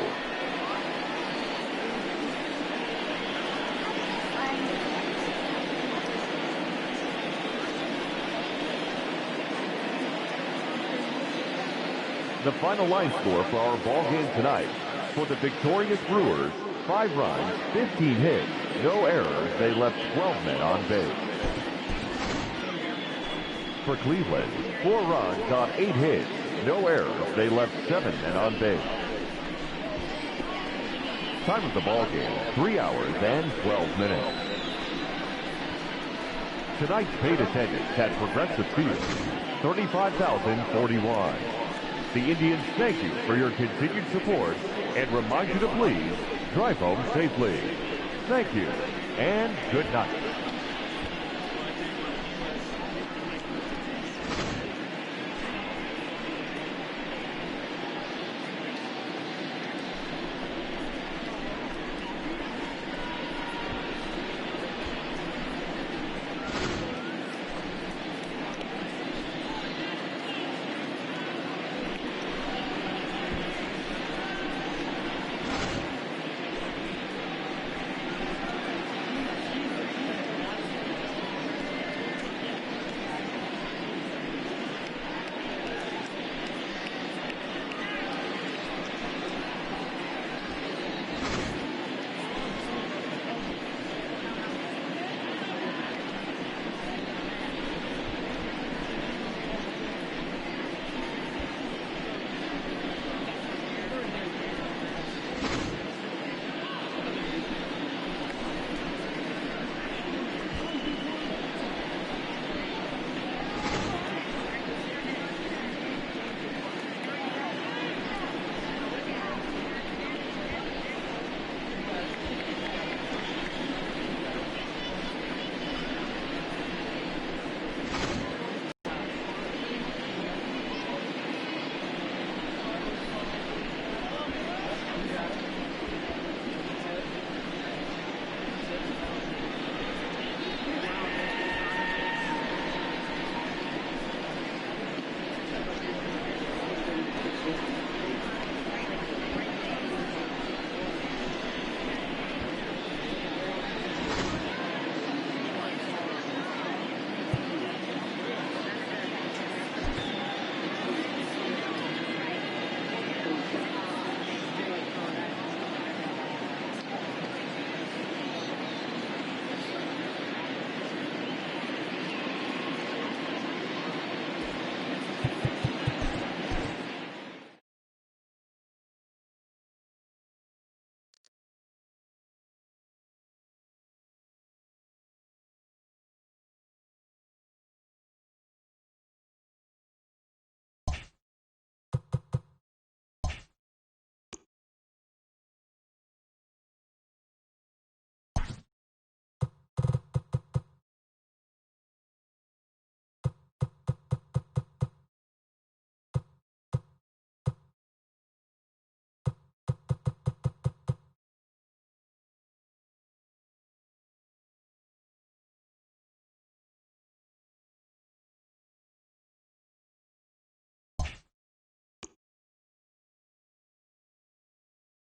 The final line score for our ball game tonight. For the victorious Brewers, 5 runs, 15 hits, no errors. They left 12 men on base. For Cleveland, 4 runs on 8 hits, no errors. They left 7 men on base. Time of the ball game, 3 hours and 12 minutes. Tonight's paid attendance at Progressive Field, 35,041. The Indians thank you for your continued support and remind you to please drive home safely. Thank you and good night.